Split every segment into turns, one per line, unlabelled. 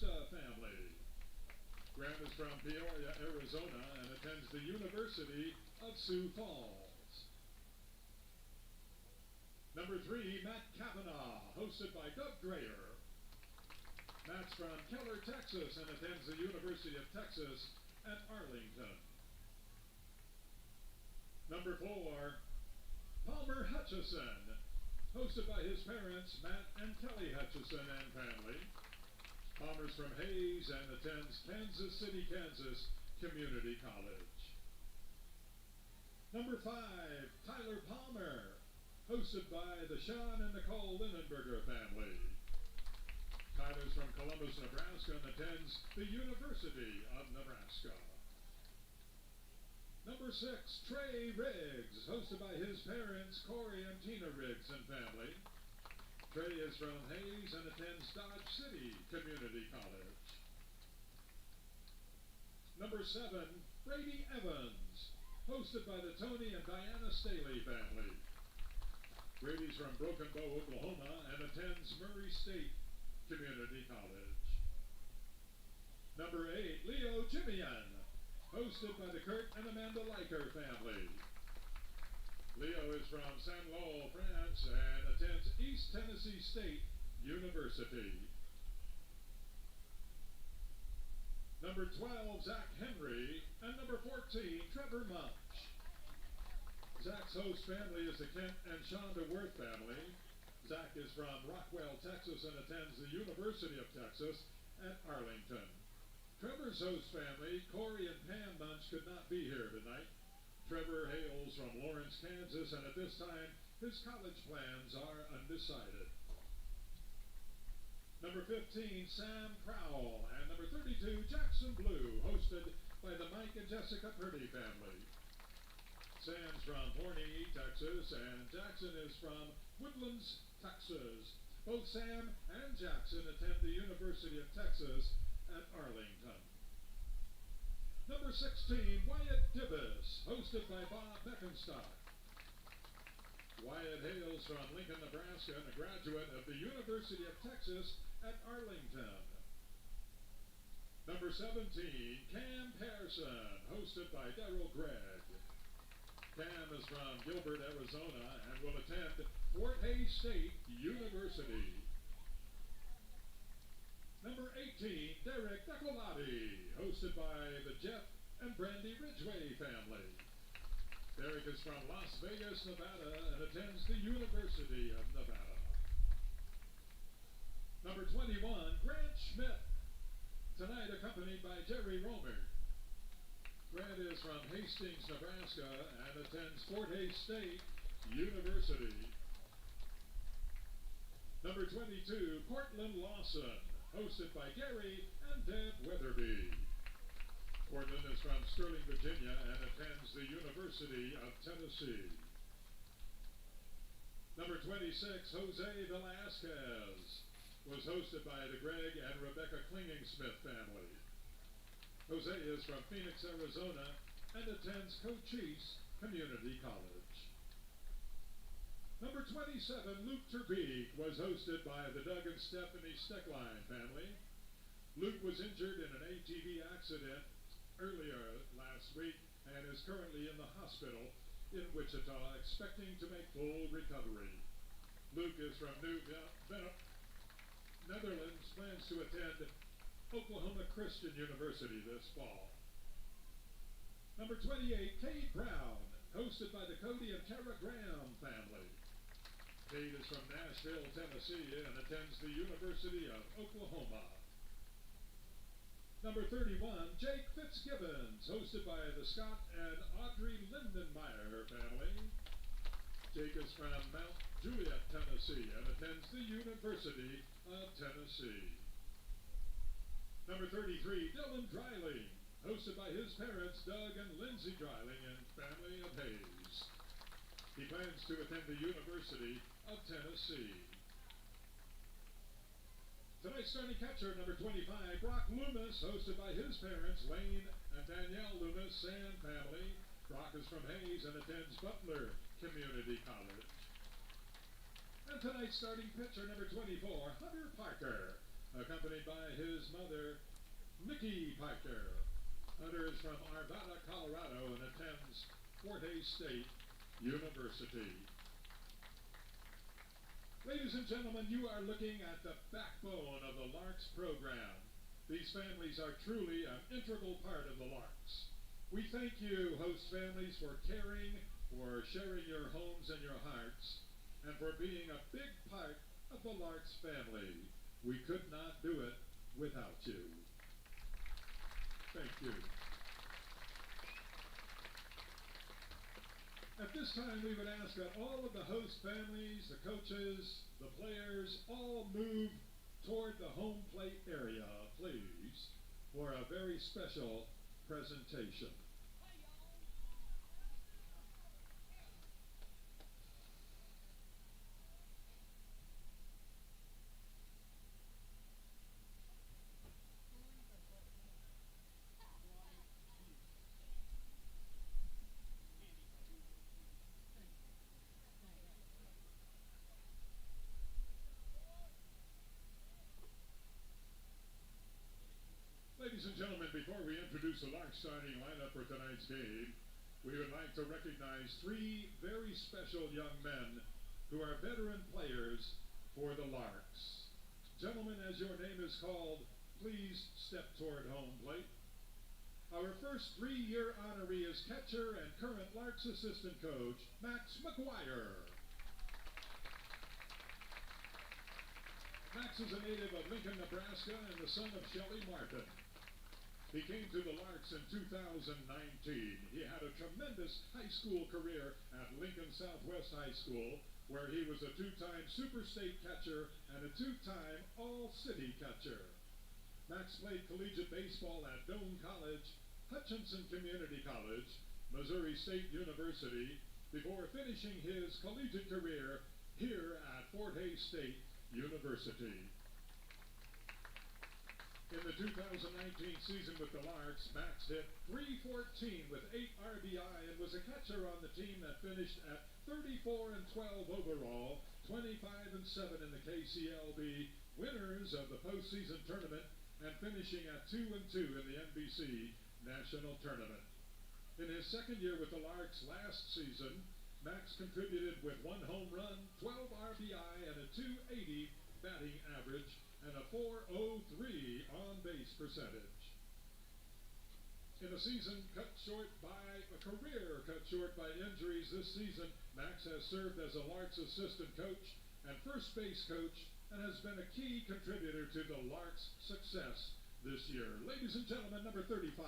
Costa family. Grant is from Peoria, Arizona, and attends the University of Sioux Falls. Number 3, Matt Kavanaugh, hosted by Doug Dreyer. Matt's from Keller, Texas, and attends the University of Texas at Arlington. Number 4, Palmer Hutchison, hosted by his parents, Matt and Kelly Hutchison and family. Palmer's from Hayes and attends Kansas City, Kansas Community College. Number 5, Tyler Palmer, hosted by the Sean and Nicole Linenberger family. Tyler's from Columbus, Nebraska, and attends the University of Nebraska. Number 6, Trey Riggs, hosted by his parents, Corey and Tina Riggs and family. Trey is from Hayes and attends Dodge City Community College. Number 7, Brady Evans, hosted by the Tony and Diana Staley family. Brady's from Broken Bow, Oklahoma, and attends Murray State Community College. Number 8, Leo Jimian, hosted by the Kurt and Amanda Leiker family. Leo is from Saint-Lô, France, and attends East Tennessee State University. Number 12, Zach Henry, and number 14, Trevor Munch. Zach's host family is the Kent and Shonda Worth family. Zach is from Rockwell, Texas, and attends the University of Texas at Arlington. Trevor's host family, Corey and Pam Munch, could not be here tonight. Trevor hails from Lawrence, Kansas, and at this time, his college plans are undecided. Number 15, Sam Crowell, and number 32, Jackson Blue, hosted by the Mike and Jessica Purdy family. Sam's from Horny, Texas, and Jackson is from Woodlands, Texas. Both Sam and Jackson attend the University of Texas at Arlington. Number 16, Wyatt Dibbis, hosted by Bob Beckenstock. Wyatt hails from Lincoln, Nebraska, and a graduate of the University of Texas at Arlington. Number 17, Cam Pearson, hosted by Darryl Gregg. Cam is from Gilbert, Arizona, and will attend Fort Hays State University. Number 18, Derek Decolati, hosted by the Jeff and Brandy Ridgway family. Derek is from Las Vegas, Nevada, and attends the University of Nevada. Number 21, Grant Schmidt, tonight accompanied by Jerry Romer. Grant is from Hastings, Nebraska, and attends Fort Hays State University. Number 22, Cortland Lawson, hosted by Gary and Deb Weatherby. Cortland is from Sterling, Virginia, and attends the University of Tennessee. Number 26, Jose Velasquez, was hosted by the Greg and Rebecca Klinging-Smith family. Jose is from Phoenix, Arizona, and attends Cochise Community College. Number 27, Luke Terbeek, was hosted by the Doug and Stephanie Steckline family. Luke was injured in an ATV accident earlier last week and is currently in the hospital in Wichita, expecting to make full recovery. Luke is from Netherlands, plans to attend Oklahoma Christian University this fall. Number 28, Kate Brown, hosted by the Cody and Tara Graham family. Kate is from Nashville, Tennessee, and attends the University of Oklahoma. Number 31, Jake Fitzgibbons, hosted by the Scott and Audrey Lindenmeyer family. Jake is from Mount Juliet, Tennessee, and attends the University of Tennessee. Number 33, Dylan Dreiling, hosted by his parents, Doug and Lindsay Dreiling, and family of Hayes. He plans to attend the University of Tennessee. Tonight's starting catcher, number 25, Brock Loomis, hosted by his parents, Lane and Danielle Loomis, and family. Brock is from Hayes and attends Butler Community College. And tonight's starting pitcher, number 24, Hunter Parker, accompanied by his mother, Mickey Piker. Hunter is from Arvada, Colorado, and attends Fort Hays State University. Ladies and gentlemen, you are looking at the backbone of the Larks program. These families are truly an integral part of the Larks. We thank you, host families, for caring, for sharing your homes and your hearts, and for being a big part of the Larks family. We could not do it without you. Thank you. At this time, we would ask that all of the host families, the coaches, the players, all move toward the home plate area, please, for a very special presentation. Ladies and gentlemen, before we introduce the Larks starting lineup for tonight's game, we would like to recognize three very special young men who are veteran players for the Larks. Gentlemen, as your name is called, please step toward home plate. Our first three-year honoree is catcher and current Larks assistant coach, Max McGuire. Max is a native of Lincoln, Nebraska, and the son of Shelley Martin. He came to the Larks in 2019. He had a tremendous high school career at Lincoln Southwest High School, where he was a two-time Super State catcher and a two-time All-City catcher. Max played collegiate baseball at Doane College, Hutchinson Community College, Missouri State University, before finishing his collegiate career here at Fort Hays State University. In the 2019 season with the Larks, Max hit .314 with 8 RBI and was a catcher on the team that finished at 34-12 overall, 25-7 in the KCLB, winners of the postseason tournament, and finishing at 2-2 in the NBC National Tournament. In his second year with the Larks last season, Max contributed with 1 home run, 12 RBI, and a .280 batting average, and a .403 on-base percentage. In a season cut short by a career cut short by injuries this season, Max has served as a Larks assistant coach and first base coach and has been a key contributor to the Larks' success this year. Ladies and gentlemen, number 35,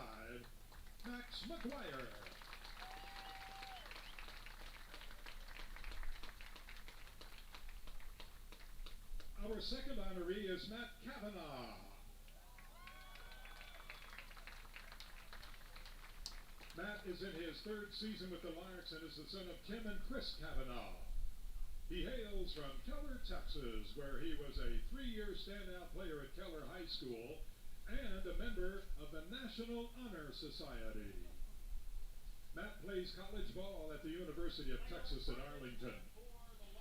Max McGuire. Our second honoree is Matt Kavanaugh. Matt is in his third season with the Larks and is the son of Tim and Chris Kavanaugh. He hails from Keller, Texas, where he was a 3-year standout player at Keller High School and a member of the National Honor Society. Matt plays college ball at the University of Texas at Arlington.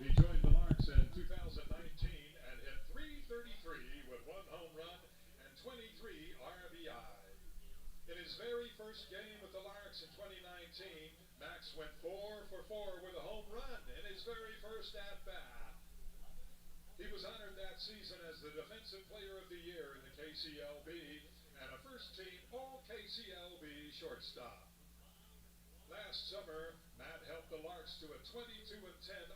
He joined the Larks in 2019 and hit .333 with 1 home run and 23 RBI. In his very first game with the Larks in 2019, Max went 4 for 4 with a home run in his very first at-bat. He was honored that season as the Defensive Player of the Year in the KCLB and a first-team All-KCLB shortstop. Last summer, Matt helped the Larks to a 22-10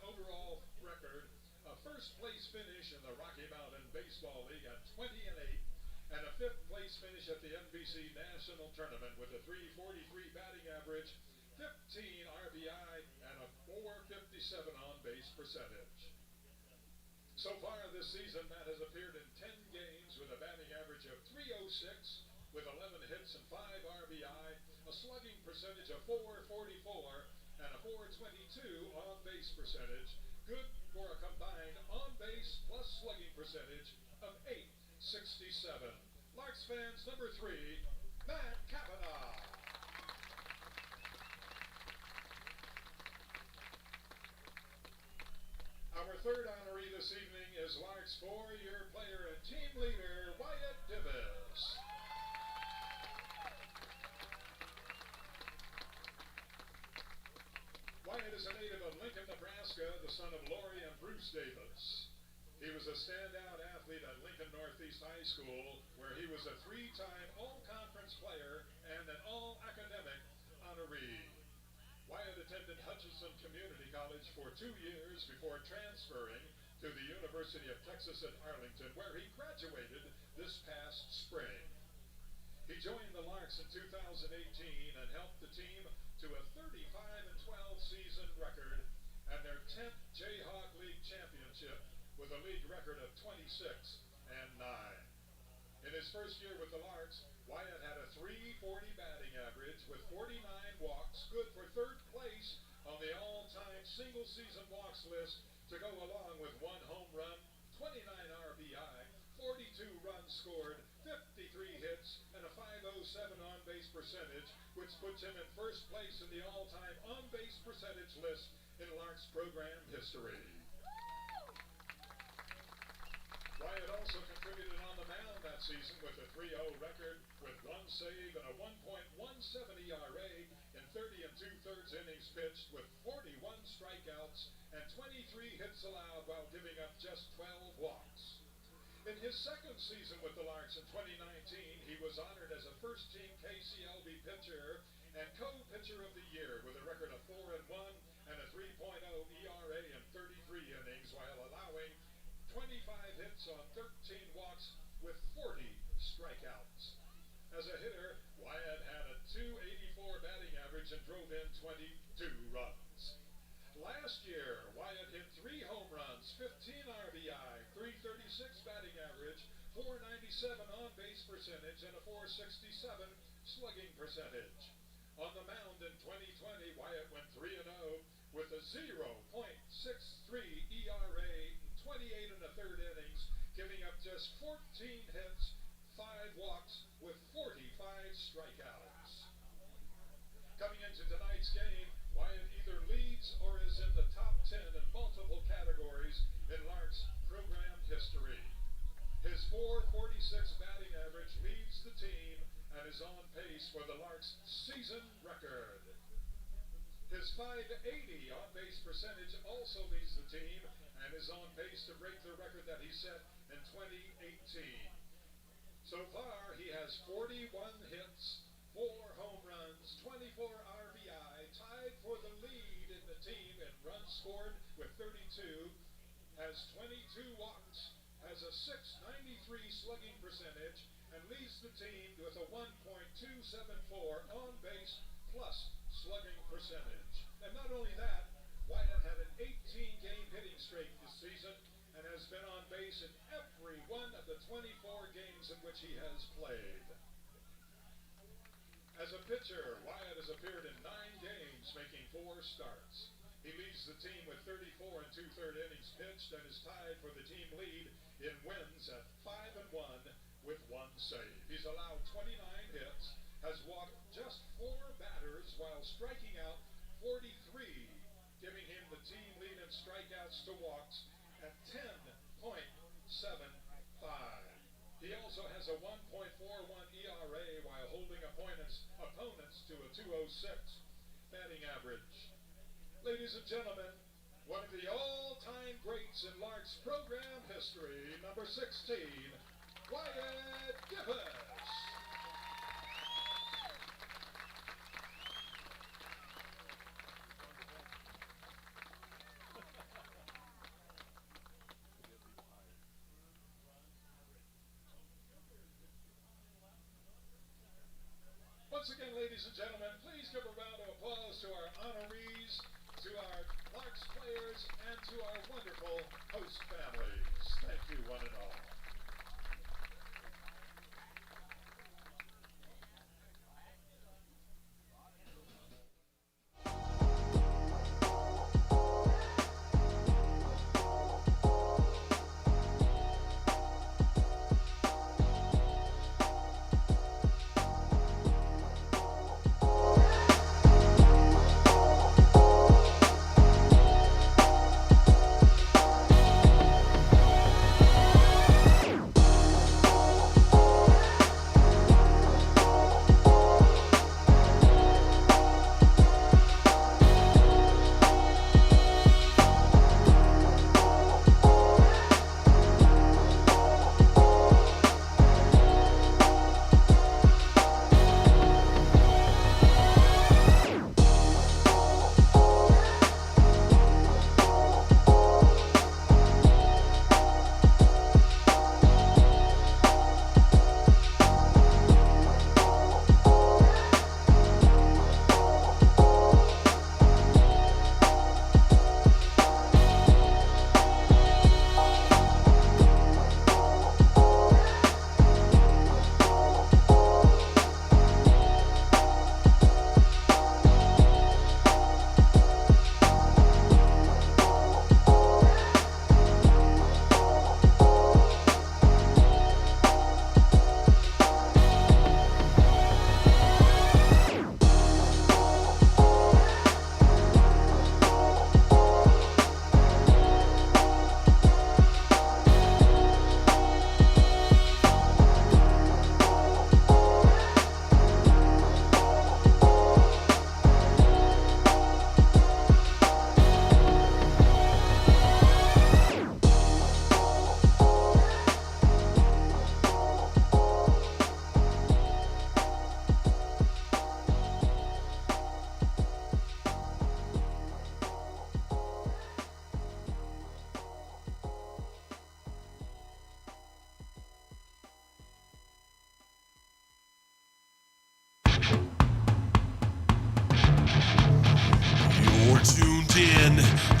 overall record, a first-place finish in the Rocky Mountain Baseball League at 20-8, and a 5th-place finish at the NBC National Tournament with a .343 batting average, 15 RBI, and a .457 on-base percentage. So far this season, Matt has appeared in 10 games with a batting average of .306, with 11 hits and 5 RBI, a slugging percentage of .444, and a .422 on-base percentage, good for a combined on-base plus slugging percentage of .867. Larks fans, number 3, Matt Kavanaugh. Our third honoree this evening is Larks four-year player and team leader, Wyatt Divis. Wyatt is a native of Lincoln, Nebraska, the son of Lori and Bruce Davis. He was a standout athlete at Lincoln Northeast High School, where he was a three-time all-conference player and an all-academic honoree. Wyatt attended Hutchinson Community College for 2 years before transferring to the University of Texas at Arlington, where he graduated this past spring. He joined the Larks in 2018 and helped the team to a 35-12 season record and their 10th Jayhawk League championship with a league record of 26-9. In his first year with the Larks, Wyatt had a .340 batting average with 49 walks, good for third place on the all-time single-season walks list to go along with 1 home run, 29 RBI, 42 runs scored, 53 hits, and a .507 on-base percentage, which puts him in first place in the all-time on-base percentage list in Larks program history. Wyatt also contributed on the mound that season with a 3-0 record with 1 save and a 1.17 ERA in 30 2/3 innings pitched with 41 strikeouts and 23 hits allowed while giving up just 12 walks. In his second season with the Larks in 2019, he was honored as a first-team KCLB pitcher and co-pitcher of the year with a record of 4-1 and a 3.0 ERA in 33 innings while allowing 25 hits on 13 walks with 40 strikeouts. As a hitter, Wyatt had a .284 batting average and drove in 22 runs. Last year, Wyatt hit 3 home runs, 15 RBI, .336 batting average, .497 on-base percentage, and a .467 slugging percentage. On the mound in 2020, Wyatt went 3-0 with a 0.63 ERA in 28 1/3 innings, giving up just 14 hits, 5 walks, with 45 strikeouts. Coming into tonight's game, Wyatt either leads or is in the top 10 in multiple categories in Larks program history. His .446 batting average leads the team and is on pace for the Larks season record. His .580 on-base percentage also leads the team and is on pace to break the record that he set in 2018. So far, he has 41 hits, 4 home runs, 24 RBI, tied for the lead in the team in runs scored with 32, has 22 walks, has a .693 slugging percentage, and leads the team with a 1.274 on-base plus slugging percentage. And not only that, Wyatt had an 18-game hitting streak this season and has been on base in every one of the 24 games in which he has played. As a pitcher, Wyatt has appeared in 9 games, making 4 starts. He leads the team with 34 2/3 innings pitched and is tied for the team lead in wins at 5-1 with 1 save. He's allowed 29 hits, has walked just 4 batters while striking out 43, giving him the team lead in strikeouts to walks at 10.75. He also has a 1.41 ERA while holding opponents to a .206 batting average. Ladies and gentlemen, one of the all-time greats in Larks program history, number 16, Wyatt Divis. Once again, ladies and gentlemen, please give a round of applause to our honorees, to our Larks players, and to our wonderful host families. Thank you, one and all.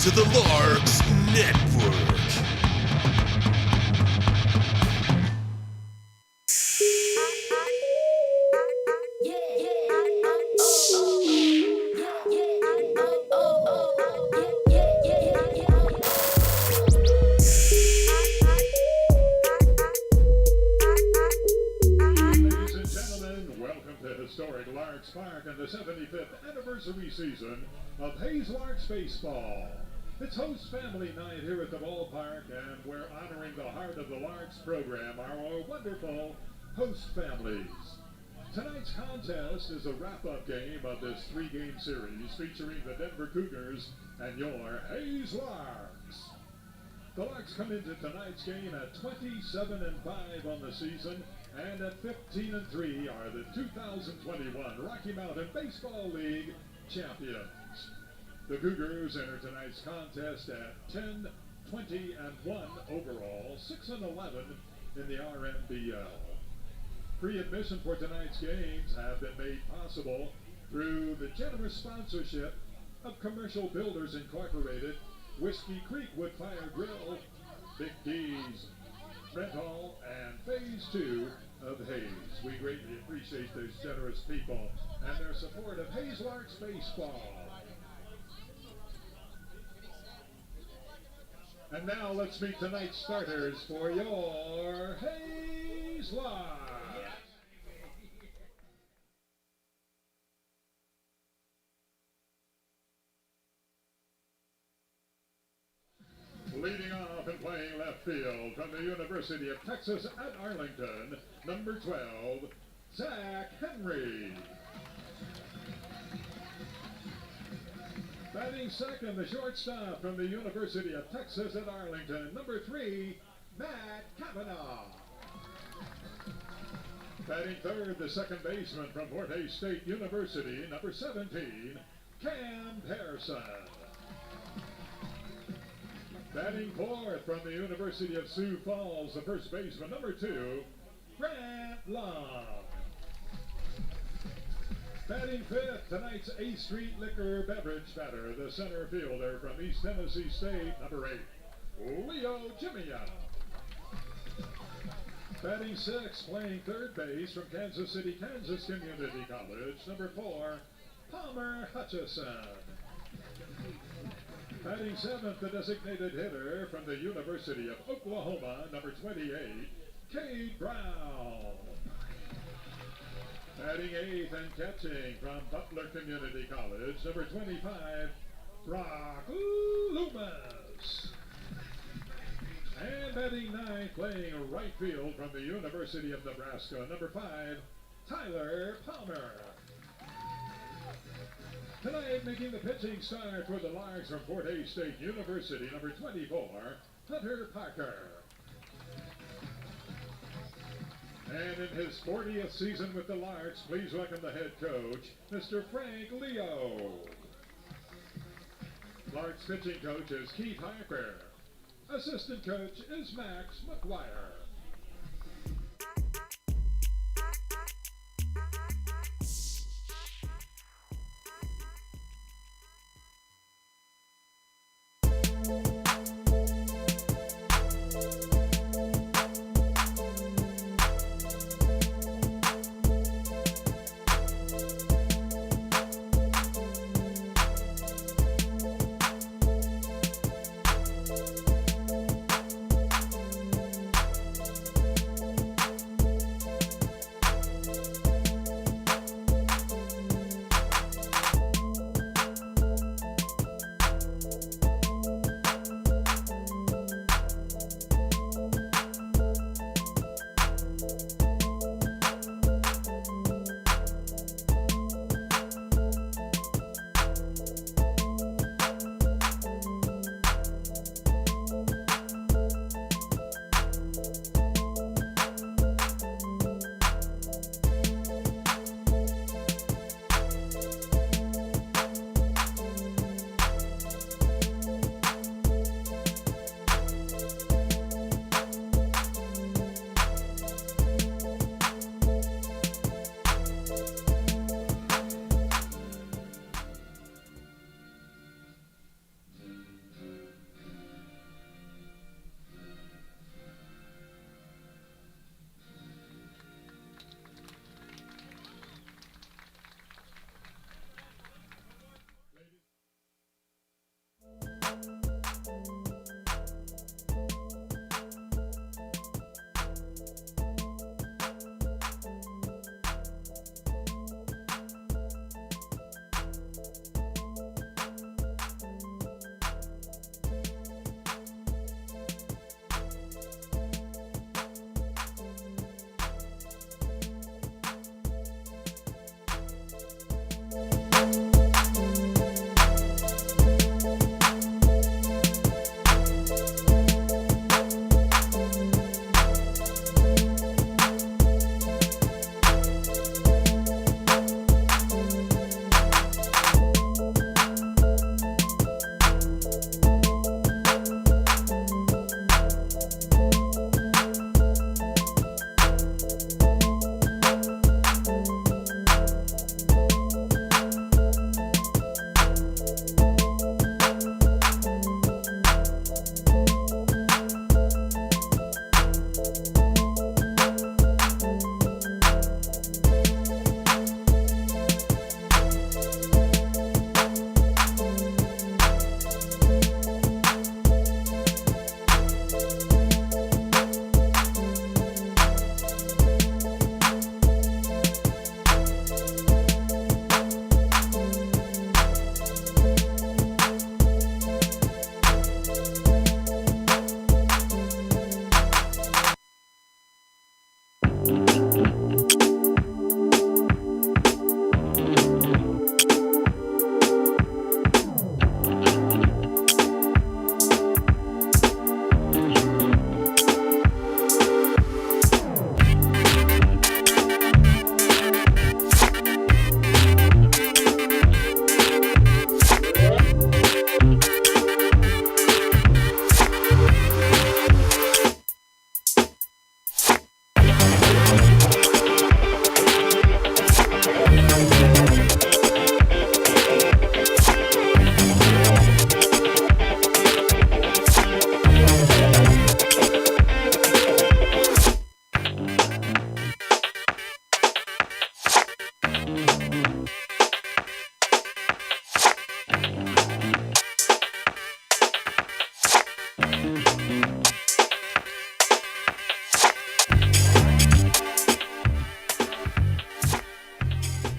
to the Larks Network.
Ladies and gentlemen, welcome to historic Larks Park and the 75th anniversary season of Hayes Larks Baseball. It's host family night here at the ballpark, and we're honoring the heart of the Larks program, our wonderful host families. Tonight's contest is a wrap-up game of this three-game series featuring the Denver Cougars and your Hayes Larks. The Larks come into tonight's game at 27-5 on the season, and at 15-3 are the 2021 Rocky Mountain Baseball League champions. The Cougars enter tonight's contest at 10-20-1 overall, 6-11 in the RMBL. Pre-admission for tonight's games have been made possible through the generous sponsorship of Commercial Builders Incorporated, Whiskey Creek Wood Fire Grill, Big D's Rental, and Phase 2 of Hayes. We greatly appreciate those generous people and their support of Hayes Larks Baseball. And now let's meet tonight's starters for your Hayes Larks. Leading off and playing left field from the University of Texas at Arlington, number 12, Zach Henry. Batting second, the shortstop from the University of Texas at Arlington, number 3, Matt Kavanaugh. Batting third, the second baseman from Fort Hays State University, number 17, Cam Pearson. Batting fourth from the University of Sioux Falls, the first baseman, number 2, Grant Long. Batting fifth, tonight's A Street Liquor beverage batter, the center fielder from East Tennessee State, number 8, Leo Jimia. Batting sixth, playing third base from Kansas City, Kansas Community College, number 4, Palmer Hutchison. Batting seventh, the designated hitter from the University of Oklahoma, number 28, Cade Brown. Batting eighth and catching from Butler Community College, number 25, Brock Loomis. And batting ninth, playing right field from the University of Nebraska, number 5, Tyler Palmer. Tonight, making the pitching start for the Larks from Fort Hays State University, number 24, Hunter Parker. And in his 40th season with the Larks, please welcome the head coach, Mr. Frank Leo. Larks pitching coach is Keith Harper. Assistant coach is Max McGuire.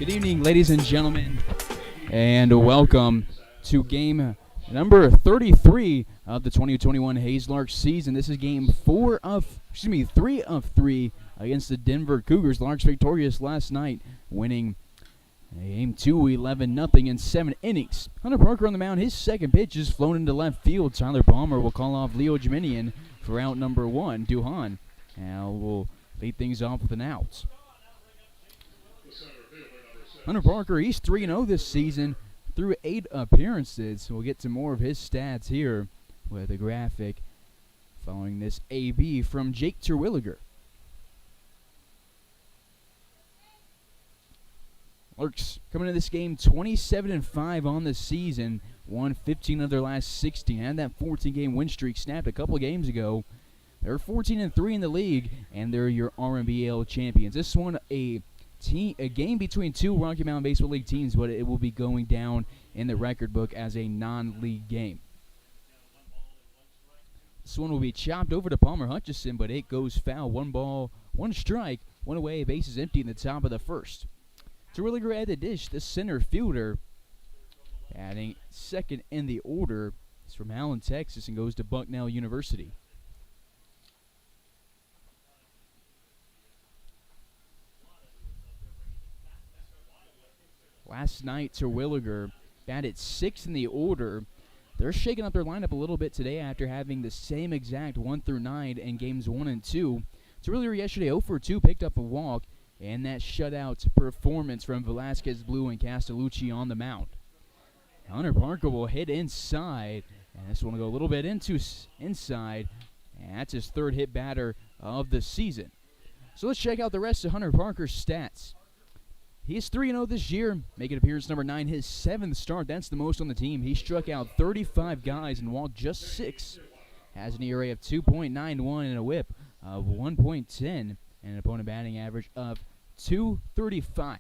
Good evening, ladies and gentlemen, and welcome to game number 33 of the 2021 Hayes Larks season. This is game 3 of 3 against the Denver Cougars. The Larks victorious last night, winning game 2, 11-0 in 7 innings. Hunter Parker on the mound. His second pitch is flown into left field. Tyler Palmer will call off Leo Jiminian for out number 1. Duhan will lead things off with an out. Hunter Parker, he's 3-0 this season through 8 appearances. We'll get to more of his stats here with a graphic following this AB from Jake Terwilliger. Larks coming into this game 27-5 on the season, won 15 of their last 16. Had that 14-game win streak snapped a couple of games ago. They're 14-3 in the league, and they're your RMBL champions. This one a game between two Rocky Mountain Baseball League teams, but it will be going down in the record book as a non-league game. This one will be chopped over to Palmer Hutchison, but it goes foul. 1 ball, 1 strike, 1 away, bases empty in the top of the first. Terwilliger at the dish, the center fielder, adding second in the order. It's from Allen, Texas, and goes to Bucknell University. Last night, Terwilliger batted 6th in the order. They're shaking up their lineup a little bit today after having the same exact 1 through 9 in games 1 and 2. Terwilliger yesterday 0 for 2, picked up a walk, and that shutout performance from Velasquez, Blue, and Castellucci on the mound. Hunter Parker will hit inside, and this one will go a little bit inside, and that's his 3rd hit batter of the season. So let's check out the rest of Hunter Parker's stats. He is 3-0 this year, making appearance number 9, his 7th start. That's the most on the team. He struck out 35 guys and walked just 6. Has an ERA of 2.91 and a whip of 1.10 and an opponent batting average of 235.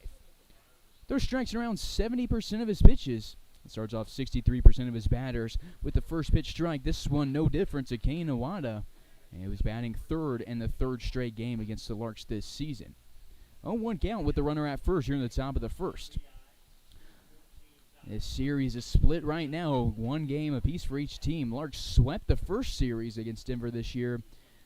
Throws strikes around 70% of his pitches. It starts off 63% of his batters with the first pitch strike. This one no different to Kane Iwata. And he was batting 3rd in the 3rd straight game against the Larks this season. 0-1 count with the runner at first here in the top of the first. This series is split right now, 1 game apiece for each team. Larks swept the first series against Denver this year,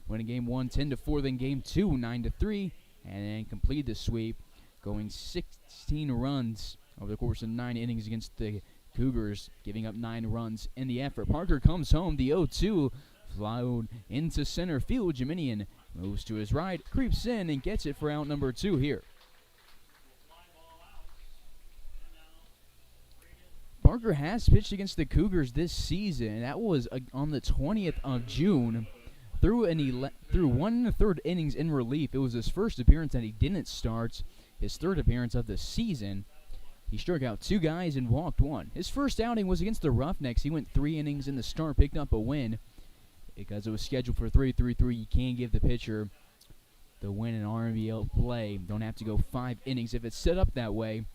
winning game 1 10-4, then game 2 9-3, and then completed the sweep, going 16 runs over the course of 9 innings against the Cougars, giving up 9 runs in the effort. Parker comes home, the 0-2 flowed into center field. Jiminian moves to his right, creeps in, and gets it for out number 2 here. Parker has pitched against the Cougars this season. That was on the 20th of June. Through 1 1/3 innings in relief. It was his first appearance that he didn't start, his 3rd appearance of the season. He struck out 2 guys and walked 1. His first outing was against the Roughnecks. He went 3 innings in the start, picked up a win. Because it was scheduled for 3-3-3, you can give the pitcher the win in RMBL play. Don't have to go 5 innings if it's set up that way.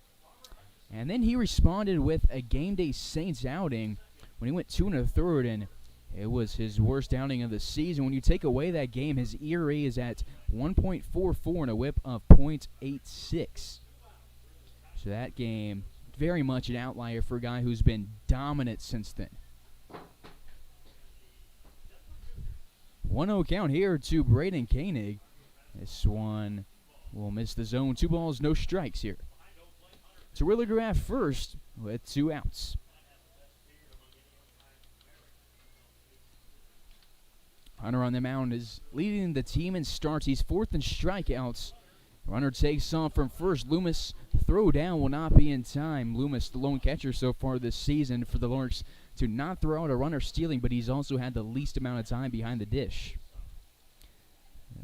And then he responded with a game day Saints outing when he went 2 1/3, and it was his worst outing of the season. When you take away that game, his ERA is at 1.44 and a whip of .86. So that game, very much an outlier for a guy who's been dominant since then. 1-0 count here to Braden Koenig. This one will miss the zone. 2 balls, no strikes here. Terwilliger at first with 2 outs. Hunter on the mound is leading the team in starts. He's 4th in strikeouts. Runner takes off from first. Loomis throw down will not be in time. Loomis, the lone catcher so far this season for the Larks, to not throw out a runner stealing, but he's also had the least amount of time behind the dish.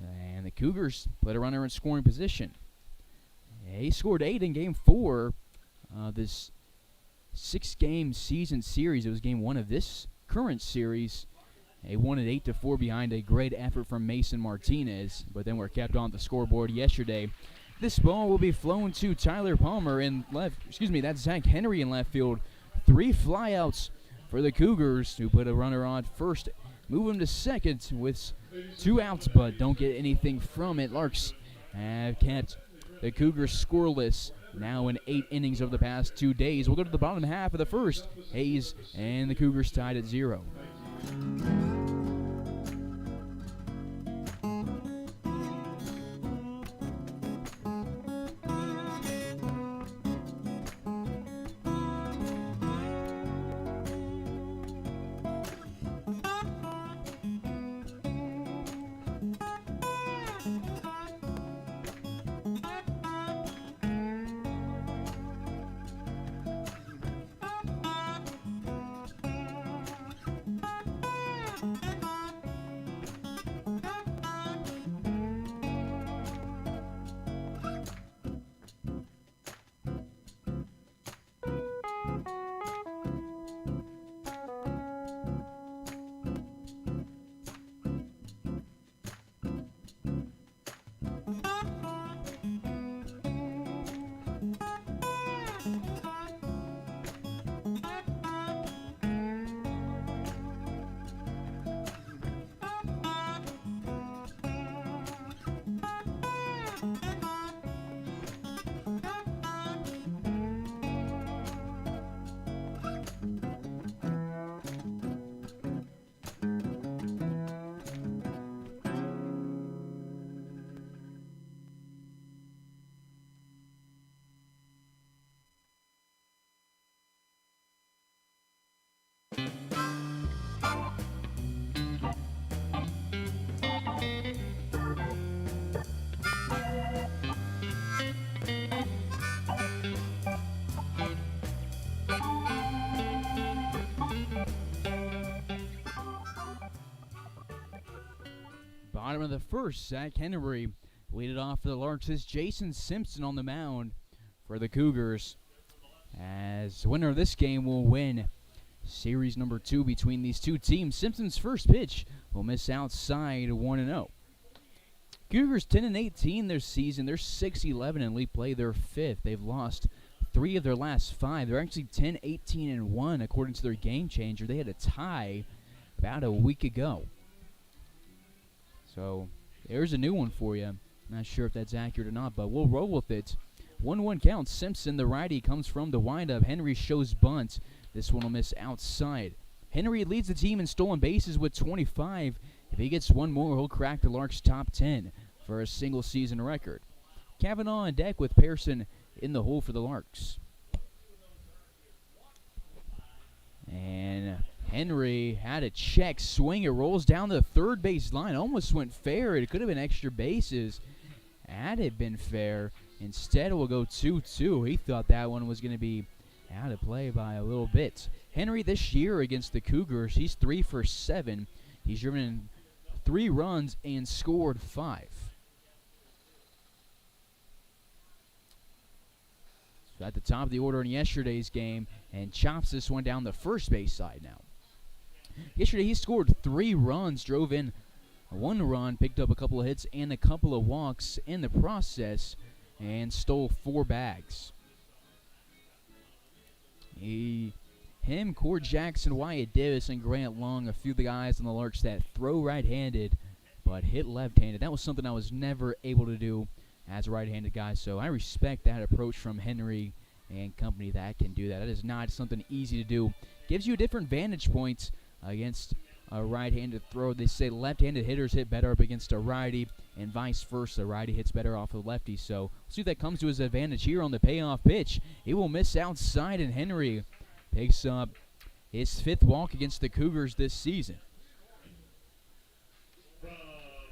And the Cougars put a runner in scoring position. He scored 8 in game 4 of this 6-game season series. It was game 1 of this current series. They won it 8-4 behind a great effort from Mason Martinez, but then were kept on the scoreboard yesterday. This ball will be flown to Tyler Palmer in left. That's Zach Henry in left field. 3 flyouts for the Cougars, who put a runner on first, move him to second with 2 outs, but don't get anything from it. Larks have kept the Cougars scoreless now in 8 innings over the past 2 days. We'll go to the bottom half of the first. Hayes and the Cougars tied at 0. Bottom of the first, Zach Henry lead it off for the Larks. It's Jason Simpson on the mound for the Cougars, as winner of this game will win series number 2 between these two teams. Simpson's first pitch will miss outside 1-0. Cougars 10-18 this season. They're 6-11 in league play. They're 5th. They've lost 3 of their last 5. They're actually 10-18-1 according to their game changer. They had a tie about a week ago. So there's a new one for you. Not sure if that's accurate or not, but we'll roll with it. 1-1 count. Simpson, the righty, comes from the windup. Henry shows bunt. This one will miss outside. Henry leads the team in stolen bases with 25. If he gets one more, he'll crack the Larks' top 10 for a single season record. Kavanaugh on deck with Pearson in the hole for the Larks. And Henry had a check swing. It rolls down the third base line. Almost went fair. It could have been extra bases had it been fair. Instead, it will go 2-2. He thought that one was going to be out of play by a little bit. Henry this year against the Cougars, he's 3 for 7. He's driven in 3 runs and scored 5. So at the top of the order in yesterday's game, and chops this one down the first base side now. Yesterday he scored 3 runs, drove in 1 run, picked up a couple of hits and a couple of walks in the process, and stole 4 bags. Him, Cord Jackson, Wyatt Davis, and Grant Long, a few of the guys on the Larks that throw right-handed but hit left-handed. That was something I was never able to do as a right-handed guy, so I respect that approach from Henry and company that can do that. That is not something easy to do. Gives you a different vantage point against a right-handed throw. They say left-handed hitters hit better up against a righty, and vice versa. Righty hits better off of lefty. So let's see if that comes to his advantage here on the payoff pitch. He will miss outside, and Henry picks up his 5th walk against the Cougars this season.
From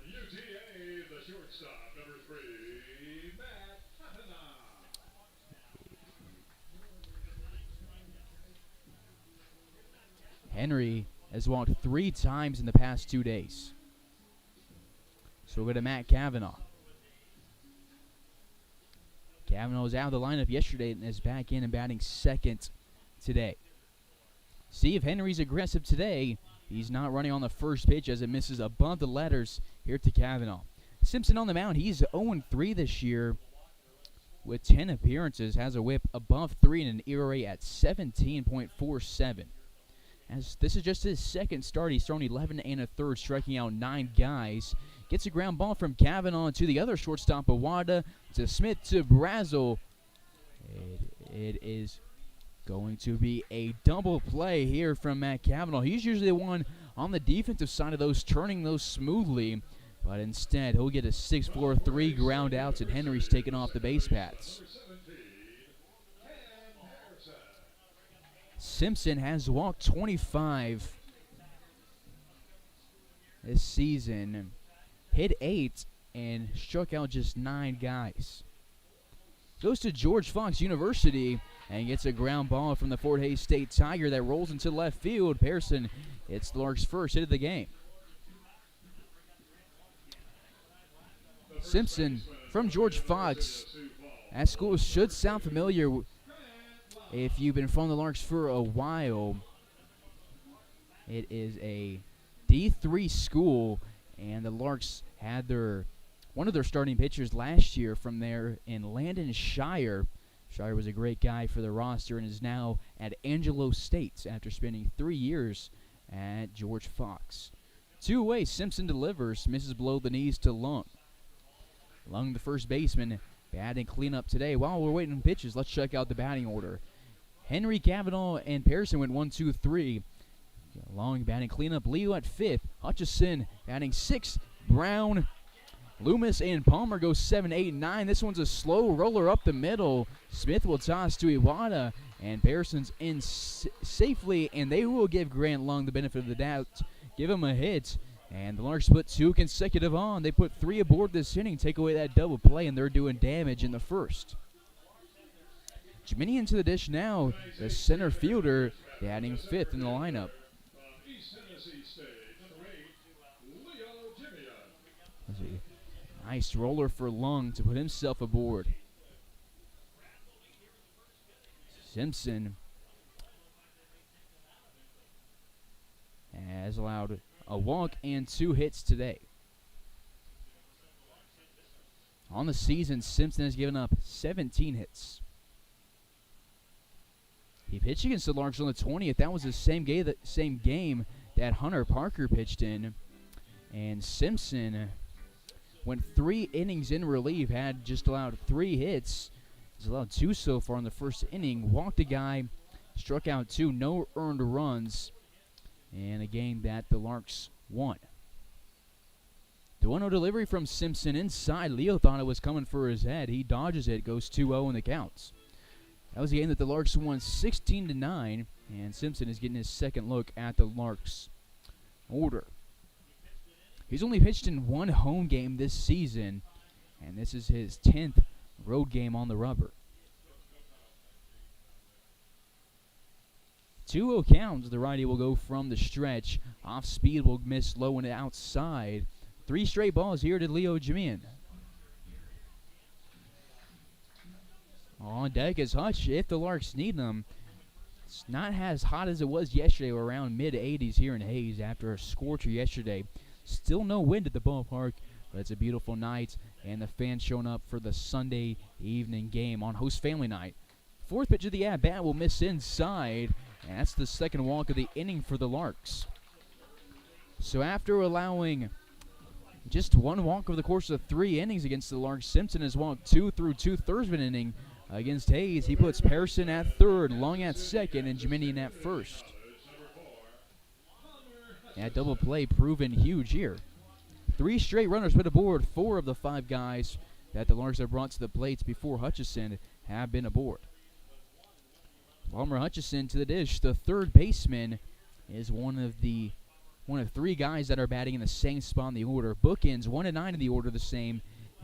UTA, the shortstop, number 3, Matt Kavanaugh.
Henry has walked 3 times in the past 2 days. So we'll go to Matt Kavanaugh. Kavanaugh was out of the lineup yesterday and is back in and batting second today. See if Henry's aggressive today. He's not running on the first pitch as it misses above the letters here to Kavanaugh. Simpson on the mound. He's 0-3 this year with 10 appearances. Has a whip above 3 and an ERA at 17.47. As this is just his second start, he's thrown 11 1/3, striking out 9 guys. Gets a ground ball from Kavanaugh to the other shortstop, Awada, to Smith, to Brazel. It is going to be a double play here from Matt Cavanaugh. He's usually the one on the defensive side of those, turning those smoothly. But instead, he'll get a 6-4-3 ground outs, and Henry's taking off the base paths. Simpson has walked 25 this season, hit 8, and struck out just 9 guys. Goes to George Fox University and gets a ground ball from the Fort Hays State Tiger that rolls into left field. Pearson hits the Larks' first hit of the game. Simpson from George Fox. That school should sound familiar if you've been following the Larks for a while. It is a D3 school, and the Larks had one of their starting pitchers last year from there in Landon Shire. Shire was a great guy for the roster and is now at Angelo State after spending 3 years at George Fox. 2-away, Simpson delivers, misses below the knees to Lung. Lung, the first baseman, batting cleanup today. While we're waiting on pitches, let's check out the batting order. Henry, Cavanaugh, and Pearson went 1, 2, 3. Long batting cleanup. Leo at 5th. Hutchison batting 6th. Brown, Loomis, and Palmer go 7, 8, 9. This one's a slow roller up the middle. Smith will toss to Iwata, and Pearson's in safely, and they will give Grant Lung the benefit of the doubt. Give him a hit. And the Larks put 2 consecutive on. They put 3 aboard this inning, take away that double play, and they're doing damage in the first. Jiminy into the dish now. The center fielder batting 5th in the lineup. Nice roller for Lung to put himself aboard. Simpson has allowed a walk and 2 hits today. On the season, Simpson has given up 17 hits. He pitched against the Larks on the 20th. That was the same game that Hunter Parker pitched in. And Simpson went 3 innings in relief, had just allowed 3 hits. He's allowed 2 so far in the first inning. Walked a guy, struck out 2, no earned runs. And a game that the Larks won. The 1-0 delivery from Simpson inside. Leo thought it was coming for his head. He dodges it, goes 2-0 in the counts. That was a game that the Larks won 16-9, and Simpson is getting his second look at the Larks order. He's only pitched in 1 home game this season, and this is his 10th road game on the rubber. 2-0 counts. The righty will go from the stretch. Off speed will miss low and outside. 3 straight balls here to Leo Jamian. On deck is Hutch if the Larks need them. It's not as hot as it was yesterday, around mid-80s here in Hays after a scorcher yesterday. Still no wind at the ballpark, but it's a beautiful night, and the fans showing up for the Sunday evening game on host family night. 4th pitch of the at-bat will miss inside, and that's the second walk of the inning for the Larks. So after allowing just 1 walk over the course of 3 innings against the Larks, Simpson has walked 2 through 2/3 of an inning. Against Hays, he puts Pearson at 3rd, Long at 2nd, and Jiminian at 1st. That double play proven huge here. 3 straight runners put aboard. 4 of the 5 guys that the Larks have brought to the plates before Hutchison have been aboard. Palmer Hutchison to the dish. The 3rd baseman is one of 3 guys that are batting in the same spot in the order. Bookends 1 and 9 in the order the same,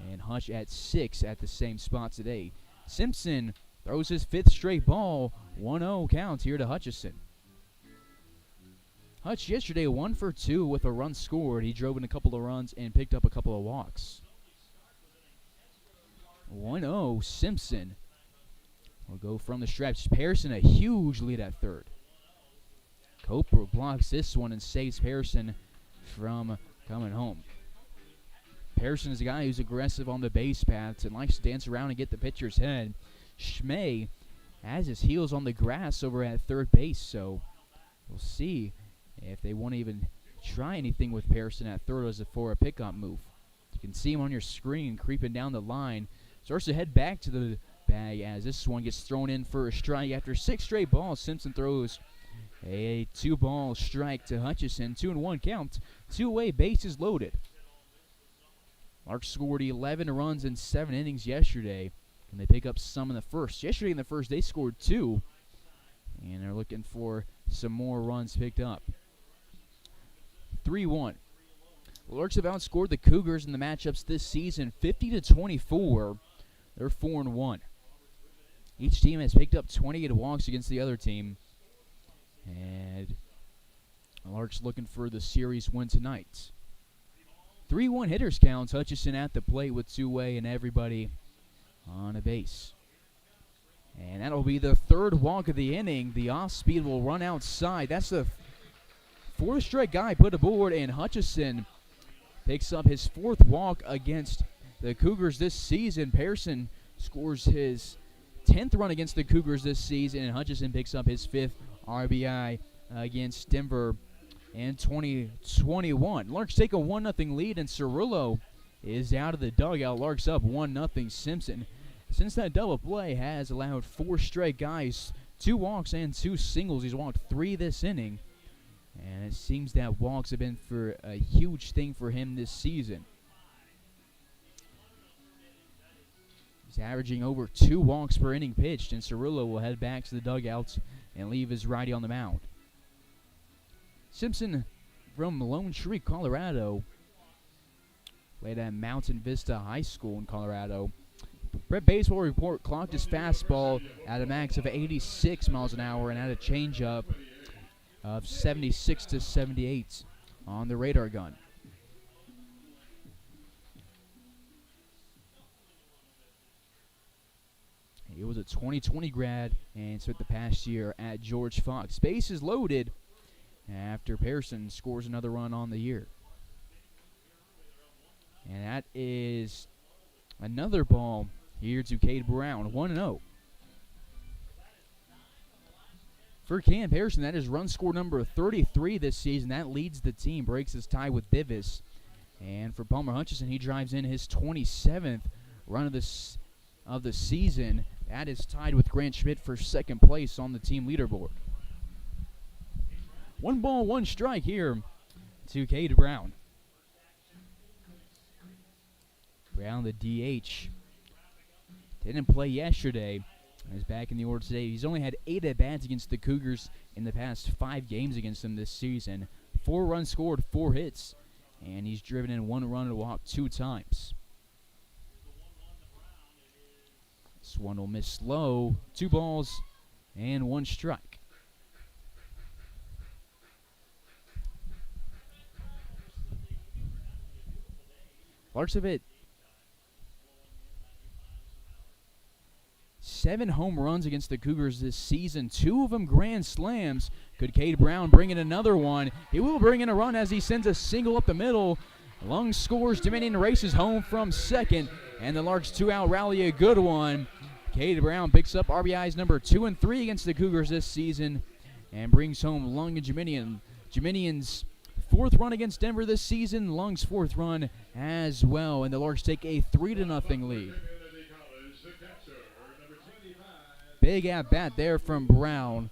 and Hutch at 6 at the same spot today. Simpson throws his 5th straight ball. 1-0 counts here to Hutchison. Hutch yesterday 1 for 2 with a run scored. He drove in a couple of runs and picked up a couple of walks. 1-0 Simpson will go from the stretch. Pearson a huge lead at 3rd. Coper blocks this one and saves Pearson from coming home. Pearson is a guy who's aggressive on the base paths and likes to dance around and get the pitcher's head. Schmay has his heels on the grass over at 3rd base, so we'll see if they want to even try anything with Pearson at 3rd as for a pickup move. You can see him on your screen creeping down the line. Starts to head back to the bag as this one gets thrown in for a strike. After 6 straight balls, Simpson throws a 2-ball strike to Hutchison. 2-1 count. 2 away, bases loaded. Larks scored 11 runs in 7 innings yesterday, and they pick up some in the first. Yesterday in the first, they scored 2, and they're looking for some more runs picked up. 3-1. The Larks have outscored the Cougars in the matchups this season 50-24. They're 4-1. Each team has picked up 28 walks against the other team, and the Larks looking for the series win tonight. 3-1 hitters counts. Hutchison at the plate with 2 away and everybody on a base. And that'll be the 3rd walk of the inning. The off-speed will run outside. That's the 4th strike guy put aboard, and Hutchison picks up his 4th walk against the Cougars this season. Pearson scores his 10th run against the Cougars this season, and Hutchison picks up his 5th RBI against Denver in 2021. Larks take a 1-0 lead, and Cirillo is out of the dugout. Larks up 1-0. Simpson, since that double play, has allowed 4 straight guys, 2 walks and 2 singles. He's walked 3 this inning, and it seems that walks have been for a huge thing for him this season. He's averaging over 2 walks per inning pitched, and Cirillo will head back to the dugouts and leave his righty on the mound. Simpson from Lone Tree, Colorado, played at Mountain Vista High School in Colorado. Brett Baseball Report clocked his fastball at a max of 86 miles an hour and had a changeup of 76 to 78 on the radar gun. He was a 2020 grad and spent the past year at George Fox. Bases loaded after Pearson scores another run on the year. And that is another ball here to Cade Brown, 1-0. For Cam Pearson, that is run score number 33 this season. That leads the team, breaks his tie with Divis. And for Palmer Hutchison, he drives in his 27th run of the season. That is tied with Grant Schmidt for 2nd place on the team leaderboard. 1 ball, 1 strike here to Cade Brown. Brown, the DH, didn't play yesterday. He's back in the order today. He's only had 8 at-bats against the Cougars in the past 5 games against them this season. 4 runs scored, 4 hits, and he's driven in 1 run and walked 2 times. This one will miss low. 2 balls and 1 strike. Larks have hit 7 home runs against the Cougars this season, 2 of them grand slams. Could Cade Brown bring in another one? He will bring in a run as he sends a single up the middle. Lung scores, Dominion races home from 2nd, and the Larks 2-out rally, a good one. Cade Brown picks up RBIs number 2 and 3 against the Cougars this season and brings home Lung and Dominion. Dominion's 4th run against Denver this season, Lung's 4th run as well, and the Larks take a 3-0 lead. Big at-bat there from Brown,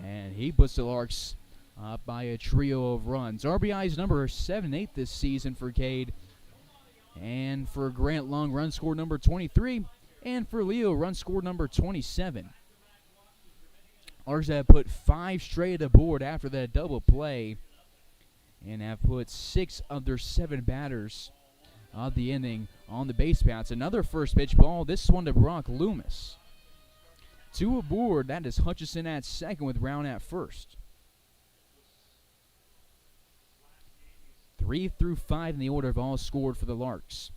and he puts the Larks up by a trio of runs. RBIs number 7 and 8 this season for Cade, and for Grant Lung, run score number 23, and for Leo, run score number 27. Larks have put 5 straight aboard after that double play, and have put 6 of their 7 batters of the inning on the base paths. Another first pitch ball, this one to Brock Loomis. 2 aboard, that is Hutchison at 2nd with Brown at 1st. 3 through 5 in the order of all scored for the Larks.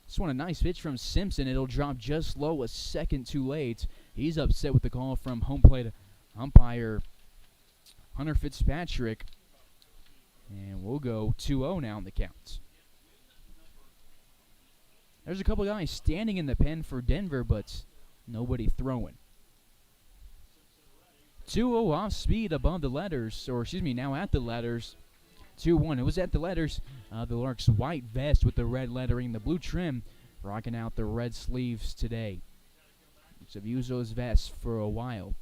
This one a nice pitch from Simpson. It'll drop just low, a second too late. He's upset with the call from home plate umpire Hunter Fitzpatrick. And we'll go 2-0 now in the count. There's a couple guys standing in the pen for Denver, but nobody throwing. 2-0 off speed above the letters, or excuse me, now at the letters. 2-1. It was at the letters. The Larks' white vest with the red lettering, the blue trim, rocking out the red sleeves today. Larks have used those vests for a while.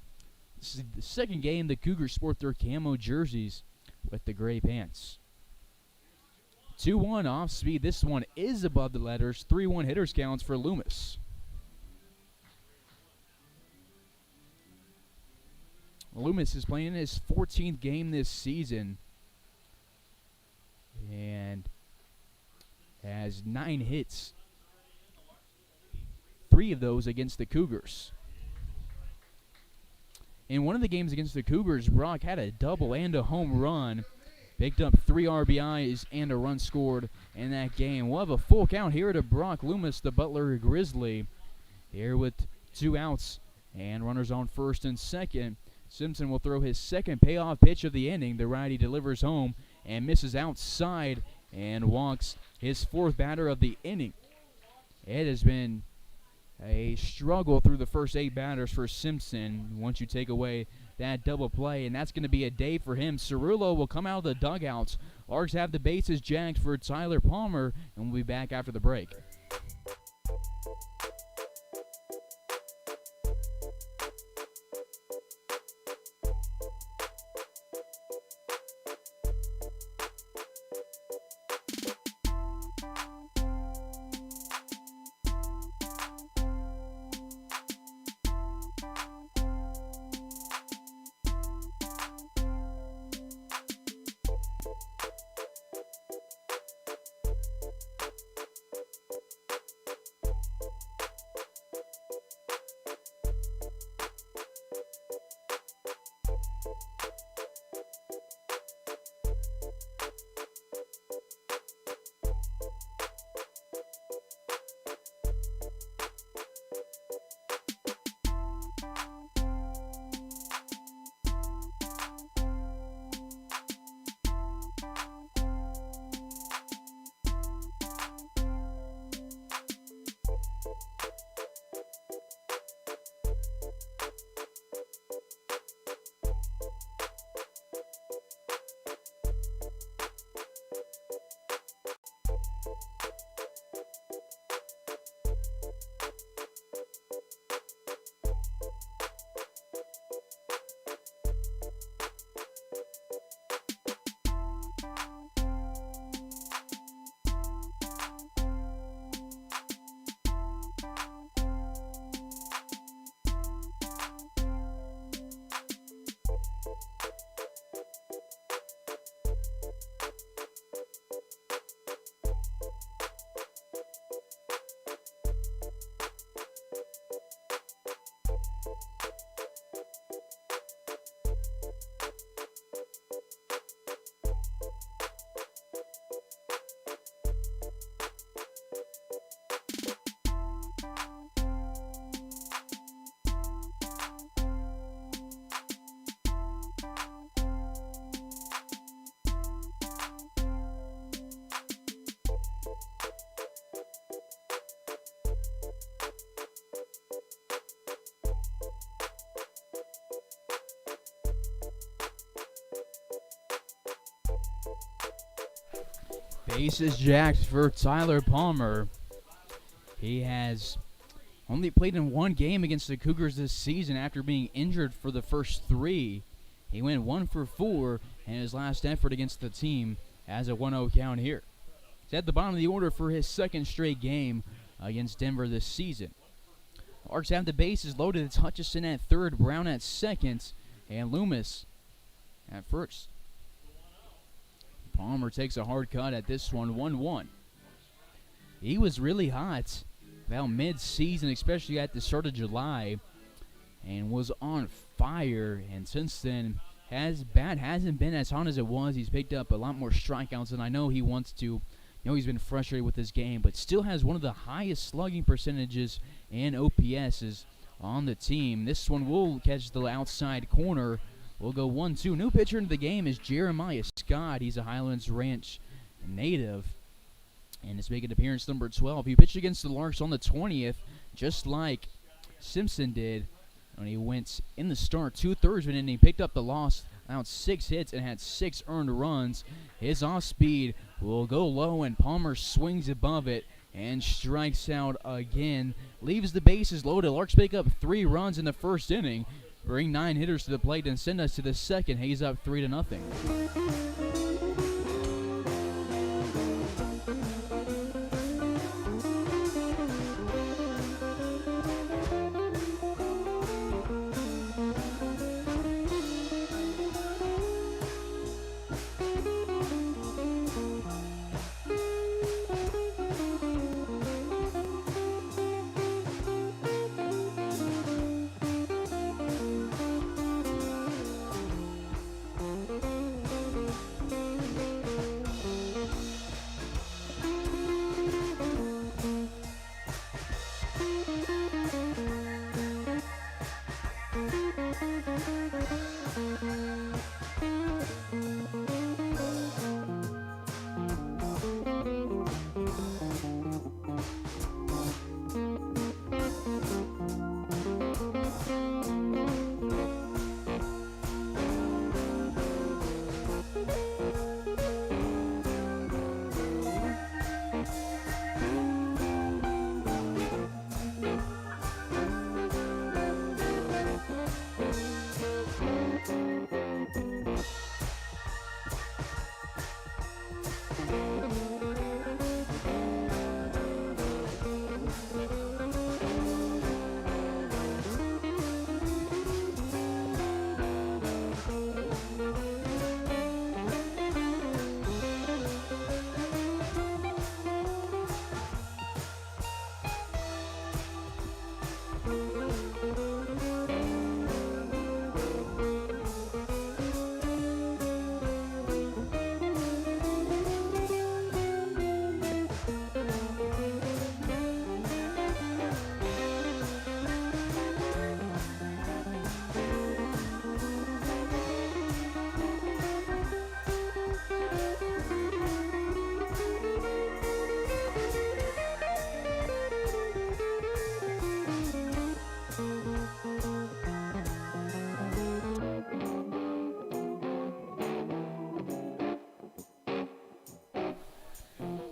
This is the second game the Cougars sport their camo jerseys with the gray pants. 2-1 off speed. This one is above the letters. 3-1 hitters counts for Loomis. Loomis is playing in his 14th game this season and has 9 hits. 3 of those against the Cougars. In one of the games against the Cougars, Brock had a double and a home run. Picked up 3 RBIs and a run scored in that game. We'll have a full count here to Brock Loomis, the Butler Grizzly. Here with 2 outs and runners on first and second. Simpson will throw his second payoff pitch of the inning. The righty delivers home and misses outside and walks his 4th batter of the inning. It has been a struggle through the first 8 batters for Simpson once you take away that double play, and that's going to be a day for him. Cerullo will come out of the dugouts. Larks have the bases jacked for Tyler Palmer, and we'll be back after the break. Bases jacked for Tyler Palmer. He has only played in 1 game against the Cougars this season after being injured for the first 3. He went 1 for 4 in his last effort against the team as a 1-0 count here. He's at the bottom of the order for his 2nd straight game against Denver this season. Larks have the bases loaded. It's Hutchison at 3rd, Brown at 2nd, and Loomis at 1st. Palmer takes a hard cut at this one, 1-1. He was really hot about mid-season, especially at the start of July, and was on fire. And since then, his bat hasn't been as hot as it was. He's picked up a lot more strikeouts, and I know he wants to. He's been frustrated with this game, but still has one of the highest slugging percentages and OPSs on the team. This one will catch the outside corner. We'll go 1-2. New pitcher into the game is Jeremiah Scott. He's a Highlands Ranch native and is making appearance number 12. He pitched against the Larks on the 20th, just like Simpson did when he went in the start 2/3 of an inning, picked up the loss, allowed 6 hits and had 6 earned runs. His off speed will go low and Palmer swings above it and strikes out again. Leaves the bases loaded. Larks pick up 3 runs in the first inning, bring 9 hitters to the plate, and send us to the second. Hayes up 3-0.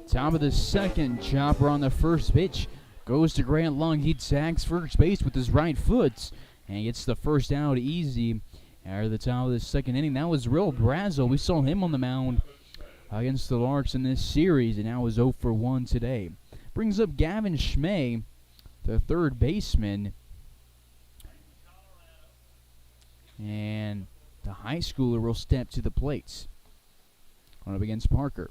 Top of the second, chopper on the first pitch. Goes to Grant Long. He tags first base with his right foot and gets the first out easy. At the top of the second inning, that was Real Brazel. We saw him on the mound against the Larks in this series, and now is 0 for 1 today. Brings up Gavin Schmay, the third baseman. And the high schooler will step to the plate. Going up against Parker.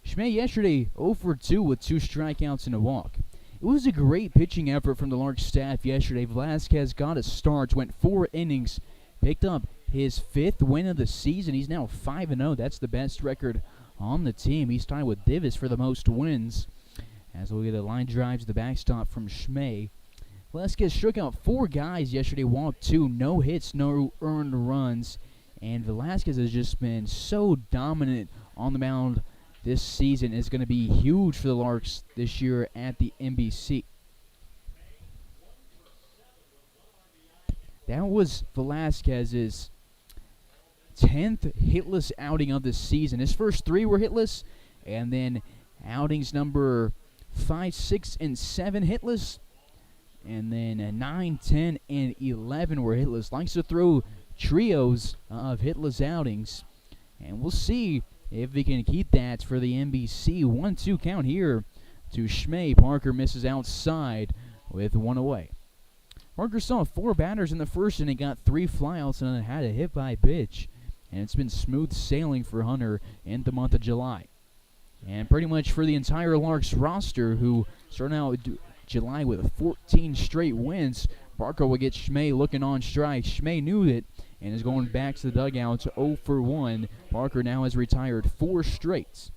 Schmay yesterday 0 for 2 with 2 strikeouts and a walk. It was a great pitching effort from the Larks staff yesterday. Velasquez got a start, went 4 innings, picked up his 5th win of the season. He's now 5-0. That's the best record on the team. He's tied with Divis for the most wins. As we get a line drive to the backstop from Schmay. Velasquez struck out 4 guys yesterday, walked 2, no hits, no earned runs. And Velasquez has just been so dominant on the mound this season. Is going to be huge for the Larks this year at the NBC. That was Velasquez's 10th hitless outing of the season. His first 3 were hitless, and then outings number 5, 6, and 7 hitless, and then 9, 10, and 11 were hitless. Likes to throw trios of hitless outings, and we'll see if we can keep that for the NBC. 1-2 count here to Schmay. Parker misses outside with 1 away. Parker saw 4 batters in the first inning, got 3 flyouts, and then had a hit by pitch. And it's been smooth sailing for Hunter in the month of July. And pretty much for the entire Larks roster, who started out July with 14 straight wins, Parker will get Schmay looking on strike. Schmay knew it and is going back to the dugout 0 for 1. Parker now has retired 4 straights.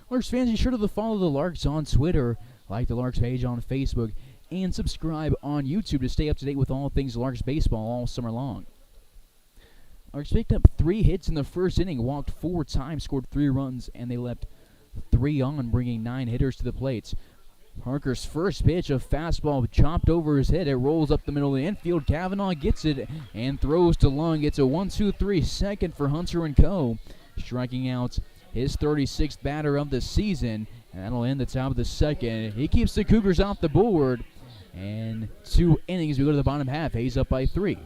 Larks fans, be sure to follow the Larks on Twitter, like the Larks page on Facebook, and subscribe on YouTube to stay up to date with all things Larks baseball all summer long. Larks picked up 3 hits in the first inning, walked 4 times, scored 3 runs, and they left 3 on, bringing 9 hitters to the plate. Parker's first pitch, a fastball chopped over his head. It rolls up the middle of the infield. Kavanaugh gets it and throws to Long. It's a 1-2-3 second for Hunter and Co. Striking out his 36th batter of the season, and that'll end the top of the second. He keeps the Cougars off the board, and 2 innings. We go to the bottom half. Hayes up by 3.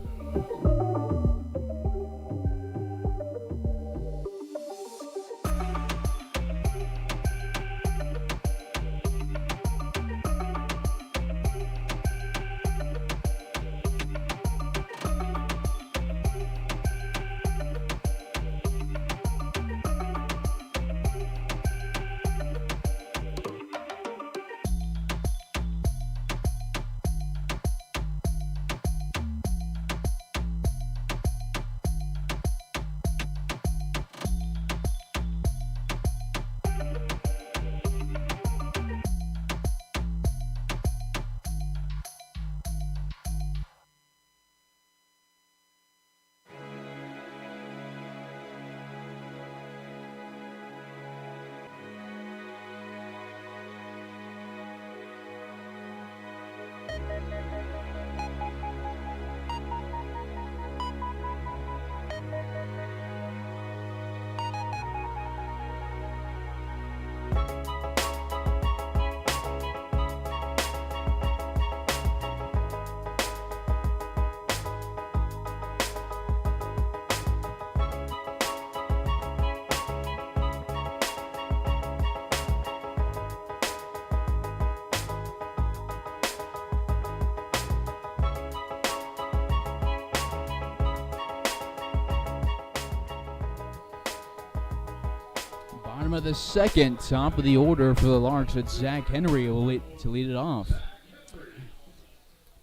Bottom of the second, top of the order for the Larks. It's Zach Henry to lead it off.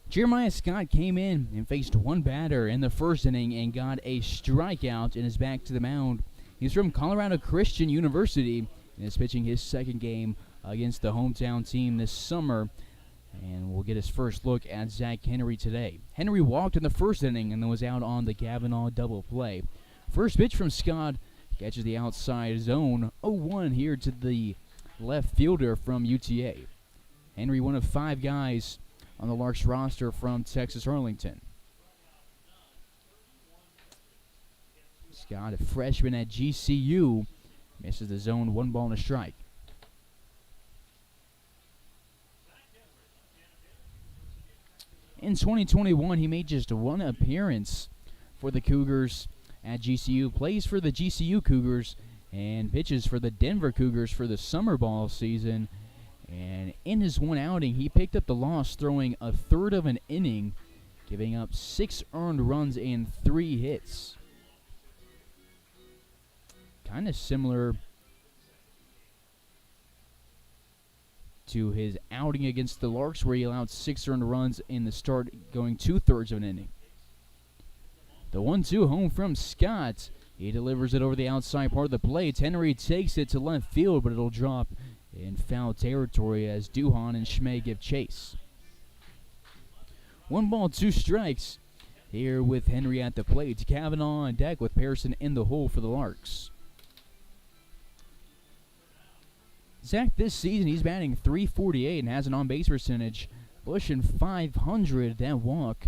Jeremiah Scott came in and faced one batter in the first inning and got a strikeout and is back to the mound. He's from Colorado Christian University and is pitching his second game against the hometown team this summer. And we'll get his first look at Zach Henry today. Henry walked in the first inning and then was out on the Kavanaugh double play. First pitch from Scott catches the outside zone. 0-1 here to the left fielder from UTA. Henry, one of 5 guys on the Larks roster from Texas Arlington. Scott, a freshman at GCU, misses the zone. 1 ball and a strike. In 2021, he made just 1 appearance for the Cougars at GCU, plays for the GCU Cougars, and pitches for the Denver Cougars for the summer ball season. And in his 1 outing, he picked up the loss, throwing a third of an inning, giving up 6 earned runs and 3 hits. Kind of similar to his outing against the Larks, where he allowed 6 earned runs in the start, going 2/3 of an inning. The 1-2 home from Scott. He delivers it over the outside part of the plate. Henry takes it to left field, but it'll drop in foul territory as Duhan and Schmay give chase. 1 ball, 2 strikes here with Henry at the plate. Kavanaugh on deck with Pearson in the hole for the Larks. Zach, this season, he's batting .348 and has an on-base percentage pushing .500. That walk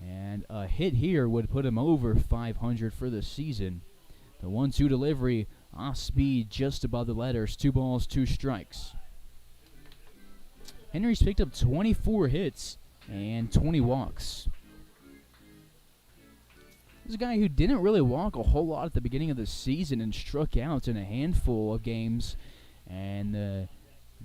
and a hit here would put him over .500 for the season. The 1-2 delivery, off speed just above the letters. 2 balls, 2 strikes. Henry's picked up 24 hits and 20 walks. This is a guy who didn't really walk a whole lot at the beginning of the season and struck out in a handful of games and the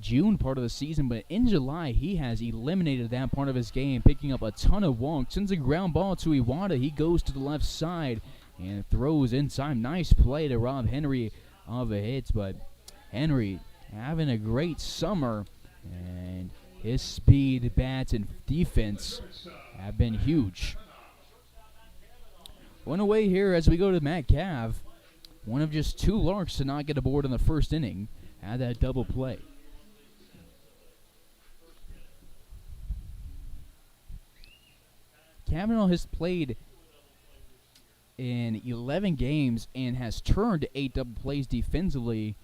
June part of the season, but in July he has eliminated that part of his game, picking up a ton of walks. Sends a ground ball to Iwata. He goes to the left side and throws in time. Nice play to rob Henry of a hit, but Henry having a great summer, and his speed, bats, and defense have been huge. One away here as we go to Matt Cav, one of just 2 Larks to not get aboard in the first inning. Had that double play. Kavanaugh has played in 11 games and has turned 8 double plays defensively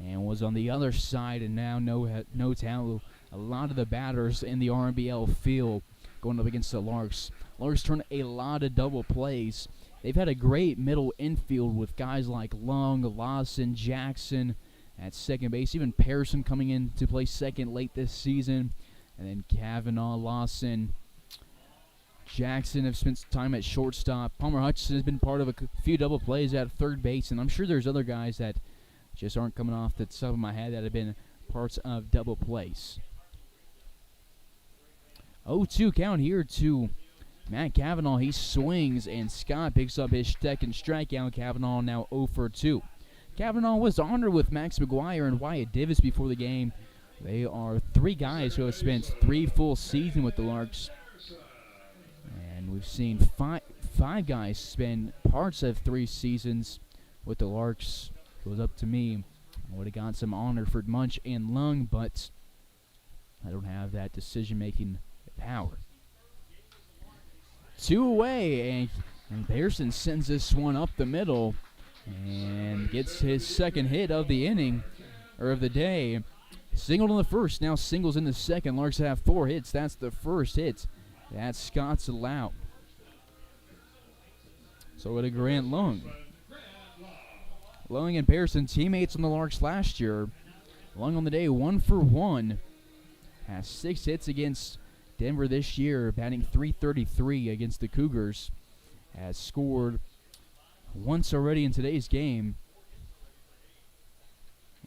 and was on the other side, and now notes how a lot of the batters in the RBL feel going up against the Larks. Larks turned a lot of double plays they've had a great middle infield with guys like Lung, Lawson, Jackson at second base, even Pearson coming in to play second late this season, and then Kavanaugh, Lawson, Jackson have spent some time at shortstop. Palmer Hutchinson has been part of a few double plays at third base, and I'm sure there's other guys that just aren't coming off the top of my head that have been parts of double plays. 0-2 count here to Matt Kavanaugh. He swings, and Scott picks up his second strikeout. Kavanaugh now 0 for 2. Kavanaugh was honored with Max McGuire and Wyatt Davis before the game. They are three guys who have spent 3 full seasons with the Larks. And we've seen five guys spend parts of 3 seasons with the Larks. If it was up to me, I would have got some honor for Munch and Lung, but I don't have that decision-making power. 2 away, and Pearson sends this one up the middle and gets his second hit of the inning, or of the day. Singled in the first, now singles in the second. Larks have 4 hits. That's the first hit that Scott's allowed. So to Grant Lung. Lung and Pearson, teammates on the Larks last year. Lung on the day 1 for 1. Has 6 hits against Denver this year, batting .333 against the Cougars. Has scored once already in today's game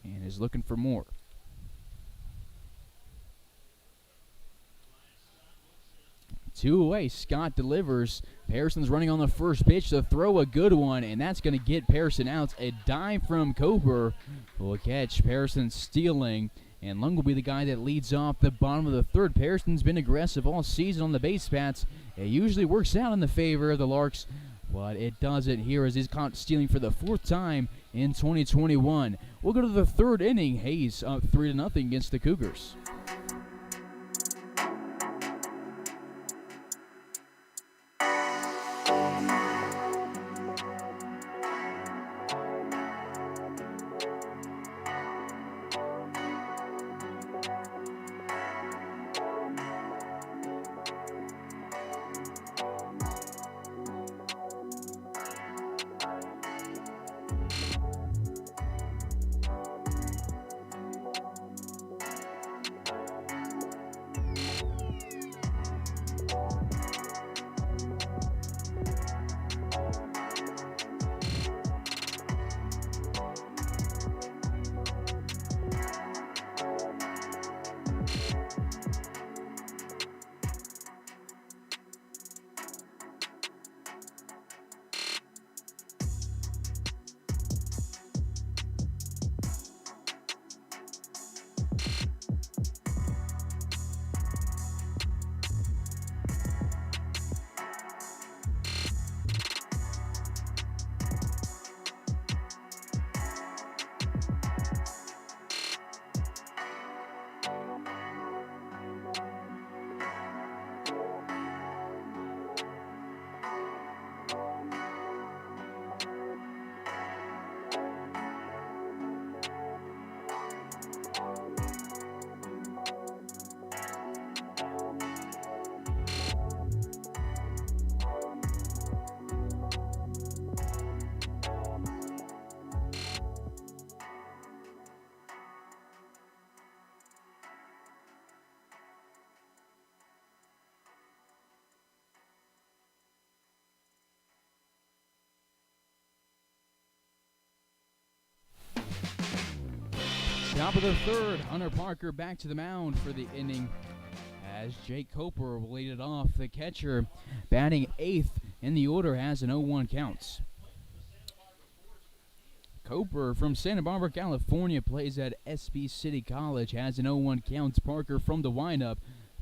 and is looking for more. 2 away, Scott delivers. Pearson's running on the first pitch to throw a good one, and that's going to get Pearson out. A dime from Cooper will catch Pearson stealing, and Lung will be the guy that leads off the bottom of the third. Pearson's been aggressive all season on the base paths. It usually works out in the favor of the Larks, but it doesn't here as he's caught stealing for the 4th time in 2021. We'll go to the 3rd inning. Hayes up 3-0 against the Cougars. Top of the 3rd, Hunter Parker back to the mound for the inning as Jake Coper will lead it off. The catcher, batting 8th in the order, has an 0-1 count. Coper from Santa Barbara, California, plays at SB City College, has an 0-1 count. Parker from the windup,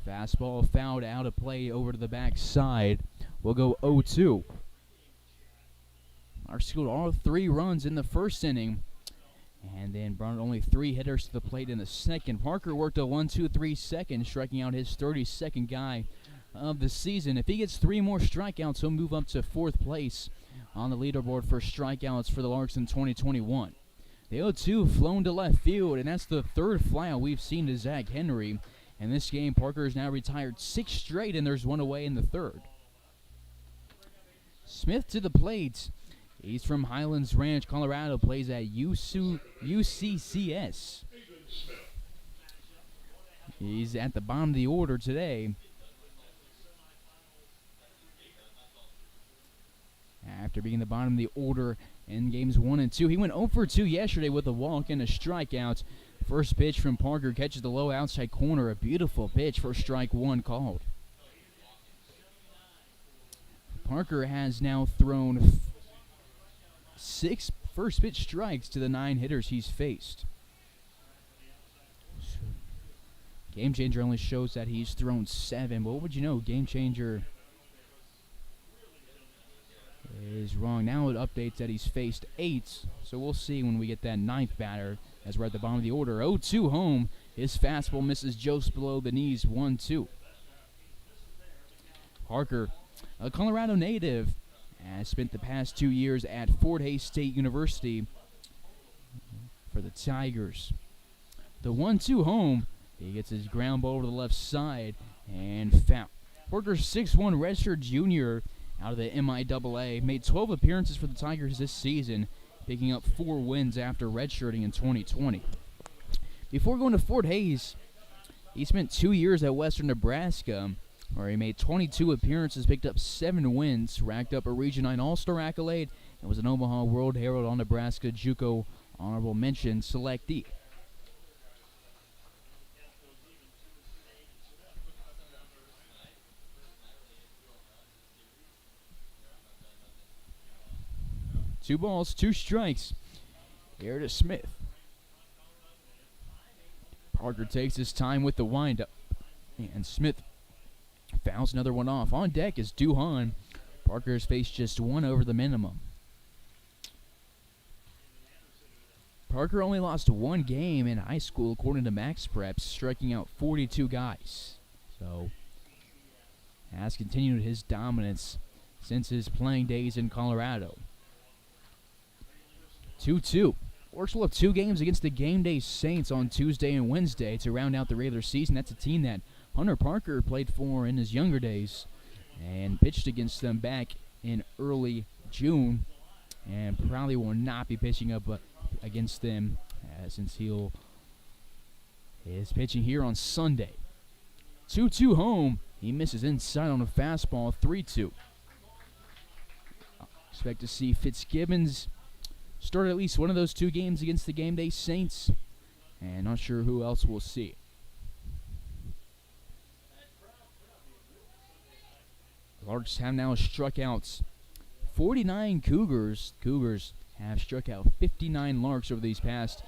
fastball fouled out of play over to the backside. We'll go 0-2. Our scored all 3 runs in the first inning, and then brought only 3 hitters to the plate in the second. Parker worked a 1-2-3 second, striking out his 32nd guy of the season. If he gets 3 more strikeouts, he'll move up to 4th place on the leaderboard for strikeouts for the Larks in 2021. The 0-2 flown to left field, and that's the 3rd flyout we've seen to Zach Henry. In this game, Parker has now retired 6 straight, and there's 1 away in the 3rd. Smith to the plate. He's from Highlands Ranch, Colorado, plays at UCCS. He's at the bottom of the order today. After being the bottom of the order in games 1 and 2, he went 0 for 2 yesterday with a walk and a strikeout. First pitch from Parker catches the low outside corner. A beautiful pitch for strike 1 called. Parker has now thrown 6 first pitch strikes to the 9 hitters he's faced. Game Changer only shows that he's thrown 7. But what would you know? Game Changer is wrong. Now it updates that he's faced 8. So we'll see when we get that 9th batter as we're at the bottom of the order. 0-2 home. His fastball misses just below the knees. 1-2. Parker, a Colorado native, has spent the past 2 years at Fort Hays State University for the Tigers. The 1-2 home. He gets his ground ball to the left side and foul. Parker's 6'1" redshirt junior out of the MIAA made 12 appearances for the Tigers this season, picking up 4 wins after redshirting in 2020. Before going to Fort Hays, he spent 2 years at Western Nebraska, where he made 22 appearances, picked up 7 wins, racked up a Region 9 All-Star accolade, and was an Omaha World Herald All-Nebraska JUCO Honorable Mention selectee. Two balls, 2 strikes. Here to Smith. Parker takes his time with the windup, and Smith fouls another one off. On deck is Duhan. Parker has faced just 1 over the minimum. Parker only lost 1 game in high school, according to Max Preps, striking out 42 guys. So, has continued his dominance since his playing days in Colorado. 2-2. Larks will have 2 games against the Game Day Saints on Tuesday and Wednesday to round out the regular season. That's a team that Hunter Parker played for in his younger days and pitched against them back in early June, and probably will not be pitching up against them since he is pitching here on Sunday. 2-2 home. He misses inside on a fastball. 3-2. Expect to see Fitzgibbons start at least one of those 2 games against the Game Day Saints, and not sure who else we'll see. Larks have now struck out 49 Cougars. Cougars have struck out 59 Larks over these past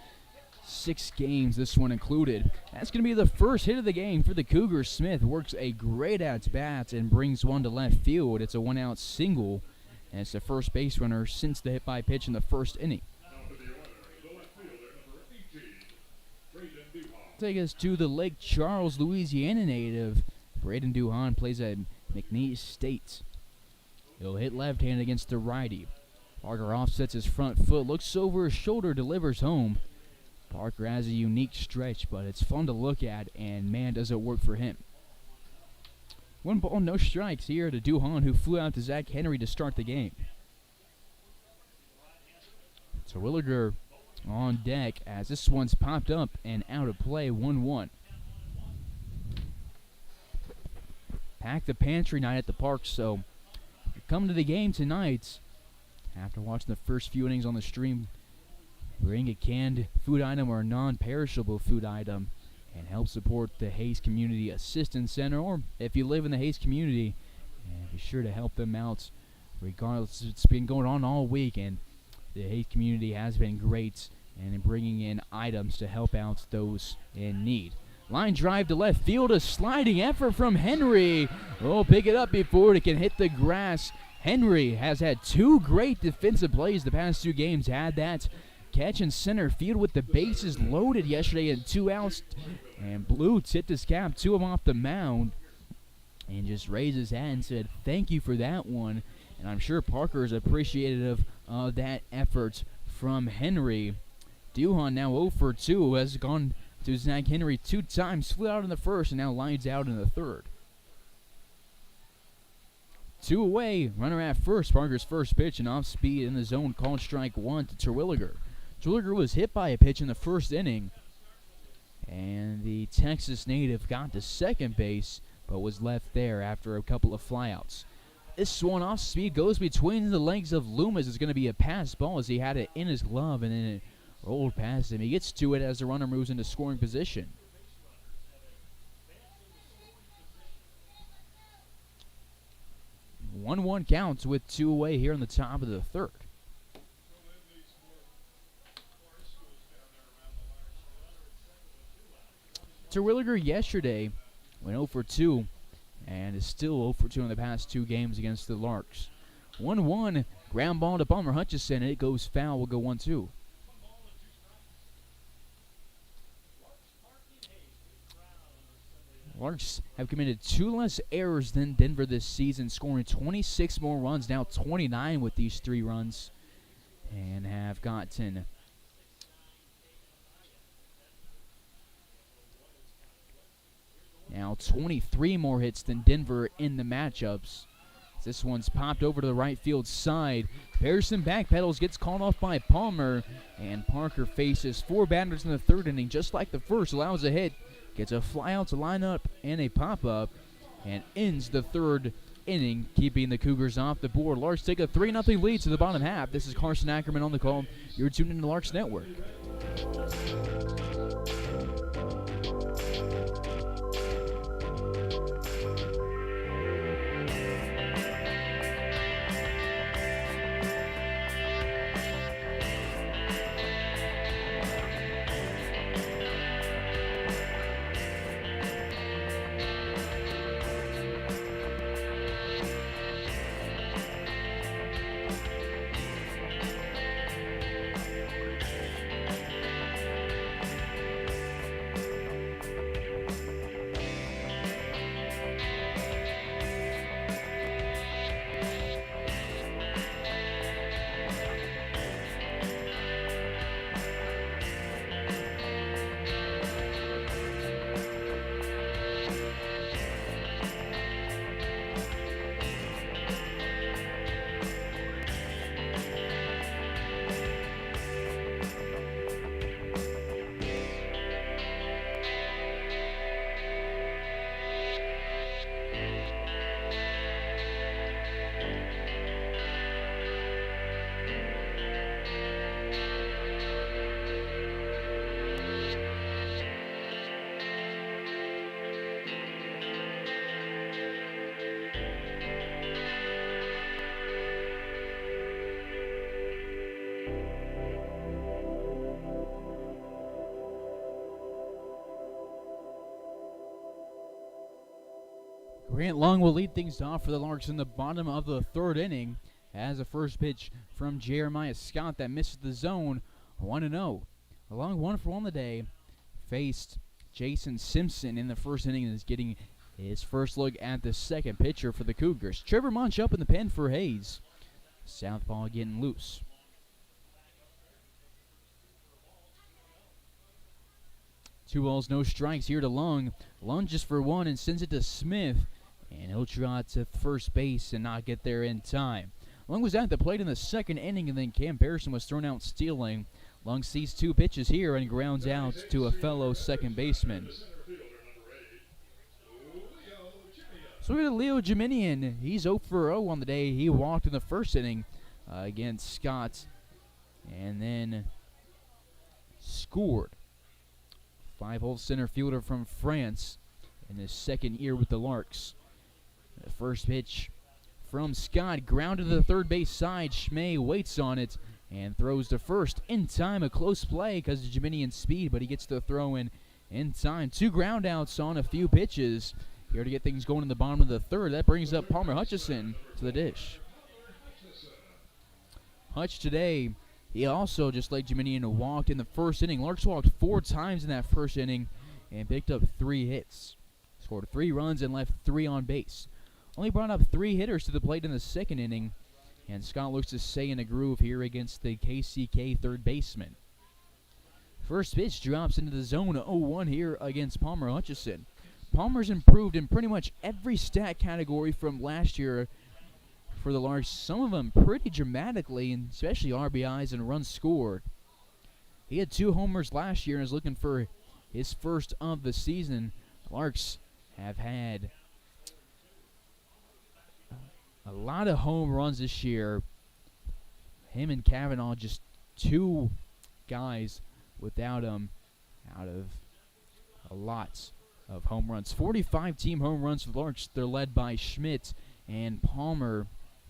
6 games, this one included. That's going to be the first hit of the game for the Cougars. Smith works a great at-bat and brings one to left field. It's a 1-out single, and it's the first base runner since the hit-by pitch in the first inning. Take us to the Lake Charles, Louisiana native. Braden Duhan plays at McNeese State. He'll hit left-handed against the righty. Parker offsets his front foot, looks over his shoulder, delivers home. Parker has a unique stretch, but it's fun to look at, and man, does it work for him. 1 ball, no strikes here to Duhan, who flew out to Zach Henry to start the game. Terwilliger on deck as this one's popped up and out of play. 1-1. Pack the pantry night at the park, so if you're coming to the game tonight, after watching the first few innings on the stream, bring a canned food item or a non-perishable food item and help support the Hays Community Assistance Center, or if you live in the Hays community, and be sure to help them out regardless. It's been going on all week, and the Hays community has been great in bringing in items to help out those in need. Line drive to left field, a sliding effort from Henry. Oh, pick it up before it can hit the grass. Henry has had 2 great defensive plays the past 2 games. Had that catch in center field with the bases loaded yesterday and 2 outs. And Blue tipped his cap to him off the mound and just raised his hand and said, "Thank you for that one." And I'm sure Parker is appreciative of that effort from Henry. Duhan now 0 for 2, has gone to Zach Henry 2 times, flew out in the first, and now lines out in the third. 2 away, runner at first. Parker's first pitch, and off speed in the zone, called strike 1 to Terwilliger. Terwilliger was hit by a pitch in the first inning, and the Texas native got to second base, but was left there after a couple of flyouts. This one off speed goes between the legs of Loomis. It's going to be a pass ball as he had it in his glove, and then it rolled past him. He gets to it as the runner moves into scoring position. One counts with 2 away here in the top of the third. Terwilliger yesterday went 0 for 2 and is still 0 for 2 in the past 2 games against the Larks. 1-1, ground ball to Palmer Hutchison, and it goes foul. Will go 1-2. Larks have committed 2 less errors than Denver this season, scoring 26 more runs, now 29 with these 3 runs, and have gotten now 23 more hits than Denver in the matchups. This one's popped over to the right field side. Pearson backpedals, gets called off by Palmer, and Parker faces 4 batters in the third inning, just like the first, allows a hit, gets a flyout to line up and a pop-up, and ends the third inning, keeping the Cougars off the board. Larks take a 3-0 lead to the bottom half. This is Carson Ackerman on the call. You're tuned into the Larks Network. Grant Long will lead things off for the Larks in the bottom of the third inning as a first pitch from Jeremiah Scott that misses the zone. 1-0. Along 1 for 1 today, faced Jason Simpson in the first inning and is getting his first look at the second pitcher for the Cougars. Trevor Munch up in the pen for Hayes. Southpaw getting loose. Two balls, no strikes here to Lung. Lunges for 1 and sends it to Smith. And he'll trot to first base and not get there in time. Lung was at the plate in the second inning, and then Cam Pearson was thrown out stealing. Lung sees 2 pitches here and grounds out to a fellow second baseman. So we got Leo Jiminian. He's 0 for 0 on the day. He walked in the first inning against Scott and then scored. 5-hole center fielder from France in his second year with the Larks. The first pitch from Scott, grounded to the third base side. Schmay waits on it and throws to first in time. A close play because of Jiminian's speed, but he gets the throw in time. 2 ground outs on a few pitches here to get things going in the bottom of the third. That brings up Palmer Hutchison to the dish. Hutch today, he also, just like Jiminian, walked in the first inning. Larks walked 4 times in that first inning and picked up 3 hits. Scored 3 runs and left 3 on base. Only brought up 3 hitters to the plate in the second inning, and Scott looks to stay in a groove here against the KCK third baseman. First pitch drops into the zone, 0-1 here against Palmer Hutchison. Palmer's improved in pretty much every stat category from last year for the Larks, some of them pretty dramatically, and especially RBIs and runs scored. He had 2 homers last year and is looking for his first of the season. The Larks have had a lot of home runs this year. Him and Kavanaugh, just 2 guys without him out of a lot of home runs. 45 team home runs for the Larks. They're led by Schmidt and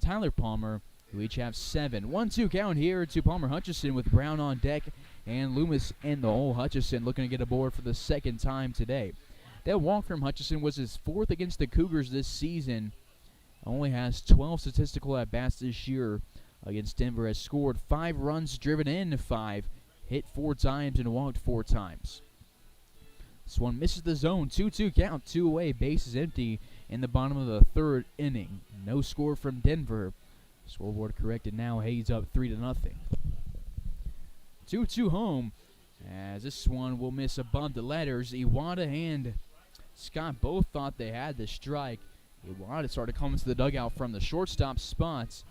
Tyler Palmer, who each have 7. 1-2 count here to Palmer Hutchison with Brown on deck and Loomis in the hole. Hutchison looking to get aboard for the second time today. That walk from Hutchison was his 4th against the Cougars this season. Only has 12 statistical at-bats this year against Denver. Has scored 5 runs, driven in 5, hit 4 times, and walked 4 times. This one misses the zone. 2-2 count, 2 away, bases empty in the bottom of the 3rd inning. No score from Denver. Scoreboard corrected now. Hayes up 3-0. 2-2 home, as this one will miss above the letters. Iwata and Scott both thought they had the strike. Iwata started coming to the dugout from the shortstop spots,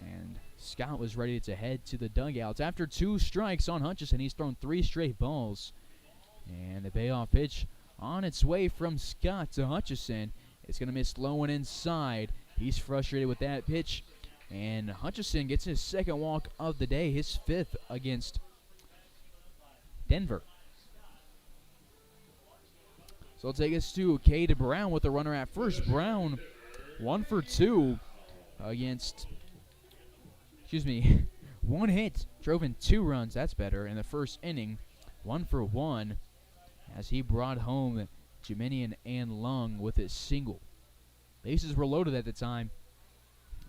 and Scott was ready to head to the dugouts. After 2 strikes on Hutchison, he's thrown 3 straight balls. And the payoff pitch on its way from Scott to Hutchison. It's going to miss low and inside. He's frustrated with that pitch. And Hutchison gets his 2nd walk of the day, his 5th against Denver. So it'll take us to Cade Brown with the runner at first. Brown 1 for 2 against, 1 hit, drove in 2 runs. That's better in the first inning. 1 for 1 as he brought home Jeminian and Lung with his single. Bases were loaded at the time,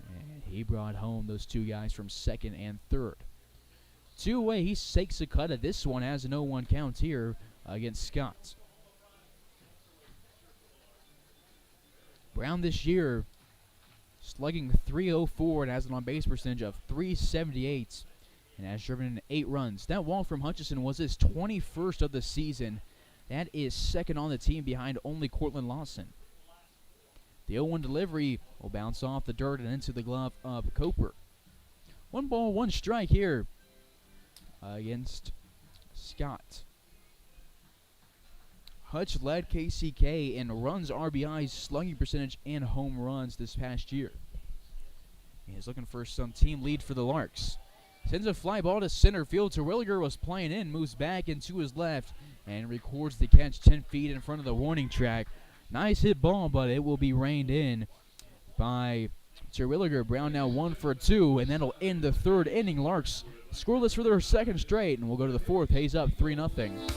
and he brought home those 2 guys from 2nd and 3rd. 2 away, he takes a cut at this one, has a 0-1 count here against Scott. Brown this year slugging .304 and has an on-base percentage of .378 and has driven in 8 runs. That walk from Hutchison was his 21st of the season. That is 2nd on the team behind only Cortland Lawson. The 0-1 delivery will bounce off the dirt and into the glove of Coper. 1 ball, 1 strike here against Scott. Hutch led KCK in runs, RBIs, slugging percentage, and home runs this past year. He's looking for some team lead for the Larks. Sends a fly ball to center field. Terwilliger was playing in, moves back into his left, and records the catch 10 feet in front of the warning track. Nice hit ball, but it will be reined in by Terwilliger. Brown now 1 for 2, and that'll end the 3rd inning. Larks scoreless for their 2nd straight, and we'll go to the 4th. Hayes up 3-0.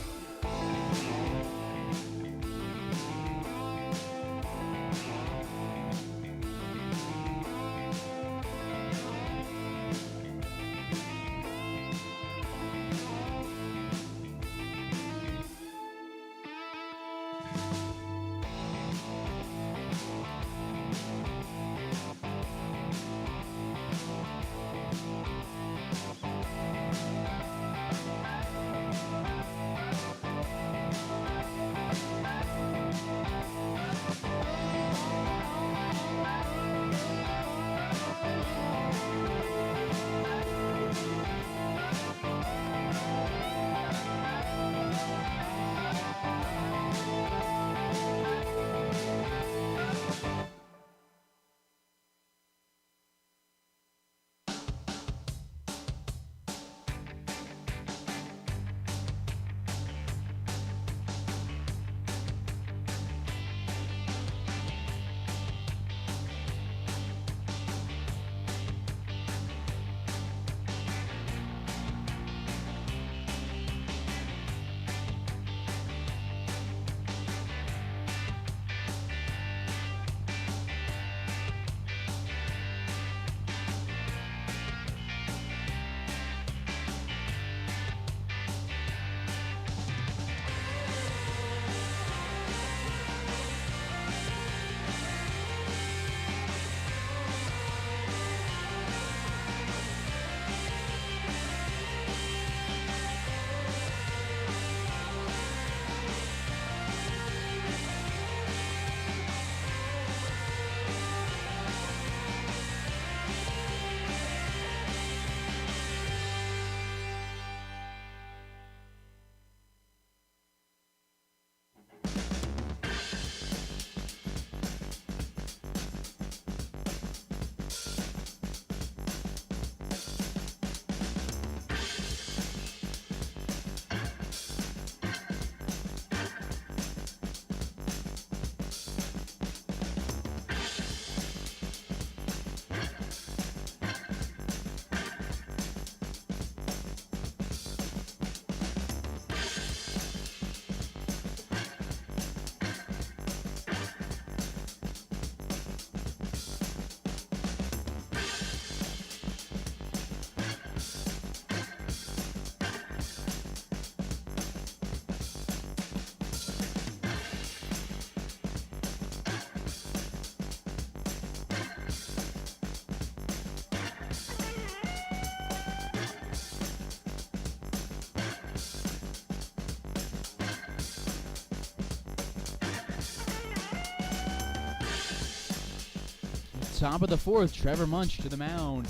Top of the fourth, Trevor Munch to the mound.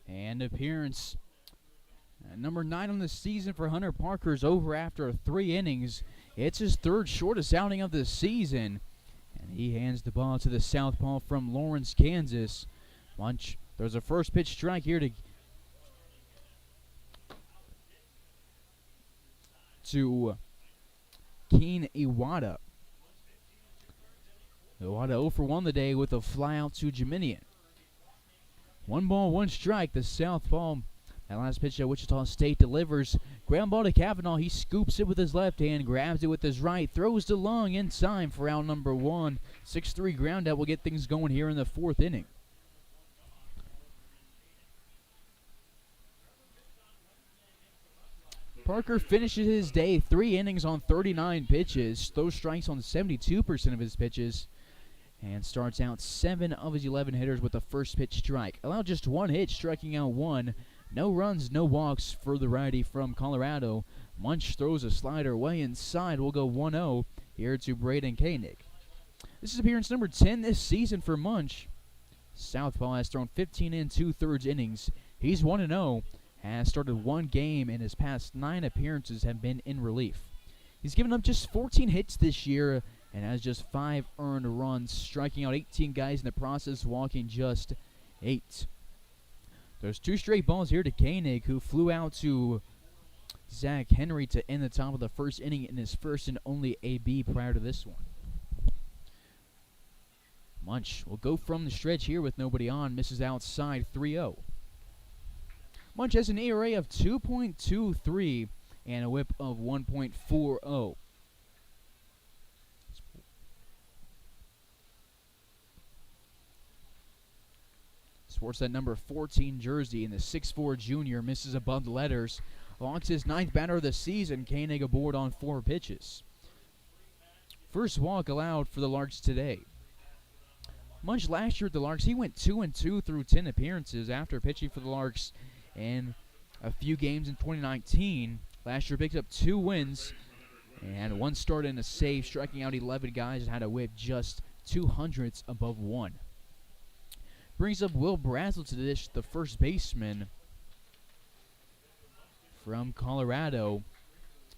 And appearance number 9 on the season for Hunter Parker is over after 3 innings. It's his third shortest outing of the season. And he hands the ball to the southpaw from Lawrence, Kansas. Munch, there's a first pitch strike here to Keen Iwata. Iwata 0 for 1 the day with a fly out to Jeminian. 1 ball, 1 strike. The southpaw, that last pitch that Wichita State delivers. Ground ball to Kavanaugh. He scoops it with his left hand, grabs it with his right, throws to long in time for out number 1. 6-3 ground out will get things going here in the 4th inning. Parker finishes his day 3 innings on 39 pitches, throws strikes on 72% of his pitches, and starts out 7 of his 11 hitters with a first pitch strike. Allowed just 1 hit, striking out 1. No runs, no walks for the righty from Colorado. Munch throws a slider way inside. We'll go 1-0 here to Braden Koenig. This is appearance number 10 this season for Munch. Southpaw has thrown 15 2/3 innings. He's 1-0, has started 1 game, and his past 9 appearances have been in relief. He's given up just 14 hits this year and has just 5 earned runs, striking out 18 guys in the process, walking just 8. There's 2 straight balls here to Koenig, who flew out to Zach Henry to end the top of the first inning in his first and only AB prior to this one. Munch will go from the stretch here with nobody on, misses outside 3-0. Munch has an ERA of 2.23 and a whip of 1.40. Sports that number 14 jersey, and the 6'4 junior misses above the letters. Walks his 9th batter of the season. Koenig aboard on 4 pitches. First walk allowed for the Larks today. Munch last year at the Larks, he went 2-2 through 10 appearances after pitching for the Larks in a few games in 2019. Last year picked up 2 wins and 1 start and a save, striking out 11 guys and had a whip just 200ths above 1. Brings up Will Brazel to the dish, the first baseman from Colorado.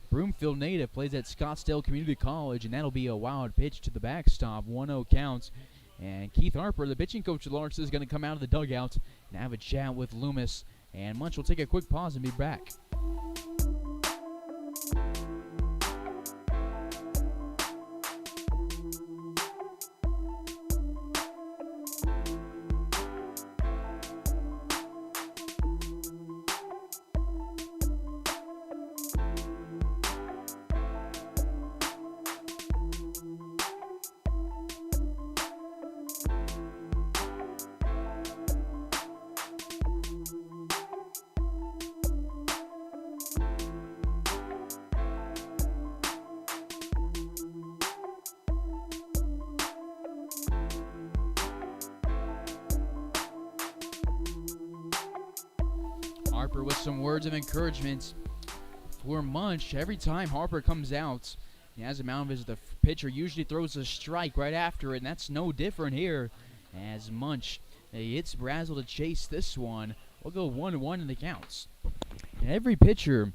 Broomfield native, plays at Scottsdale Community College, and that'll be a wild pitch to the backstop. 1-0 counts. And Keith Harper, the pitching coach of Larks, is going to come out of the dugout and have a chat with Loomis. And Munch will take a quick pause and be back. Harper with some words of encouragement for Munch. Every time Harper comes out, he has a mound visit. The pitcher usually throws a strike right after it, and that's no different here as Munch hits Brazel to chase this one. We'll go 1-1 in the counts. And every pitcher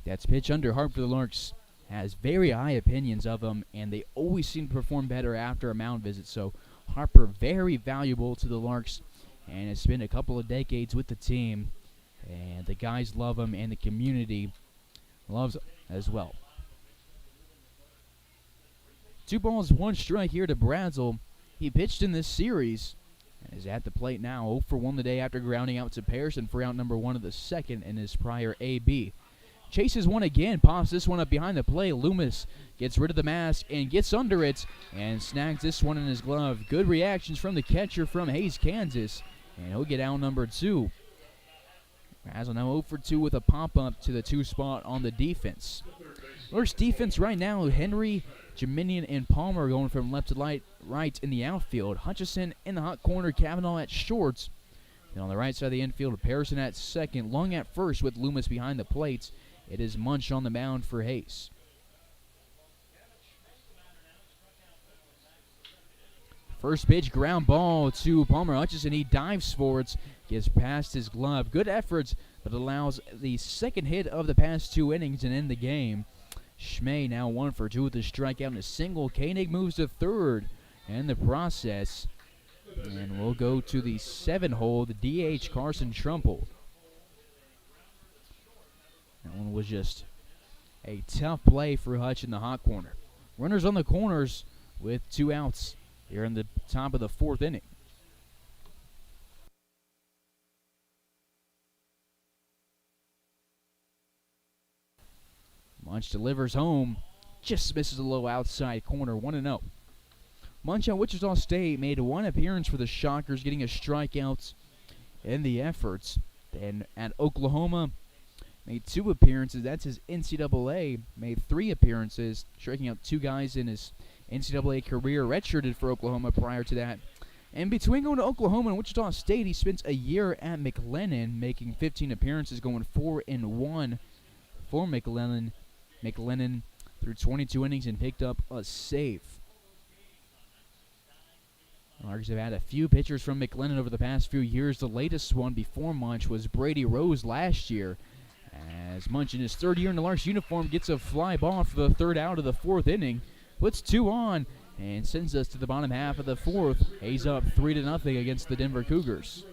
that's pitched under Harper for the Larks has very high opinions of him, and they always seem to perform better after a mound visit. So Harper very valuable to the Larks, and has spent a couple of decades with the team. And the guys love him, and the community loves him as well. 2 balls, 1 strike here to Brazel. He pitched in this series and is at the plate now. 0 for 1 the day after grounding out to Pearson for out number 1 of the second in his prior AB. Chases one again, pops this one up behind the plate. Loomis gets rid of the mask and gets under it and snags this one in his glove. Good reactions from the catcher from Hays, Kansas, and he'll get out number 2. Brazel now 0 for 2 with a pop-up to the 2 spot on the defense. Larks defense right now, Henry, Jeminian, and Palmer going from left to right in the outfield. Hutchison in the hot corner, Kavanaugh at short. And on the right side of the infield, Pearson at second, Long at first with Loomis behind the plate. It is Munch on the mound for Hays. First pitch, ground ball to Palmer Hutchison. He dives forwards, gets past his glove. Good efforts, but allows the second hit of the past 2 innings and end the game. Schmay now 1 for 2 with a strikeout and a single. Koenig moves to third in the process. And we'll go to the 7-hole, the DH Carson Trumple. That one was just a tough play for Hutch in the hot corner. Runners on the corners with 2 outs here in the top of the 4th inning. Munch delivers home, just misses a low outside corner, 1-0. Munch at Wichita State made 1 appearance for the Shockers, getting a strikeout in the efforts. Then at Oklahoma, made 2 appearances. That's his NCAA. Made 3 appearances, striking out 2 guys in his NCAA career. Redshirted for Oklahoma prior to that. And between going to Oklahoma and Wichita State, he spent a year at McLennan, making 15 appearances, going 4-1 for McLennan. McLennan threw 22 innings and picked up a save. Larks have had a few pitchers from McLennan over the past few years. The latest one before Munch was Brady Rose last year. As Munch in his 3rd year in the Larks uniform gets a fly ball for the 3rd out of the 4th inning. Puts 2 on and sends us to the bottom half of the 4th. Hayes up 3-0 against the Denver Cougars.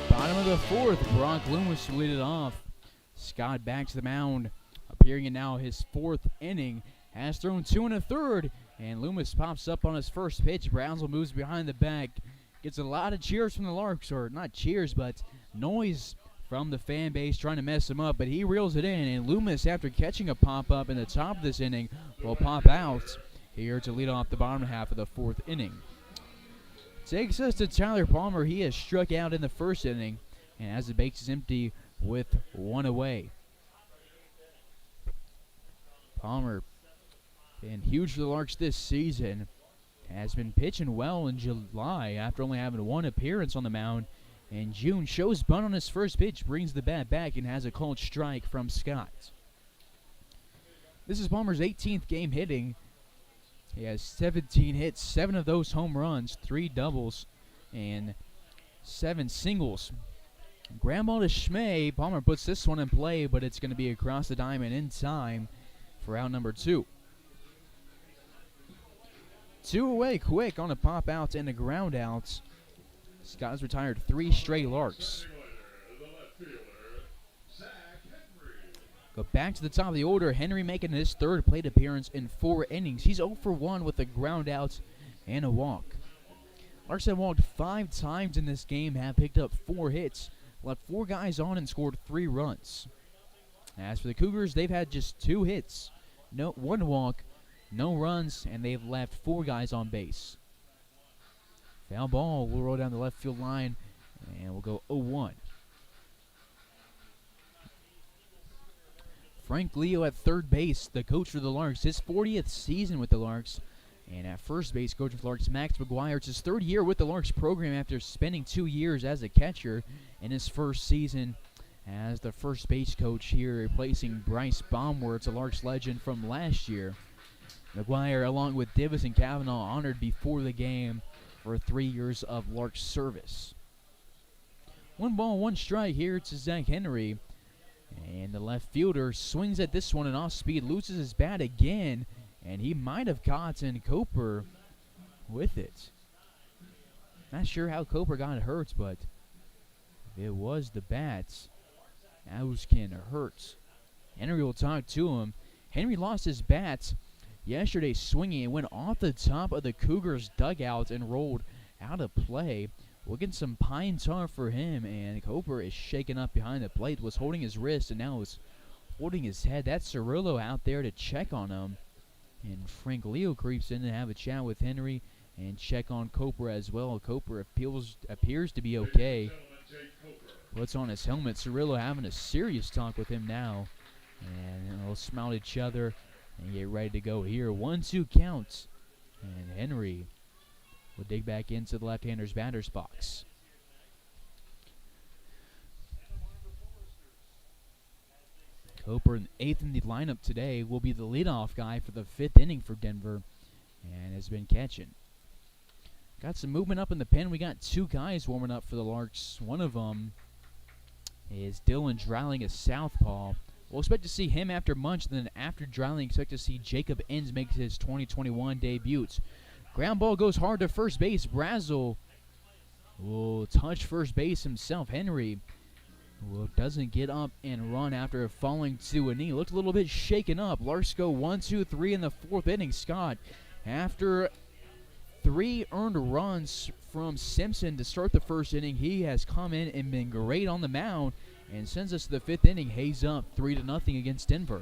Bottom of the 4th, Brock Loomis will lead it off. Scott back to the mound, appearing in now his 4th inning. Has thrown 2 1/3, and Loomis pops up on his first pitch. Brownsville moves behind the back. Gets a lot of cheers from the Larks, or not cheers, but noise from the fan base trying to mess him up. But he reels it in, and Loomis, after catching a pop-up in the top of this inning, will pop out here to lead off the bottom half of the 4th inning. Takes us to Tyler Palmer. He has struck out in the 1st inning, and as the base is empty with 1 away. Palmer been huge for the Larks this season. Has been pitching well in July after only having 1 appearance on the mound. In June, shows bunt on his first pitch, brings the bat back, and has a called strike from Scott. This is Palmer's 18th game hitting. He has 17 hits, 7 of those home runs, 3 doubles, and 7 singles. Ground ball to Schmay. Palmer puts this one in play, but it's going to be across the diamond in time for out number 2. 2 away quick on a pop out and a ground out. Scott has retired 3 straight Larks. Go back to the top of the order. Henry making his third plate appearance in 4 innings. He's 0 for 1 with a ground out and a walk. Larks have walked 5 times in this game, have picked up 4 hits, left 4 guys on, and scored 3 runs. As for the Cougars, they've had just 2 hits, 1 walk, no runs, and they've left 4 guys on base. Foul ball will roll down the left field line, and we'll go 0-1. Frank Leo at third base, the coach for the Larks, his 40th season with the Larks. And at first base, coach for the Larks, Max McGuire. It's his 3rd year with the Larks program after spending 2 years as a catcher in his first season as the first base coach here, replacing Bryce Baumwerts, a Larks legend from last year. McGuire, along with Davis and Kavanaugh, honored before the game for 3 years of Larks service. 1 ball, 1 strike here to Zach Henry. And the left fielder swings at this one and off speed, loses his bat again. And he might have caught Coper with it. Not sure how Coper got hurt, but if it was the bats, that can hurt. Henry will talk to him. Henry lost his bat yesterday swinging and went off the top of the Cougars dugout and rolled out of play. We'll get some pine tar for him, and Coper is shaken up behind the plate, was holding his wrist, and now is holding his head. That's Cirillo out there to check on him. And Frank Leo creeps in to have a chat with Henry and check on Coper as well. Coper appears to be okay. Puts on his helmet. Cirillo having a serious talk with him now. And they'll smile at each other and get ready to go here. 1-2 counts. And Henry will dig back into the left-hander's batter's box. Coper, 8th in the lineup today, will be the leadoff guy for the 5th inning for Denver and has been catching. Got some movement up in the pen. We got 2 guys warming up for the Larks. One of them is Dylan Dreiling, a southpaw. We'll expect to see him after Munch. Then after Dreiling, expect to see Jacob Enns make his 2021 debut. Ground ball goes hard to first base. Brazel will touch first base himself. Henry doesn't get up and run after falling to a knee. Looked a little bit shaken up. Larks go 1-2-3 in the 4th inning. Scott, after 3 earned runs from Simpson to start the 1st inning, he has come in and been great on the mound and sends us to the 5th inning. Hayes up 3-0 against Denver.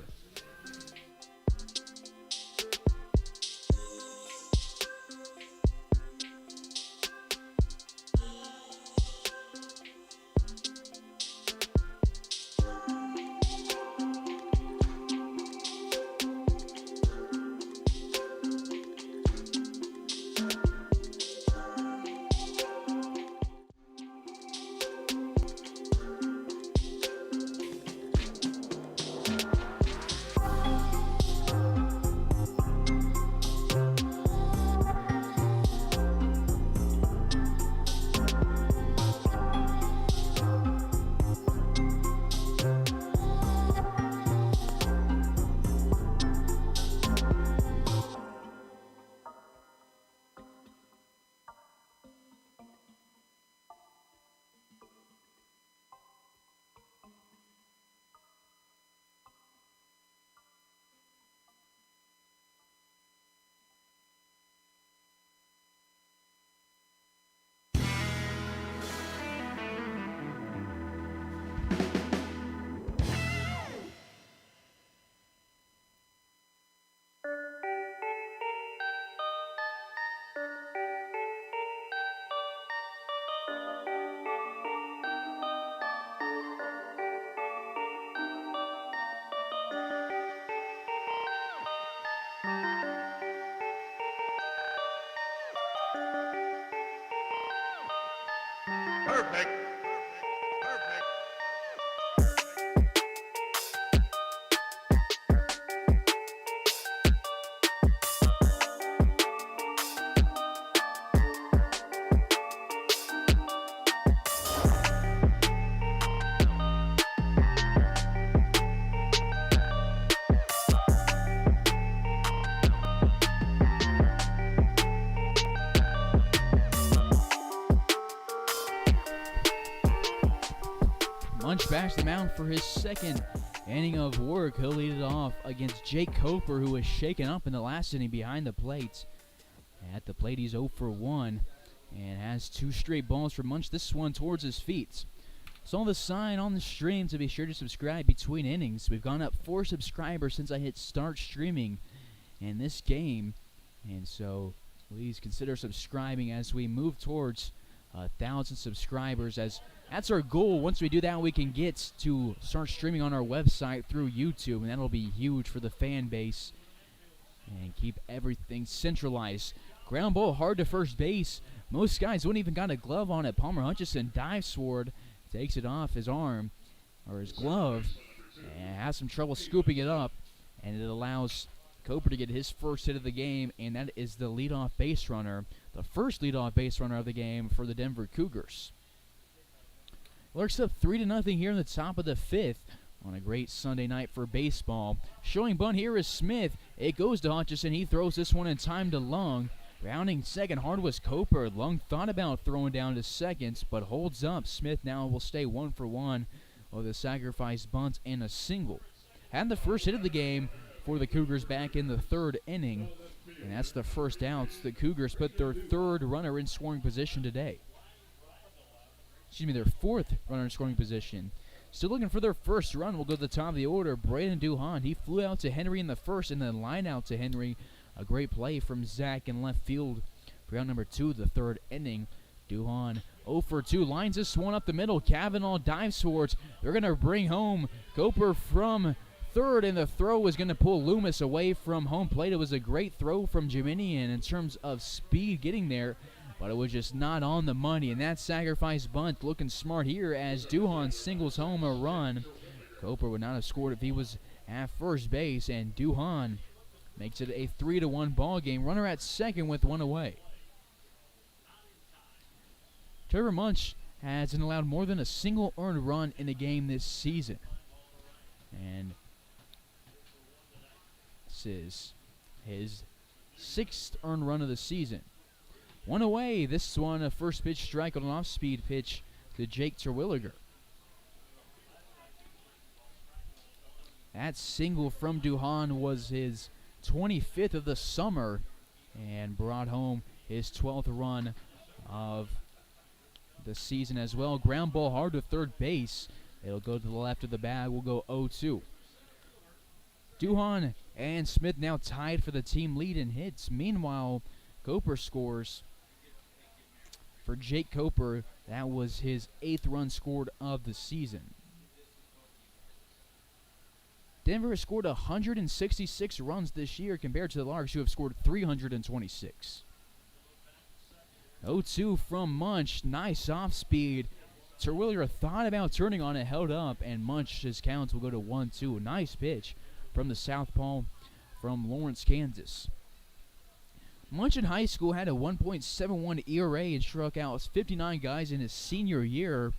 Perfect.
Munch backs the mound for his 2nd inning of work. He'll lead it off against Jake Coper, who was shaken up in the last inning behind the plate. At the plate, he's 0 for 1 and has 2 straight balls for Munch. This one towards his feet. Saw the sign on the stream to be sure to subscribe between innings. We've gone up 4 subscribers since I hit start streaming in this game. And so please consider subscribing as we move towards 1,000 subscribers, as that's our goal. Once we do that, we can get to start streaming on our website through YouTube, and that'll be huge for the fan base and keep everything centralized. Ground ball hard to first base. Most guys wouldn't even got a glove on it. Palmer Hutchison dives forward, takes it off his arm or his glove, and has some trouble scooping it up, and it allows Coper to get his first hit of the game, and that is the leadoff base runner, the first leadoff base runner of the game for the Denver Cougars. Larks up 3-0 here in the top of the 5th on a great Sunday night for baseball. Showing bunt here is Smith. It goes to Hutchison. He throws this one in time to Lung. Rounding second hard was Coper. Lung thought about throwing down to second, but holds up. Smith now will stay 1 for 1 with a sacrifice bunt and a single. Had the first hit of the game for the Cougars back in the 3rd inning, and that's the first out. The Cougars put their 3rd runner in scoring position today. Their 4th runner in scoring position. Still looking for their first run. We'll go to the top of the order. Braden Duhan, he flew out to Henry in the 1st and then line out to Henry. A great play from Zach in left field for out number 2 of the 3rd inning. Duhan 0 for 2, lines this one up the middle. Kavanaugh dives towards. They're going to bring home Coper from 3rd, and the throw was going to pull Loomis away from home plate. It was a great throw from Jiminian in terms of speed getting there, but it was just not on the money. And that sacrifice bunt looking smart here as Duhan singles home a run. Coper would not have scored if he was at first base, and Duhan makes it a 3-1 ball game. Runner at second with 1 away. Trevor Munch hasn't allowed more than a single earned run in a game this season. And this is his 6th earned run of the season. 1 away. This one a first pitch strike on an off-speed pitch to Jake Terwilliger. That single from Duhan was his 25th of the summer and brought home his 12th run of the season as well. Ground ball hard to 3rd base. It'll go to the left of the bag. We'll go 0-2. Duhan and Smith now tied for the team lead in hits. Meanwhile, Coper scores. For Jake Coper, that was his 8th run scored of the season. Denver has scored 166 runs this year compared to the Larks, who have scored 326. 0-2 from Munch. Nice off speed. Terwilliger thought about turning on it, held up, and Munch's counts will go to 1-2. Nice pitch from the southpaw from Lawrence, Kansas. Munch in high school had a 1.71 ERA and struck out 59 guys in his senior year.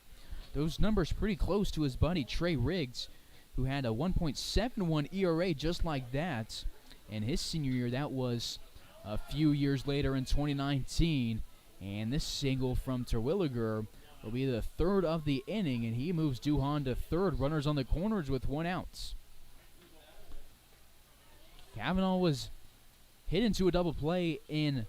Those numbers pretty close to his buddy Trey Riggs, who had a 1.71 ERA just like that. And his senior year, that was a few years later in 2019. And this single from Terwilliger will be the 3rd of the inning, and he moves Duhan to 3rd. Runners on the corners with 1 out. Kavanaugh was hit into a double play in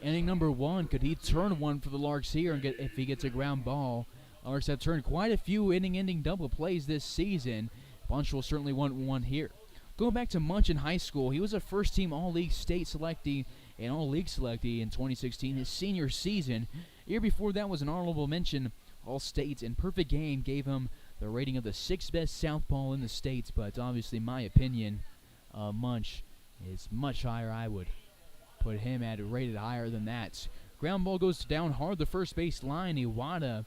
inning number 1. Could he turn one for the Larks here and get if he gets a ground ball? Larks have turned quite a few inning-ending double plays this season. Bunch will certainly want one here. Going back to Munch in high school, he was a first-team All-League state selectee and All-League selectee in 2016, his senior season. Year before that was an honorable mention All-State, and Perfect Game gave him the rating of the 6th best southpaw in the state, but obviously my opinion, Munch is much higher. I would put him at rated higher than that. Ground ball goes down hard the first base line. Iwata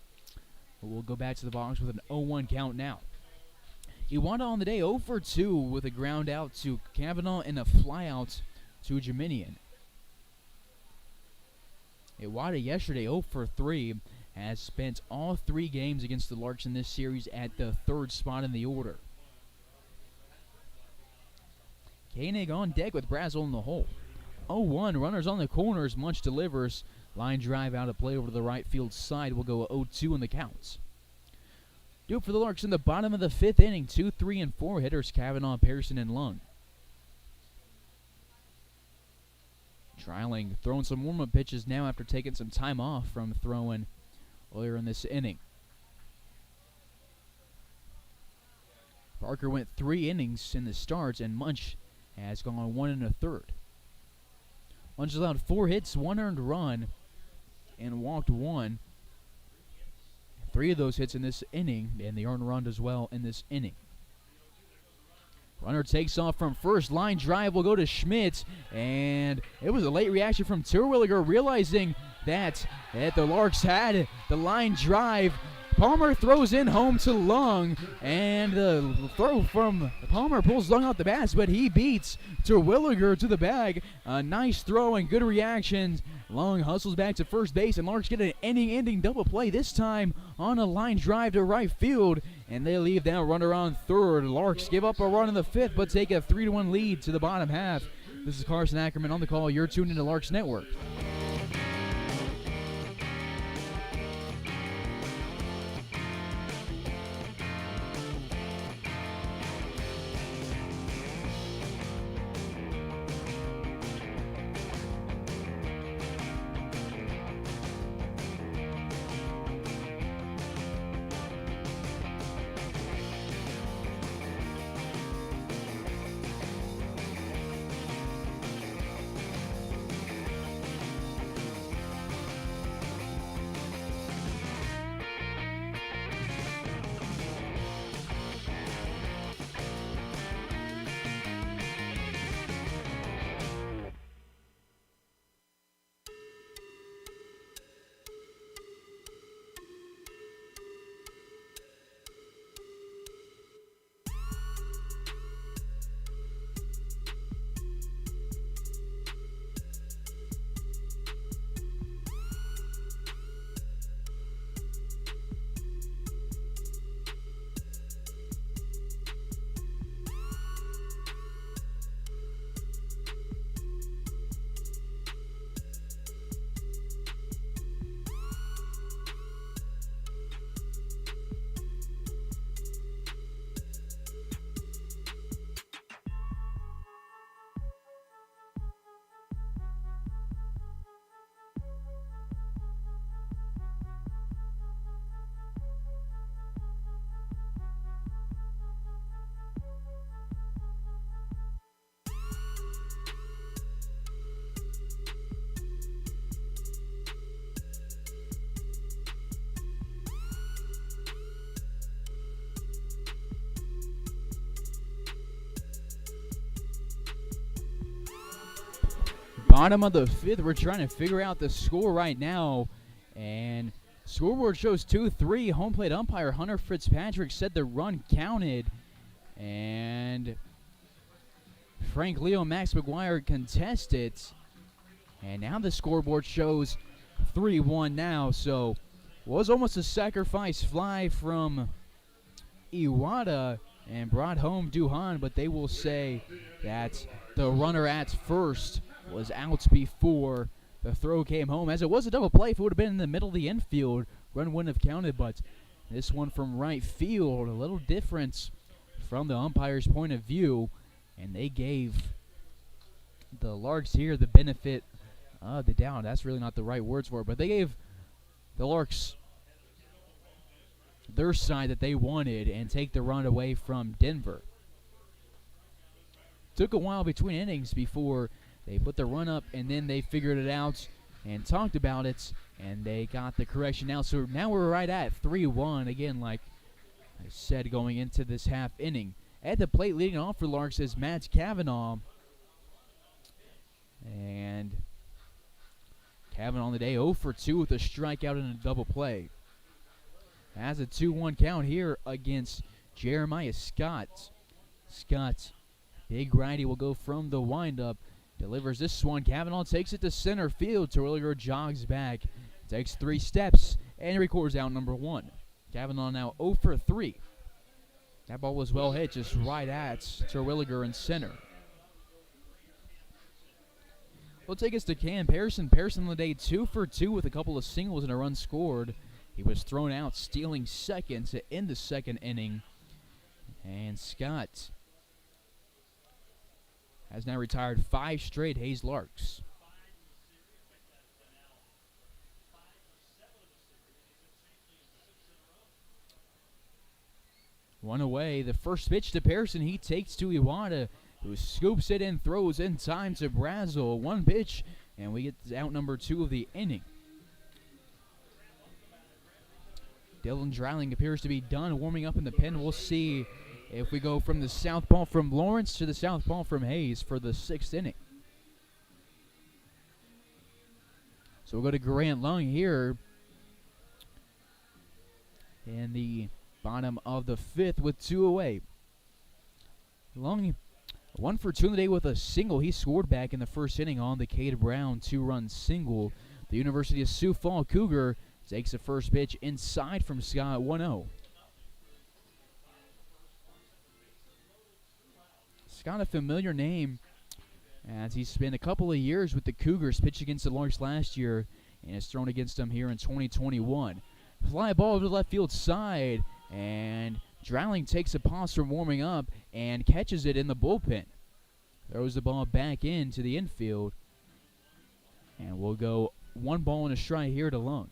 will go back to the box with an 0-1 count now. Iwata on the day 0 for 2 with a ground out to Kavanaugh and a fly out to Jiminian. Iwata yesterday 0 for 3 has spent all 3 games against the Larks in this series at the 3rd spot in the order. Koenig on deck with Brazel in the hole. 0-1, runners on the corners. Munch delivers. Line drive out of play over to the right field side. Will go 0-2 in the counts. do it for the Larks in the bottom of the 5th inning. 2, 3, and 4 hitters, Kavanaugh, Pearson, and Lung. Trialing, throwing some warm-up pitches now after taking some time off from throwing earlier in this inning. Parker went 3 innings in the starts, and Munch has gone 1 1/3. Munch allowed 4 hits, 1 earned run, and walked 1. 3 of those hits in this inning, and the earned run as well in this inning. Runner takes off from first. Line drive will go to Schmidt, and it was a late reaction from Terwilliger, realizing that the Larks had the line drive. Palmer throws in home to Lung, and the throw from Palmer pulls Lung out the bats, but he beats Terwilliger to the bag. A nice throw and good reactions. Lung hustles back to first base, and Larks get an inning-ending double play, this time on a line drive to right field, and they leave that runner on third. Larks give up a run in the 5th, but take a 3-1 lead to the bottom half. This is Carson Ackerman on the call. You're tuned into Larks Network. Bottom of the 5th, we're trying to figure out the score right now, and scoreboard shows 2-3. Home plate umpire Hunter Fitzpatrick said the run counted, and Frank Leo, Max McGuire contested, and now the scoreboard shows 3-1 now. So was almost a sacrifice fly from Iwata and brought home Duhan, but they will say that the runner at first was out before the throw came home. As it was a double play, if it would have been in the middle of the infield, run wouldn't have counted, but this one from right field, a little difference from the umpire's point of view, and they gave the Larks here the benefit of the doubt. That's really not the right words for it, but they gave the Larks their side that they wanted and take the run away from Denver. Took a while between innings before they put the run up, and then they figured it out and talked about it, and they got the correction now. So now we're right at 3-1. Again, like I said, going into this half inning. At the plate leading off for Larks is Matt Kavanaugh. And Kavanaugh on the day 0 for 2 with a strikeout and a double play. Has a 2-1 count here against Jeremiah Scott. Scott, big righty, will go from the windup. Delivers this one. Kavanaugh takes it to center field. Terwilliger jogs back. Takes 3 steps and records out number 1. Kavanaugh now 0 for 3. That ball was well hit, just right at Terwilliger in center. We'll take us to Cam Pearson. Pearson on the day 2 for 2 with a couple of singles and a run scored. He was thrown out, stealing seconds in the second inning. And Scott has now retired 5 straight Hayes Larks. One away. The first pitch to Pearson. He takes to Iwata, who scoops it and throws in time to Brazel. One pitch, and we get out number 2 of the inning. Dylan Dreiling appears to be done warming up in the pen. We'll see if we go from the southpaw from Lawrence to the southpaw from Hayes for the 6th inning. So we'll go to Grant Lung here in the bottom of the 5th with 2 away. Lung 1 for 2 in the day with a single. He scored back in the first inning on the Cade Brown 2-run single. The University of Sioux Falls Cougar takes the first pitch inside from Scott, 1-0. Scott, a familiar name, as he spent a couple of years with the Cougars, pitched against the Larks last year, and has thrown against them here in 2021. Fly ball to the left field side, and Dreiling takes a pause from warming up and catches it in the bullpen. Throws the ball back into the infield, and we'll go 1 ball and a strike here to Lung.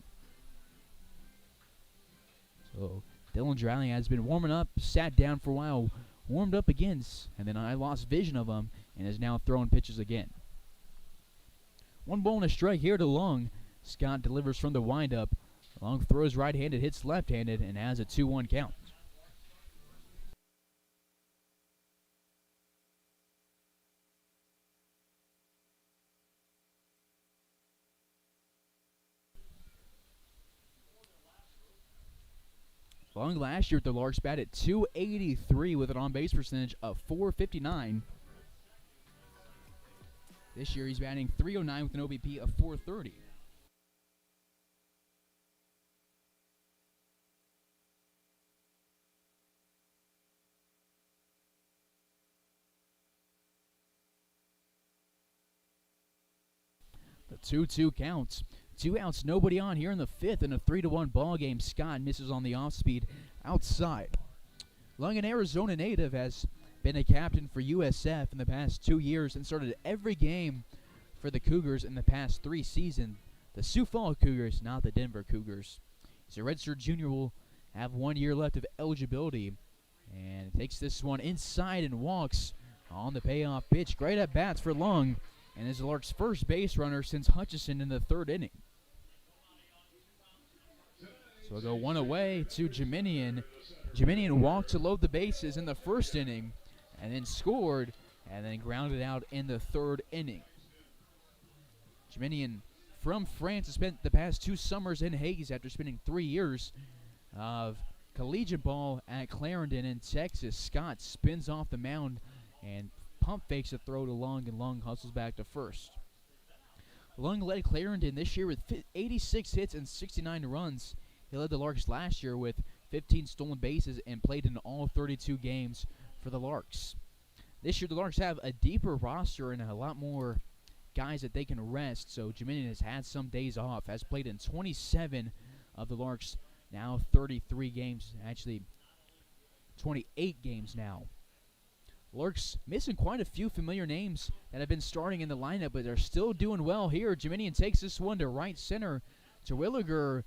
So Dylan Dreiling has been warming up, sat down for a while, warmed up again, and then I lost vision of him and is now throwing pitches again. 1 ball and a strike here to Lung. Scott delivers from the windup. Lung throws right-handed, hits left-handed, and has a 2-1 count. Lung last year at the Larks batted .283 with an on-base percentage of .459. This year he's batting .309 with an OBP of .430. The 2-2 counts. 2 outs, nobody on here in the 5th in a 3-1 ball game. Scott misses on the off-speed outside. Lung, an Arizona native, has been a captain for USF in the past 2 years and started every game for the Cougars in the past 3 seasons. The Sioux Falls Cougars, not the Denver Cougars. He's a redshirt junior, will have 1 year left of eligibility, and takes this one inside and walks on the payoff pitch. Great at bats for Lung, and is the Larks' first base runner since Hutchison in the 3rd inning. So we'll go 1 away to Jeminian. Jeminian walked to load the bases in the 1st inning, and then scored, and then grounded out in the 3rd inning. Jeminian from France has spent the past 2 summers in Hayes after spending 3 years of collegiate ball at Clarendon in Texas. Scott spins off the mound and pump fakes a throw to Lung, and Lung hustles back to first. Lung led Clarendon this year with 86 hits and 69 runs. He led the Larks last year with 15 stolen bases and played in all 32 games for the Larks. This year the Larks have a deeper roster and a lot more guys that they can rest, so Jeminian has had some days off, has played in 27 of the Larks' now 33 games, actually 28 games now. Larks missing quite a few familiar names that have been starting in the lineup, but they're still doing well here. Jeminian takes this one to right center to Williger,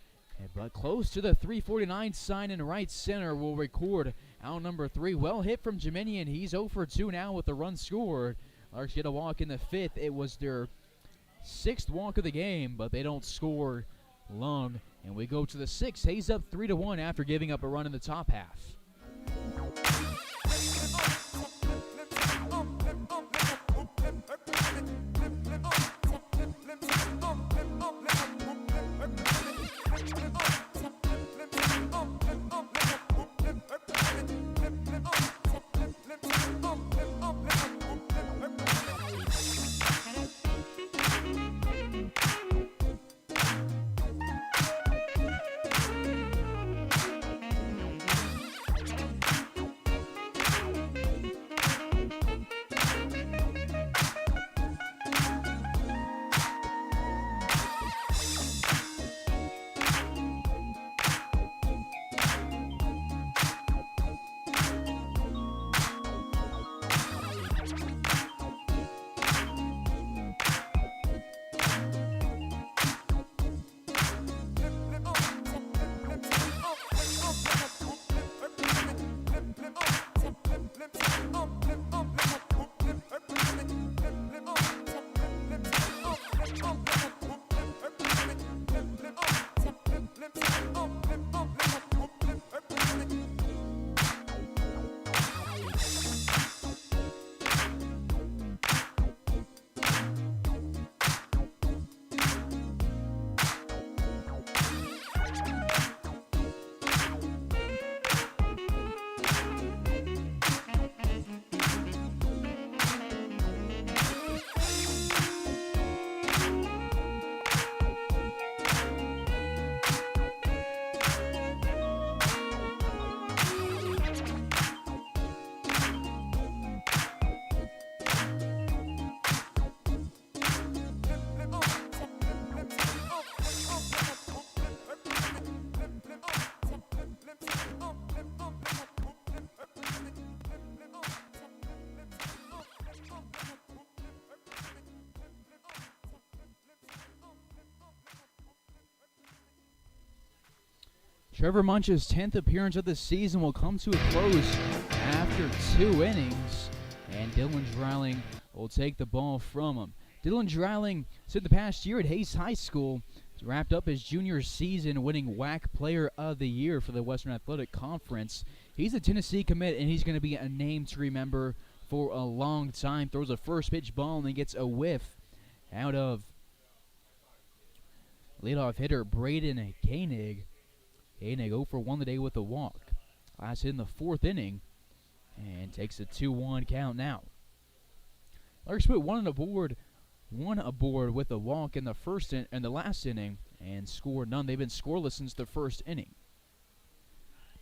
but close to the 349 sign in right center will record out number 3. Well hit from Jeminian. He's 0 for 2 now with a run scored. Larks get a walk in the 5th. It was their 6th walk of the game, but they don't score Lung. And we go to the 6th. Hayes up 3-1 after giving up a run in the top half. Trevor Munch's 10th appearance of the season will come to a close after 2 innings, and Dylan Dreiling will take the ball from him. Dylan Dreiling spent the past year at Hayes High School, wrapped up his junior season winning WAC Player of the Year for the Western Athletic Conference. He's a Tennessee commit, and he's going to be a name to remember for a long time. Throws a first pitch ball and then gets a whiff out of leadoff hitter Braden Koenig. Koenig 0 for 1 today with a walk. Last hit in the 4th inning and takes a 2-1 count now. Larks put one aboard with a walk in the last inning and scored none. They've been scoreless since the 1st inning.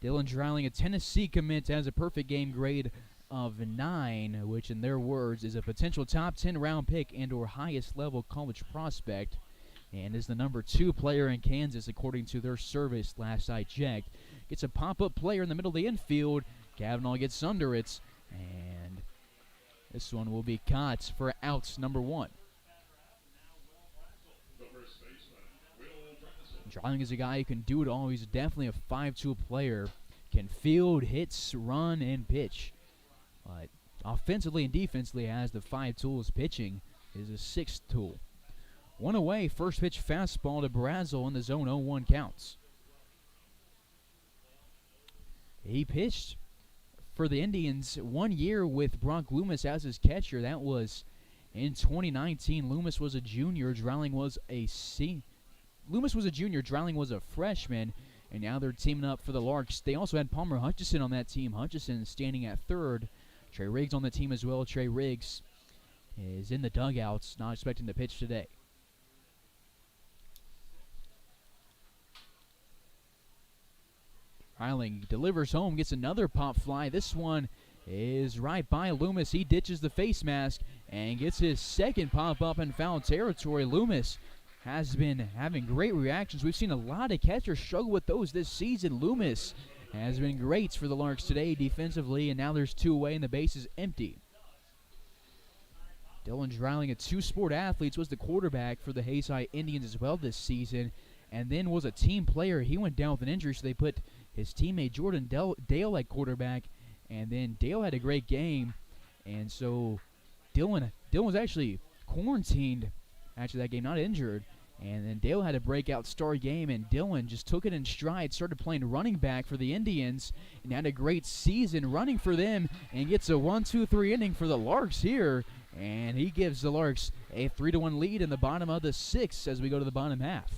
Dylan Dreiling, a Tennessee commit, has a perfect game grade of 9, which in their words is a potential top 10 round pick and or highest level college prospect, and is the number 2 player in Kansas according to their service last I checked. Gets a pop-up player in the middle of the infield. Kavanaugh gets under it, and this one will be caught for out number 1. Dreiling is a guy who can do it all. He's definitely a 5-tool player. Can field, hits, run, and pitch. But offensively and defensively has the 5 tools. Pitching is a 6th tool. 1 away, first pitch fastball to Brazel in the zone, 0-1 counts. He pitched for the Indians 1 year with Brock Loomis as his catcher. That was in 2019. Loomis was a junior. Dreiling was a Dreiling was a freshman, and now they're teaming up for the Larks. They also had Palmer Hutchison on that team. Hutchison standing at 3rd. Trey Riggs on the team as well. Trey Riggs is in the dugouts, not expecting to pitch today. Dreiling delivers home, gets another pop fly. This one is right by Loomis. He ditches the face mask and gets his 2nd pop up in foul territory. Loomis has been having great reactions. We've seen a lot of catchers struggle with those this season. Loomis has been great for the Larks today defensively, and now there's 2 away and the base is empty. Dylan Dreiling, a 2-sport athlete, was the quarterback for the Hayes High Indians as well this season, and then was a team player. He went down with an injury, so they put his teammate Jordan Dale at quarterback, and then Dale had a great game, and so Dylan was actually quarantined after that game, not injured. And then Dale had a breakout star game, and Dylan just took it in stride, started playing running back for the Indians, and had a great season running for them, and gets a 1-2-3 inning for the Larks here. And he gives the Larks a 3-1 lead in the bottom of the 6th as we go to the bottom half.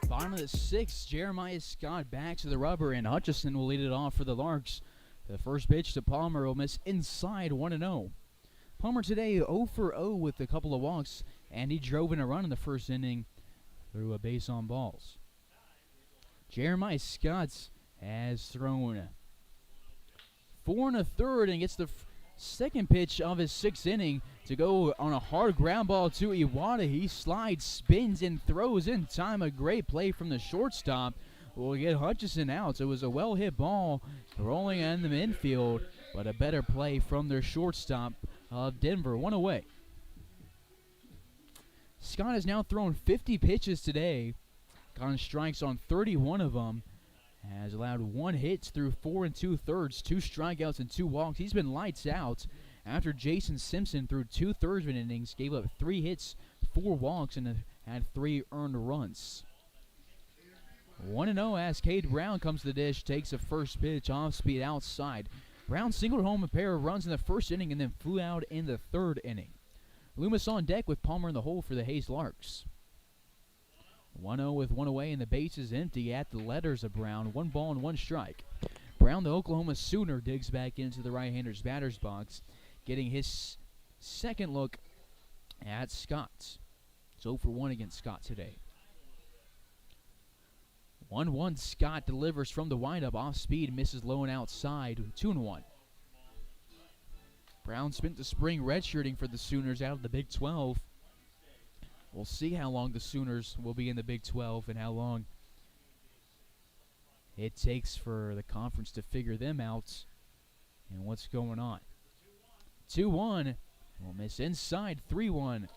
Bottom of the 6th, Jeremiah Scott back to the rubber, and Hutchison will lead it off for the Larks. The first pitch to Palmer will miss inside 1-0. Palmer today 0 for 0 with a couple of walks. and he drove in a run in the first inning through a base on balls. Jeremiah Scott has thrown 4 1/3 and gets the second pitch of his 6th inning to go on a hard ground ball to Iwata. He slides, spins, and throws in time. A great play from the shortstop will get Hutchison out. So it was a well-hit ball rolling in the infield, but a better play from their shortstop of Denver. 1 away. Scott has now thrown 50 pitches today, gotten strikes on 31 of them, has allowed 1 hit through 4 2/3, 2 strikeouts and 2 walks. He's been lights out after Jason Simpson threw 2/3 of an innings, gave up 3 hits, 4 walks, and had 3 earned runs. 1-0 as Cade Brown comes to the dish, takes a first pitch off speed outside. Brown singled home a pair of runs in the first inning and then flew out in the 3rd inning. Loomis on deck with Palmer in the hole for the Hayes Larks. 1-0 with 1 away and the base is empty at the letters of Brown. 1 ball and 1 strike. Brown, the Oklahoma Sooner, digs back into the right-hander's batter's box, getting his second look at Scott. It's 0 for 1 against Scott today. 1-1, Scott delivers from the windup off speed, misses low and outside. 2-1. Brown spent the spring redshirting for the Sooners out of the Big 12. We'll see how long the Sooners will be in the Big 12 and how long it takes for the conference to figure them out and what's going on. 2-1. We'll miss inside. 3-1.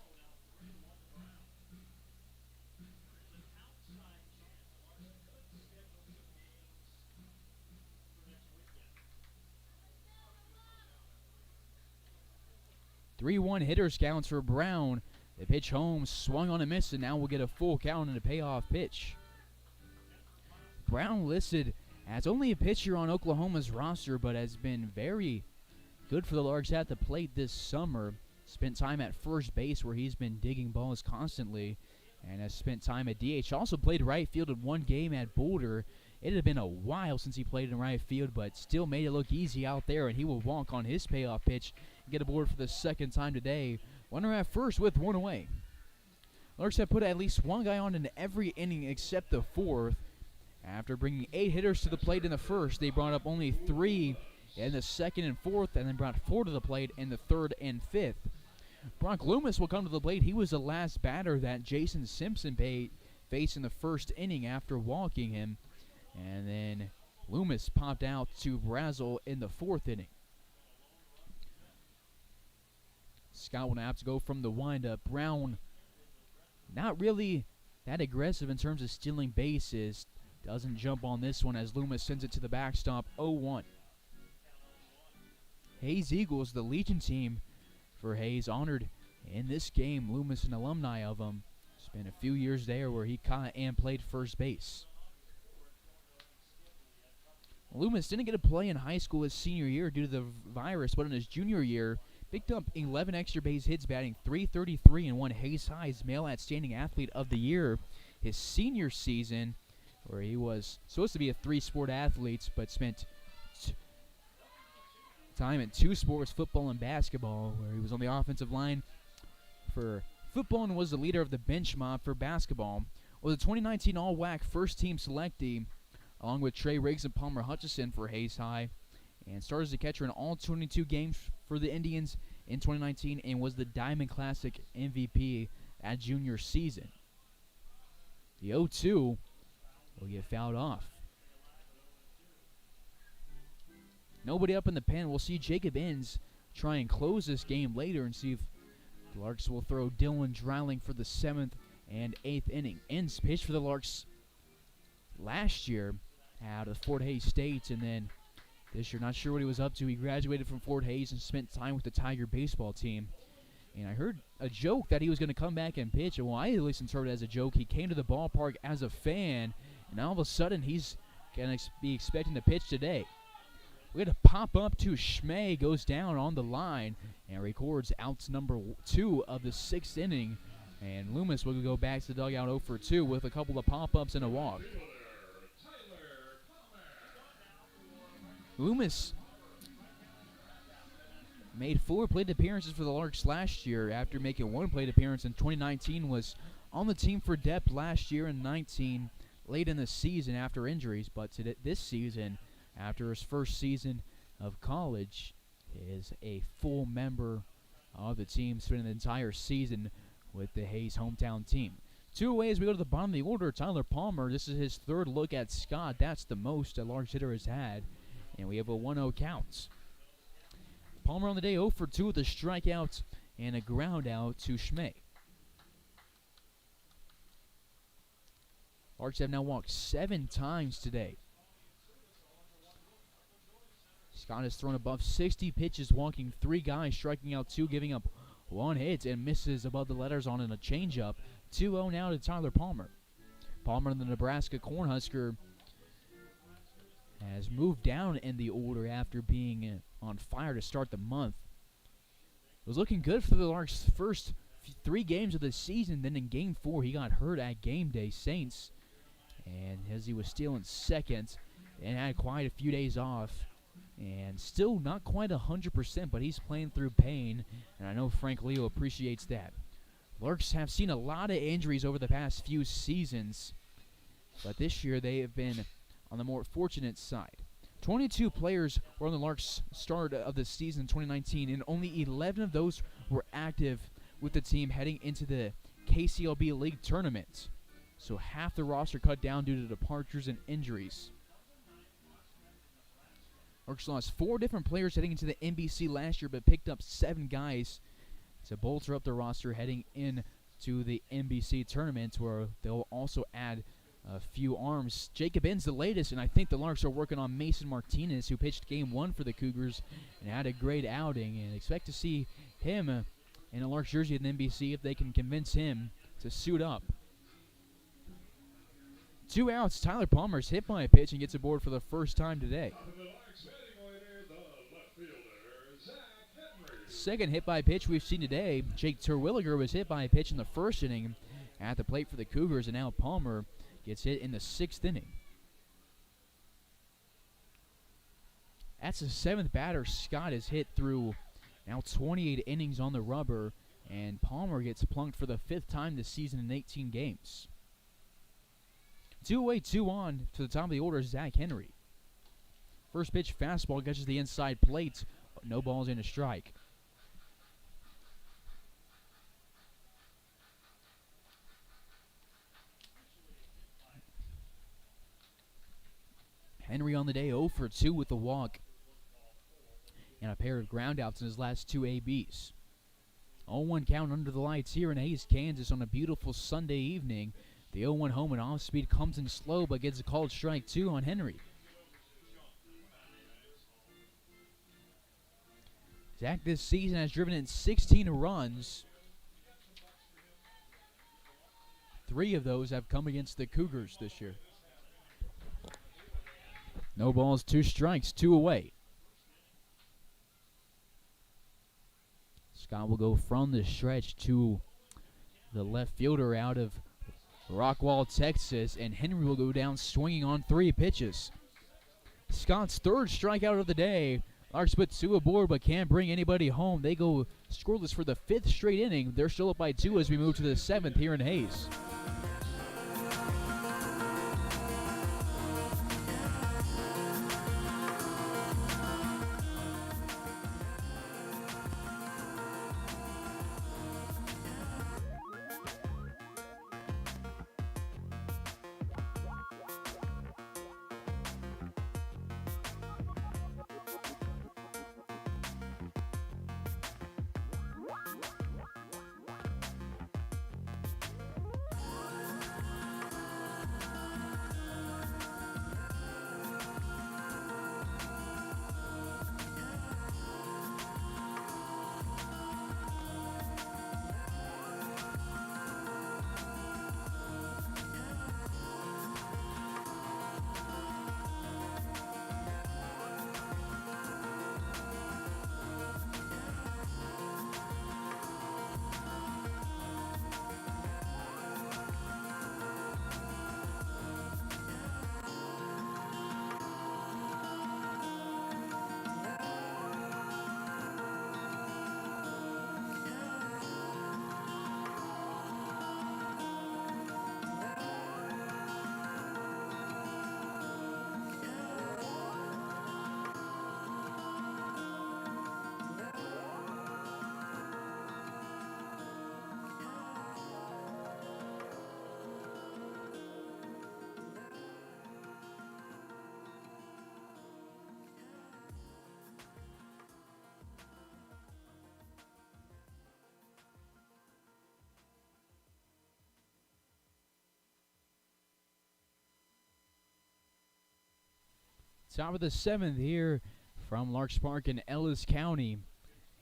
Hitters counts for Brown. The pitch home, swung on a miss, and now we'll get a full count and a payoff pitch. Brown listed as only a pitcher on Oklahoma's roster, but has been very good for the Larks at the plate this summer. Spent time at first base where he's been digging balls constantly, and has spent time at DH. Also played right field in 1 game at Boulder. It had been a while since he played in right field, but still made it look easy out there, and he will walk on his payoff pitch and get aboard for the 2nd time today. Runner at first with 1 away. Larks have put at least 1 guy on in every inning except the 4th. After bringing 8 hitters to the plate in the 1st, they brought up only 3 in the 2nd and 4th, and then brought 4 to the plate in the 3rd and 5th. Brock Loomis will come to the plate. He was the last batter that Jason Simpson faced in the 1st inning after walking him. And then Loomis popped out to Brazel in the 4th inning. Scott will have to go from the windup. Brown, not really that aggressive in terms of stealing bases. Doesn't jump on this one as Loomis sends it to the backstop. 0-1. Hayes Eagles, the Legion team for Hayes, honored in this game. Loomis, an alumni of him. Spent a few years there where he caught and played first base. Loomis didn't get to play in high school his senior year due to the virus, but in his junior year, picked up 11 extra base hits, batting .333, and won Hayes High's Male Outstanding Athlete of the Year his senior season, where he was supposed to be a 3-sport athlete, but spent time in 2 sports, football and basketball, where he was on the offensive line for football and was the leader of the bench mob for basketball. Was a 2019 All-WAC first-team selectee, along with Trey Riggs and Palmer Hutchison for Hayes High, and started as a catcher in all 22 games for the Indians in 2019 and was the Diamond Classic MVP at junior season. The 0-2 will get fouled off. Nobody up in the pen. We'll see Jacob Inns try and close this game later and see if the Larks will throw Dylan Dreiling for the 7th and 8th inning. Inns pitched for the Larks last year out of Fort Hays State, and then this year, not sure what he was up to. He graduated from Fort Hays and spent time with the Tiger baseball team. And I heard a joke that he was going to come back and pitch. And well, I at least interpreted it as a joke. He came to the ballpark as a fan, and all of a sudden he's going to be expecting to pitch today. We're going to pop up to Schmay, goes down on the line, and records outs number 2 of the 6th inning. And Loomis will go back to the dugout 0 for 2 with a couple of pop-ups and a walk. Loomis made 4 plate appearances for the Larks last year after making 1 plate appearance in 2019, was on the team for depth last year in 19 late in the season after injuries, but this season, after his first season of college, is a full member of the team, spending the entire season with the Hayes hometown team. 2 away as we go to the bottom of the order. Tyler Palmer, this is his 3rd look at Scott. That's the most a Larks hitter has had, and we have a 1-0 count. Palmer on the day 0 for 2 with a strikeout and a ground out to Schmay. Larks have now walked 7 times today. Scott has thrown above 60 pitches, walking 3 guys, striking out 2, giving up 1 hit, and misses above the letters on a changeup. 2-0 now to Tyler Palmer. Palmer, the Nebraska Cornhusker, has moved down in the order after being on fire to start the month. It was looking good for the Larks' first 3 games of the season. Then in Game 4, he got hurt at Game Day Saints, and as he was stealing second and had quite a few days off, and still not quite 100%, but he's playing through pain, and I know Frank Leo appreciates that. Larks have seen a lot of injuries over the past few seasons, but this year they have been on the more fortunate side. 22 players were on the Larks' start of the season 2019, and only 11 of those were active with the team heading into the KCLB League tournament. So half the roster cut down due to departures and injuries. Larks lost 4 different players heading into the NBC last year, but picked up 7 guys to bolster up the roster heading into the NBC tournament, where they'll also add a few arms. Jacob N's the latest, and I think the Larks are working on Mason Martinez, who pitched Game 1 for the Cougars and had a great outing, and expect to see him in a Larks jersey at the NBC if they can convince him to suit up. 2 outs. Tyler Palmer's hit by a pitch and gets aboard for the first time today. Second hit by pitch we've seen today. Jake Terwilliger was hit by a pitch in the first inning at the plate for the Cougars, and now Palmer gets hit in the 6th inning. That's the 7th batter Scott has hit through now 28 innings on the rubber, and Palmer gets plunked for the 5th time this season in 18 games. 2 away, 2 on to the top of the order, Zach Henry. First pitch fastball catches the inside plate. No balls in a strike. Henry on the day 0 for 2 with a walk and a pair of groundouts in his last 2 ABs. 0-1 count under the lights here in Hayes, Kansas on a beautiful Sunday evening. The 0-1 home and off speed comes in slow but gets a called strike 2 on Henry. Zach this season has driven in 16 runs. 3 of those have come against the Cougars this year. No balls, 2 strikes, 2 away. Scott will go from the stretch to the left fielder out of Rockwall, Texas, and Henry will go down swinging on 3 pitches. Scott's 3rd strikeout of the day. Larks put 2 aboard but can't bring anybody home. They go scoreless for the 5th straight inning. They're still up by 2 as we move to the 7th here in Hayes. Top of the 7th here from Larks Park in Ellis County.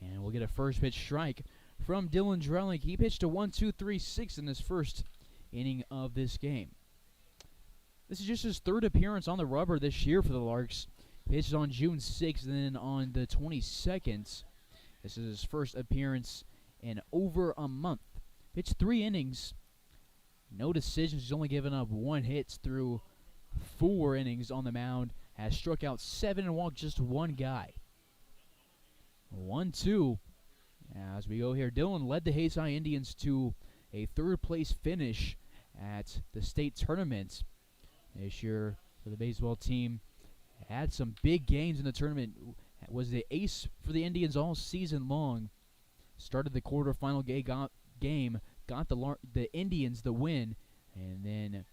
And we'll get a first pitch strike from Dylan Drelling. He pitched a 1-2-3-6 in this first inning of this game. This is just his third appearance on the rubber this year for the Larks. Pitched on June 6th and then on the 22nd. This is his first appearance in over a month. Pitched 3 innings. No decisions. He's only given up 1 hit through 4 innings on the mound. Has struck out 7 and walked just 1 guy. 1-2. As we go here, Dylan led the Hayes High Indians to a 3rd place finish at the state tournament this year for the baseball team. Had some big games in the tournament. Was the ace for the Indians all season long. Started the quarterfinal game, got the Indians the win, and then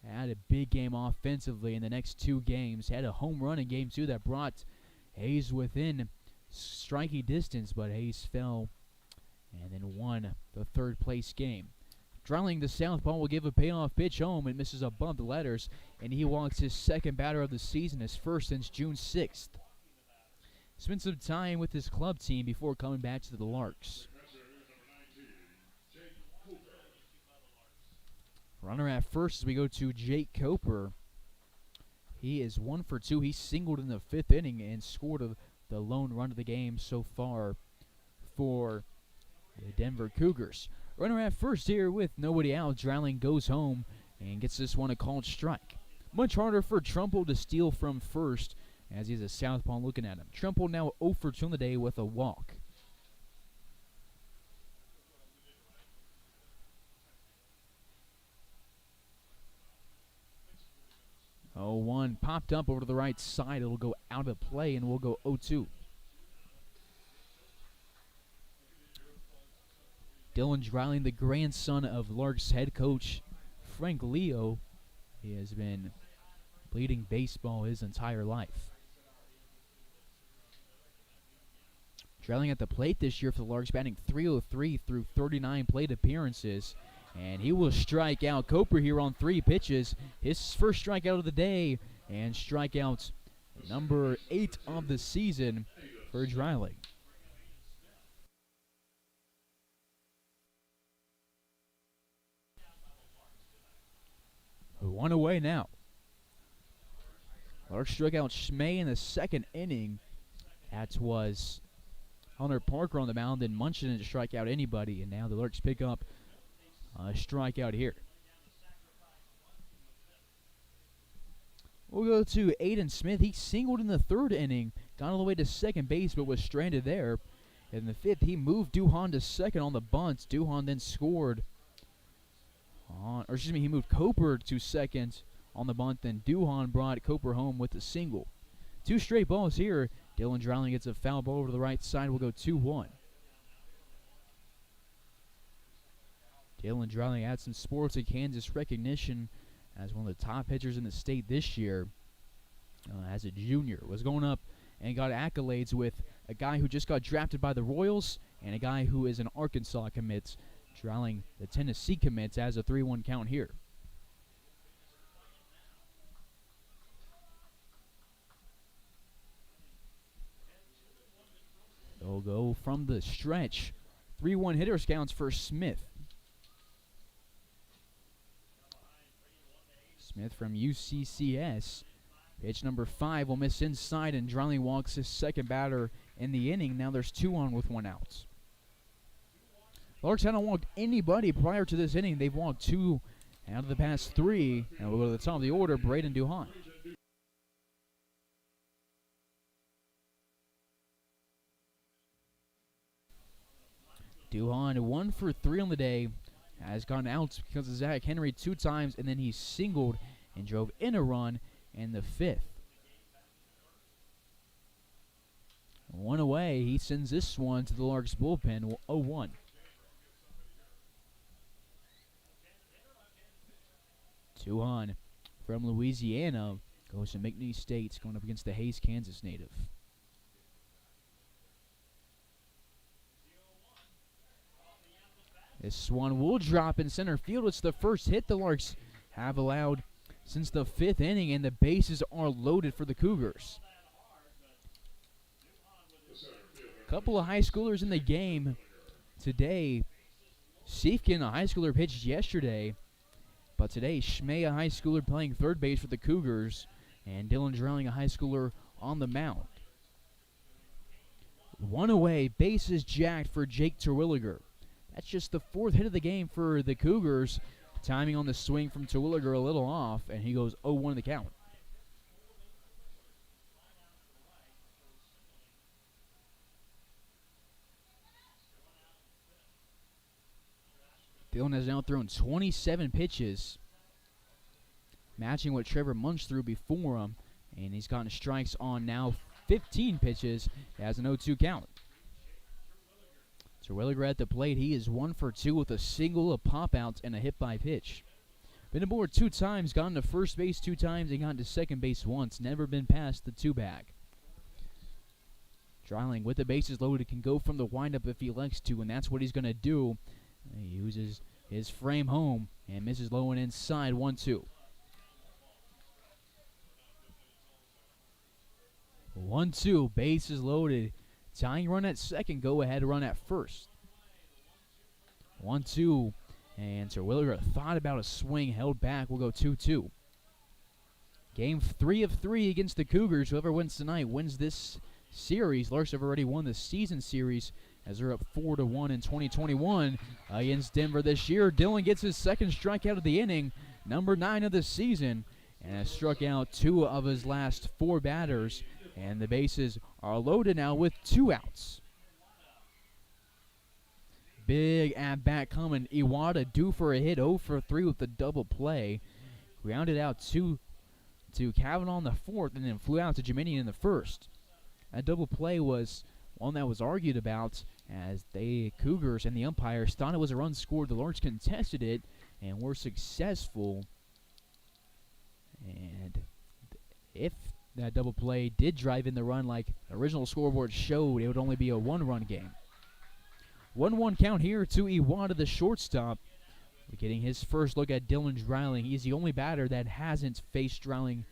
had a big game offensively in the next 2 games. Had a home run in game 2 that brought Hayes within striking distance, but Hayes fell and then won the 3rd place game. Drelling, the southpaw, will give a payoff pitch home and misses above the letters, and he walks his 2nd batter of the season, his first since June 6th. Spent some time with his club team before coming back to the Larks. Runner at first as we go to Jake Coper. He is 1 for 2. He singled in the 5th inning and scored the lone run of the game so far for the Denver Cougars. Runner at first here with nobody out. Drowling goes home and gets this one a called strike. Much harder for Trumple to steal from first as he's a southpaw looking at him. Trumple now 0 for 2 on the day with a walk. 0-1 popped up over to the right side. It'll go out of play and we'll go 0-2. Dylan Drowling, the grandson of Larks head coach Frank Leo. He has been bleeding baseball his entire life. Drowling at the plate this year for the Larks, batting .303 through 39 plate appearances. And he will strike out Coper here on 3 pitches. His first strikeout of the day, and strikeout number 8 of the season for Drowling. One away now. Larks struck out Schmay in the 2nd inning. That was Hunter Parker on the mound, and Munchin didn't strike out anybody, and now the Larks pick up a strikeout here. We'll go to Aiden Smith. He singled in the 3rd inning, got all the way to 2nd base, but was stranded there. In the 5th, he moved Duhan to 2nd on the bunt. Duhan then scored he moved Coper to 2nd on the bunt, then Duhan brought Coper home with a single. 2 straight balls here. Dylan Drowling gets a foul ball over to the right side. We'll go 2-1. Dylan Drowling had some Sports of Kansas recognition as one of the top pitchers in the state this year. As a junior, was going up and got accolades with a guy who just got drafted by the Royals and a guy who is an Arkansas commit. Drowling, the Tennessee commits, as a 3-1 count here. They'll go from the stretch. 3-1 hitters counts for Smith. Smith from UCCS. Pitch number 5 will miss inside, and Drowling walks his 2nd batter in the inning. Now there's 2 on with 1 out. Larks hadn't walked anybody prior to this inning. They've walked 2 out of the past 3. And we'll go to the top of the order, Braden Duhan. Duhan 1 for 3 on the day. Has gone out because of Zach Henry 2 times, and then he singled and drove in a run in the 5th. 1 away. He sends this one to the Larks bullpen, 0-1. Duhan from Louisiana goes to McNeese State, going up against the Hayes, Kansas native. This one will drop in center field. It's the first hit the Larks have allowed since the 5th inning, and the bases are loaded for the Cougars. A couple of high schoolers in the game today. Siefkin, a high schooler, pitched yesterday, but today Schmey, a high schooler, playing third base for the Cougars, and Dylan Drowning, a high schooler, on the mound. One away, bases jacked for Jake Terwilliger. That's just the 4th hit of the game for the Cougars. Timing on the swing from Terwilliger a little off, and he goes 0-1 in the count. Dylan has now thrown 27 pitches, matching what Trevor Munch threw before him, and he's gotten strikes on now 15 pitches. He has an 0-2 count. Terwilliger at the plate. He is 1 for 2 with a single, a pop-out, and a hit by pitch. Been aboard 2 times, gotten to first base 2 times, and gotten to second base once. Never been past the 2-bag. Dreiling with the bases loaded can go from the windup if he likes to, and that's what he's going to do. He uses his frame home and misses low and inside. 1-2. 1-2, bases loaded. Tying run at second, go ahead run at first. 1-2, and Terwilliger thought about a swing, held back. We'll go 2-2. Game 3 of 3 against the Cougars. Whoever wins tonight wins this series. Larks have already won the season series as they're up 4-1 in 2021 against Denver this year. Dylan gets his second strikeout of the inning, number 9 of the season, and has struck out 2 of his last 4 batters. And the bases are loaded now with 2 outs. Big at-bat coming. Iwata due for a hit, 0 for 3 with the double play. Grounded out to Kavanaugh in the 4th, and then flew out to Jiminian in the 1st. That double play was one that was argued about, as the Cougars and the umpires thought it was a run scored. The Larks contested it and were successful. And if that double play did drive in the run like the original scoreboard showed, it would only be a 1-run game. 1-1 count here to Iwata, the shortstop. We're getting his first look at Dylan Dreiling. He's the only batter that hasn't faced Dreiling,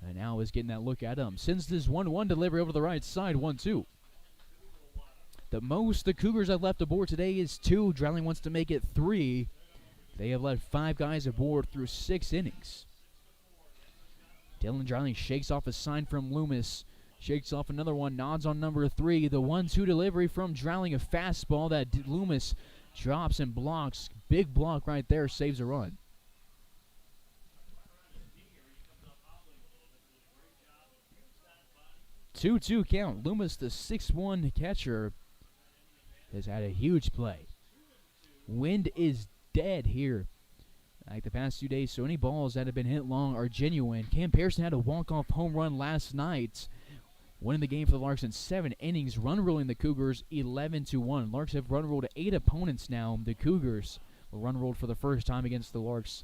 and now is getting that look at him. Sends this 1-1 delivery over the right side, 1-2. The most the Cougars have left aboard today is 2. Dreiling wants to make it 3. They have left 5 guys aboard through 6 innings. Dylan Dreiling shakes off a sign from Loomis. Shakes off another one, nods on number 3. The 1-2 delivery from Dreiling, a fastball that Loomis drops and blocks. Big block right there, saves a run. 2-2 count. Loomis, the 6'1" catcher, has had a huge play. Wind is dead here like the past 2 days, so any balls that have been hit long are genuine. Cam Pearson had a walk-off home run last night, winning the game for the Larks in 7 innings, run-ruling the Cougars 11-1. Larks have run-ruled 8 opponents now. The Cougars were run-ruled for the first time against the Larks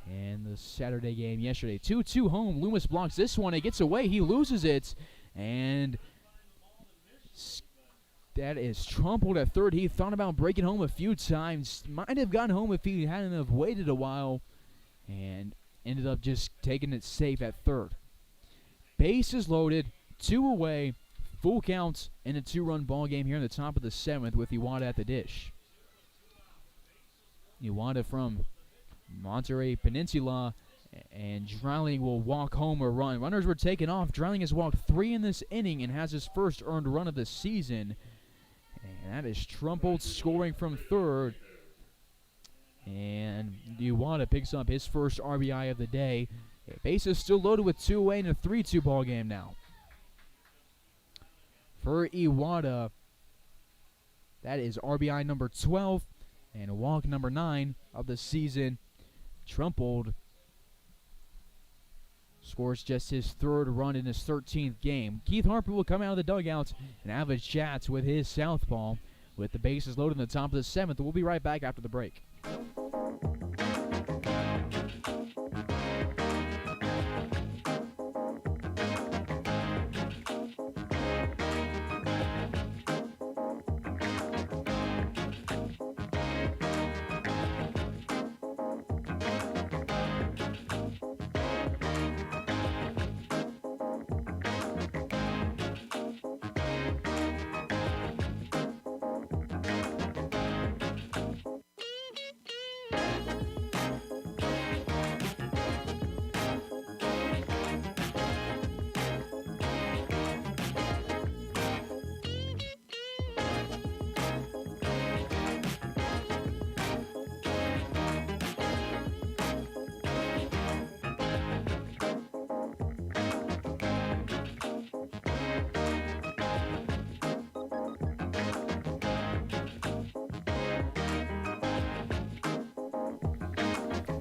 in the Saturday game yesterday. 2-2 home. Loomis blocks this one. It gets away. He loses it, and that is trampled at third. He thought about breaking home a few times. Might have gotten home if he hadn't have waited a while, and ended up just taking it safe at third. Bases loaded, 2 away, full counts, and a 2-run ball game here in the top of the 7th with Iwata at the dish. Iwata from Monterey Peninsula, and Dreiling will walk home or run. Runners were taken off. Dreiling has walked 3 in this inning and has his first earned run of the season. And that is Trumpold scoring from third. And Iwata picks up his first RBI of the day. Base is still loaded with 2 away in a 3-2 ball game now. For Iwata, that is RBI number 12 and walk number 9 of the season. Trumpold scores just his 3rd run in his 13th game. Keith Harper will come out of the dugout and have a chat with his southpaw with the bases loaded in the top of the 7th. We'll be right back after the break.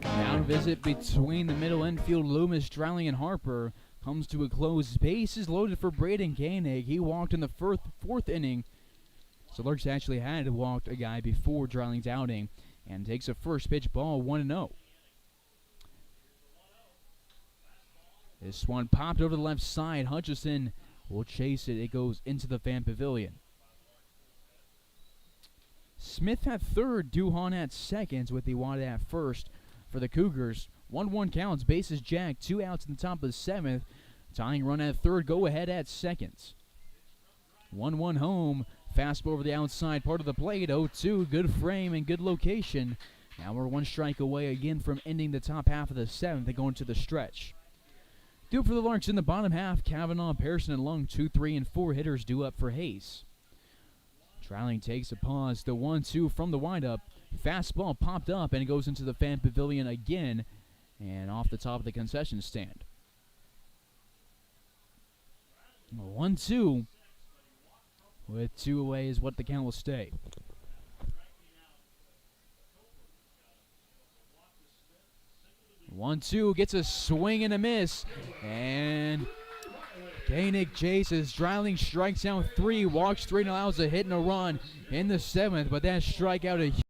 Down visit between the middle infield, Loomis, Drouling, and Harper comes to a close. Bases loaded for Braden Koenig. He walked in the fourth inning. So Larks actually had walked a guy before Drouling's outing and takes a first pitch ball 1-0. This one popped over the left side. Hutchison will chase it. It goes into the fan pavilion. Smith at third, Duhan at second with Iwata at first for the Cougars. 1-1 counts, bases jacked, 2 outs in the top of the seventh. Tying run at third, go ahead at second. 1-1 home, fastball over the outside part of the plate, 0-2, good frame and good location. Now we're 1 strike away again from ending the top half of the seventh and going to the stretch. Due for the Larks in the bottom half, Kavanaugh, Pearson, and Lung, 2, 3, and 4 hitters due up for Hayes. Drouling takes a pause, the 1-2 from the windup. Fastball popped up and it goes into the fan pavilion again and off the top of the concession stand. 1-2 with 2 away is what the count will stay. One-two gets a swing and a miss, and Koenig chases. Drouling strikes out 3, walks 3, and allows a hit and a run in the 7th, but that strikeout a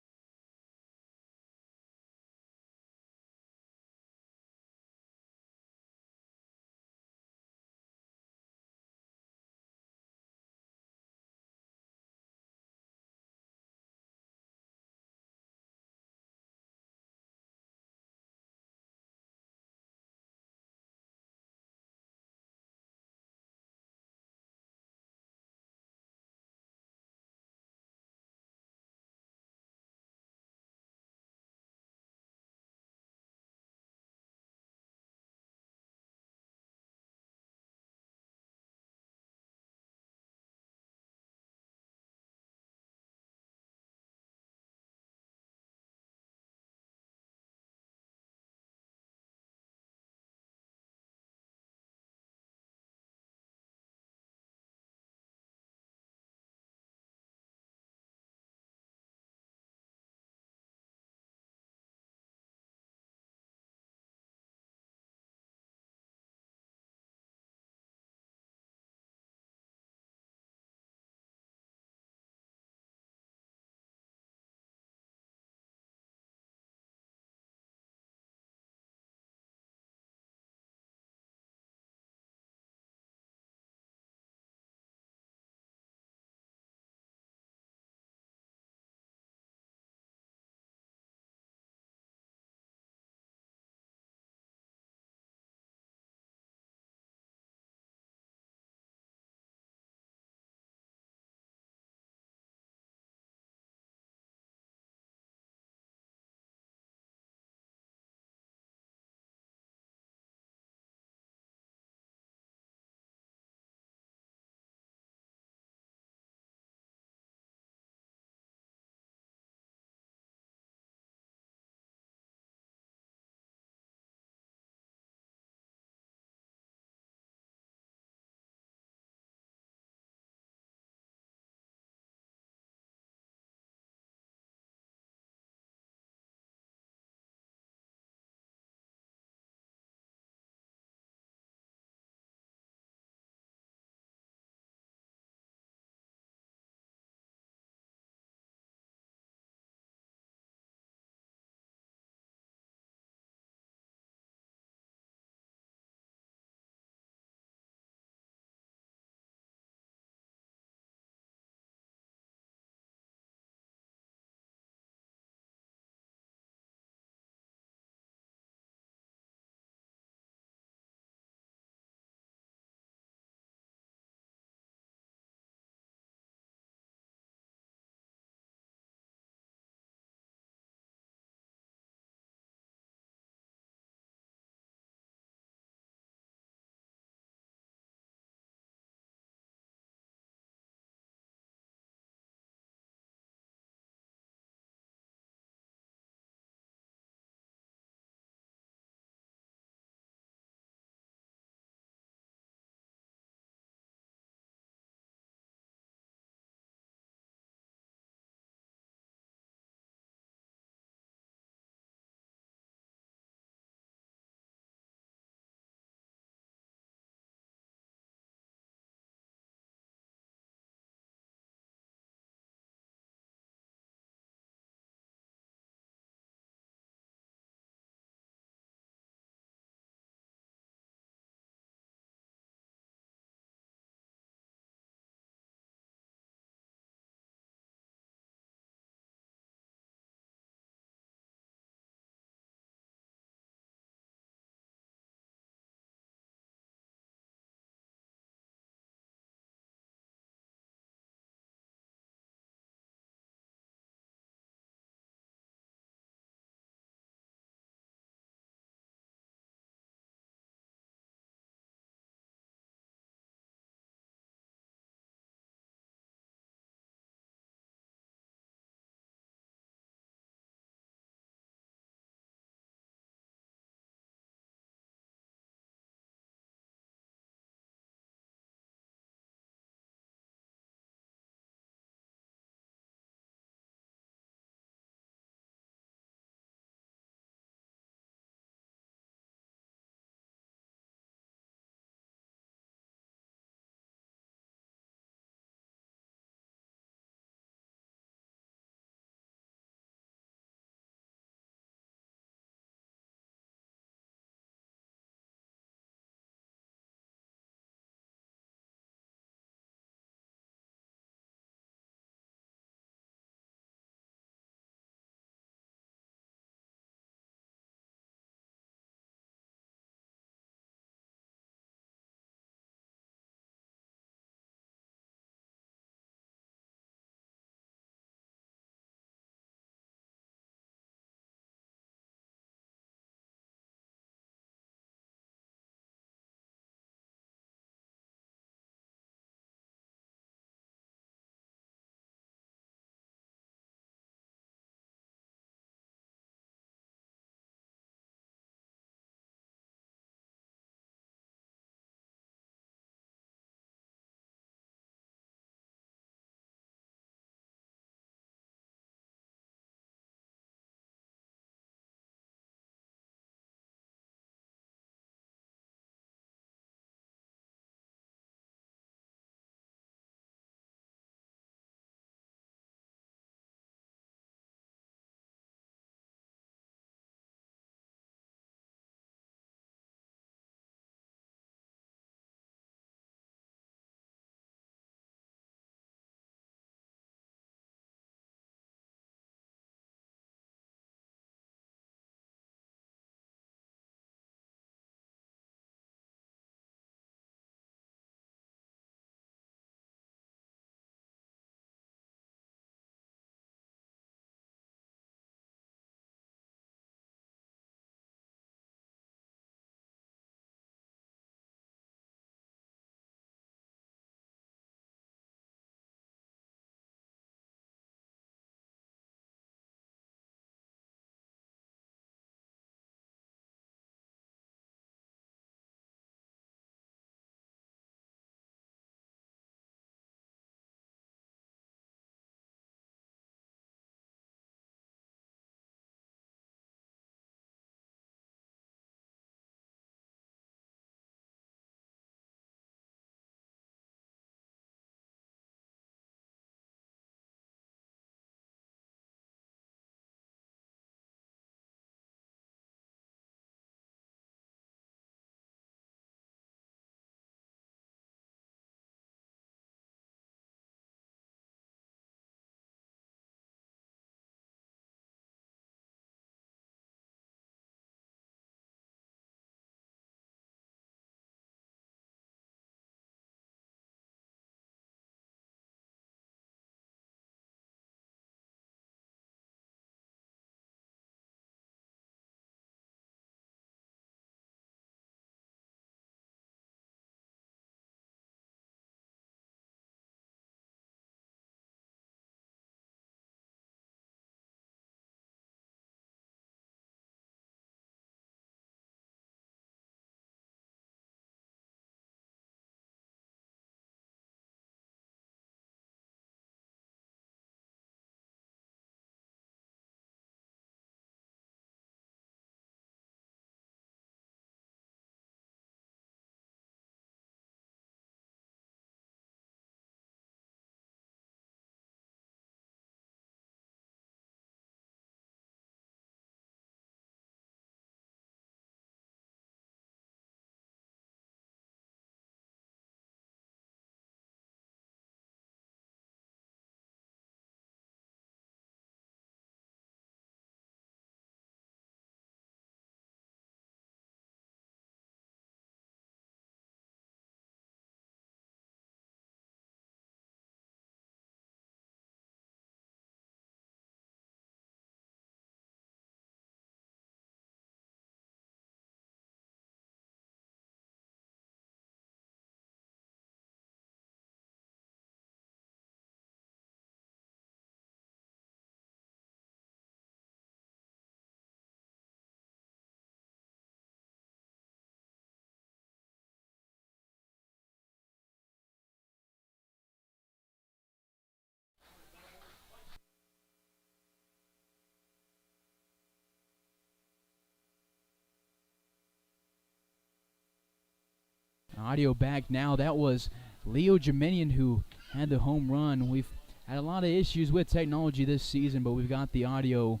Audio back now. That was Leo Jemenian who had the home run. We've had a lot of issues with technology this season, but we've got the audio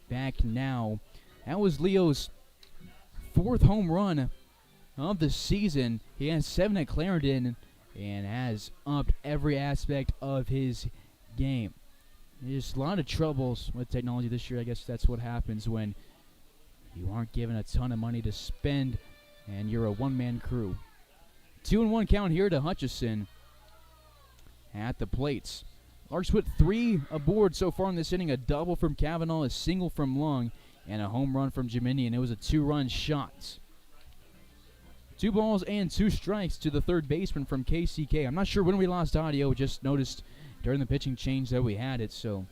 back now. That was Leo's 4th home run of the season. He has 7 at Clarendon and has upped every aspect of his game. There's a lot of troubles with technology this year. I guess that's what happens when you aren't given a ton of money to spend and you're a one-man crew. 2-1 count here to Hutchison at the plates. Larks put 3 aboard so far in this inning. A double from Kavanaugh, a single from Lung, and a home run from Jemenian. It was a 2-run shot. 2 balls and 2 strikes to the third baseman from KCK. I'm not sure when we lost audio. Just noticed during the pitching change that we had it, so.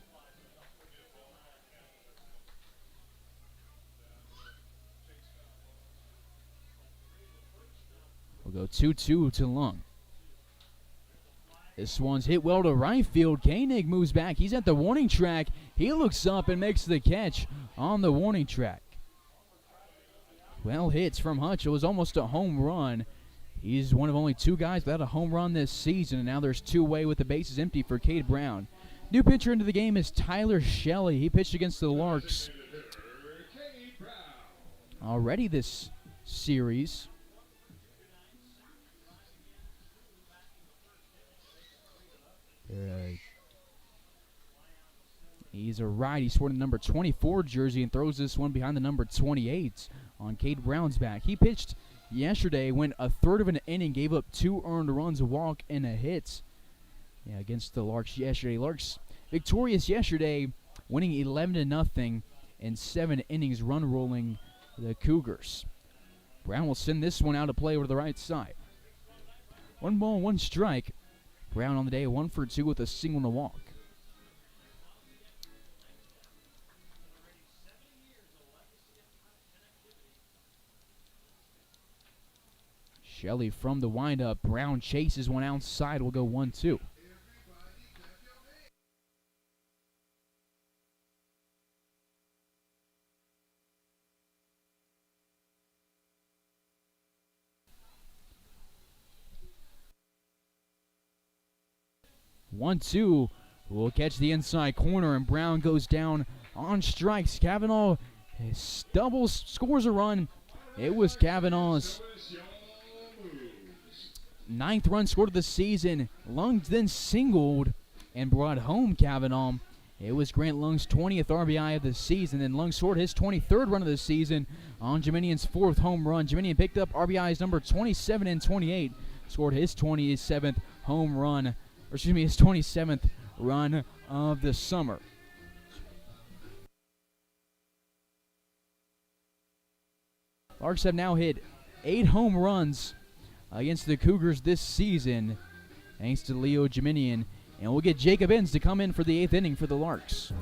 We'll go 2-2 to Lung. This one's hit well to right field. Koenig moves back. He's at the warning track. He looks up and makes the catch on the warning track. Well hits from Hutch. It was almost a home run. He's one of only 2 guys without a home run this season, and now there's 2 away with the bases empty for Cade Brown. New pitcher into the game is Tyler Shelley. He pitched against the Larks already this series. He's a righty. He's wearing the number 24 jersey and throws this one behind the number 28 on Cade Brown's back. He pitched yesterday, went a third of an inning, gave up 2 earned runs, a walk, and a hit against the Larks yesterday. Larks victorious yesterday, winning 11-0 in 7 innings, run rolling the Cougars. Brown will send this one out to play over to the right side. 1 ball, 1 strike. Brown on the day, 1 for 2 with a single and a walk. Shelley from the windup. Brown chases one outside. Will go 1-2. One-two will catch the inside corner, and Brown goes down on strikes. Kavanaugh doubles, scores a run. It was Kavanaugh's 9th run scored of the season. Lung then singled and brought home Kavanaugh. It was Grant Lung's 20th RBI of the season, and Lung scored his 23rd run of the season on Jemenian's 4th home run. Jemenian picked up RBIs number 27 and 28, scored his 27th home run, or excuse me, his 27th run of the summer. Larks have now hit 8 home runs against the Cougars this season, thanks to Leo Jemenian. And we'll get Jacob Enns to come in for the 8th inning for the Larks.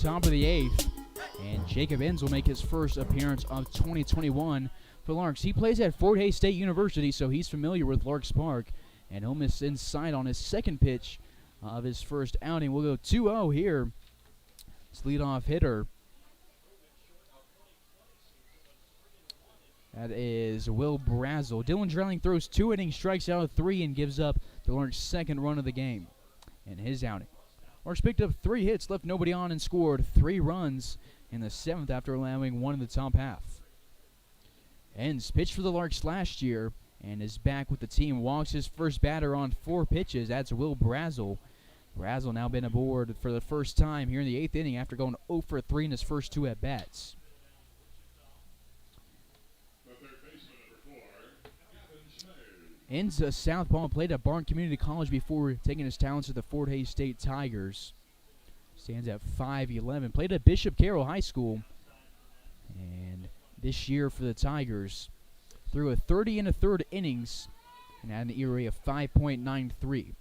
Top of the 8th, and Jacob Enns will make his first appearance of 2021 for Larks. He plays at Fort Hays State University, so he's familiar with Larks Park. And he'll miss inside on his second pitch of his first outing. We'll go 2-0 here. His leadoff hitter, that is Will Brazel. Dylan Dreiling throws 2 innings, strikes out 3, and gives up the Larks' second run of the game in his outing. Larks picked up 3 hits, left nobody on, and scored 3 runs in the 7th after allowing 1 in the top half. Ends pitched for the Larks last year and is back with the team. Walks his first batter on 4 pitches. That's Will Brazel. Brazel now been aboard for the first time here in the 8th inning after going 0 for 3 in his first 2 at-bats. Ends a southpaw, played at Barton Community College before taking his talents to the Fort Hays State Tigers. Stands at 5'11". Played at Bishop Carroll High School. And this year for the Tigers, threw a 30 1/3 innings and had an ERA of 5.93.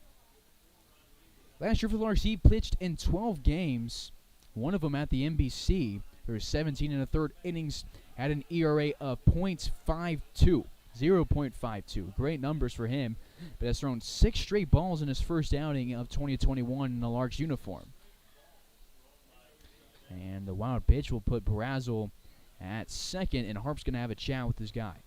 Last year for the Larks, he pitched in 12 games, one of them at the NBC. There was 17 1/3 innings, had an ERA of .52. 0.52. Great numbers for him, but has thrown 6 straight balls in his first outing of 2021 in the Larks uniform. And the wild pitch will put Brazel at second, and Harp's going to have a chat with this guy.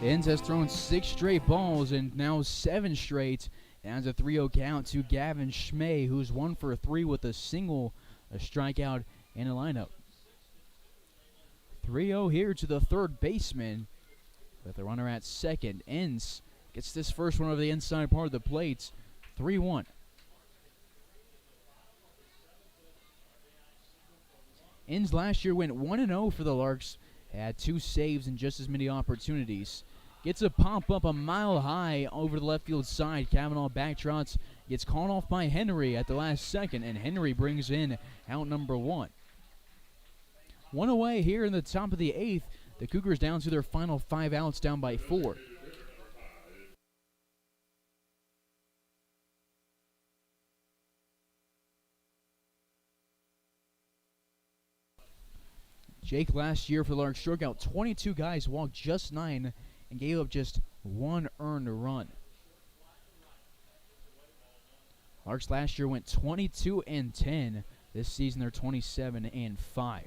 Inns has thrown 6 straight balls and now 7 straight. And has a 3-0 count to Gavin Schmay, who's 1 for 3 with a single, a strikeout, and a lineup. 3-0 here to the third baseman with the runner at second. Inns gets this first one over the inside part of the plate. 3-1. Inns last year went 1-0 for the Larks. Had 2 saves and just as many opportunities. Gets a pop up a mile high over the left field side. Kavanaugh backtrots, gets called off by Henry at the last second, and Henry brings in out number 1. 1 away here in the top of the 8th. The Cougars down to their final 5 outs, down by 4. Jake last year for the Larks struck out 22 guys, walked just 9, and gave up just 1 earned run. Larks last year went 22-10. This season they're 27-5.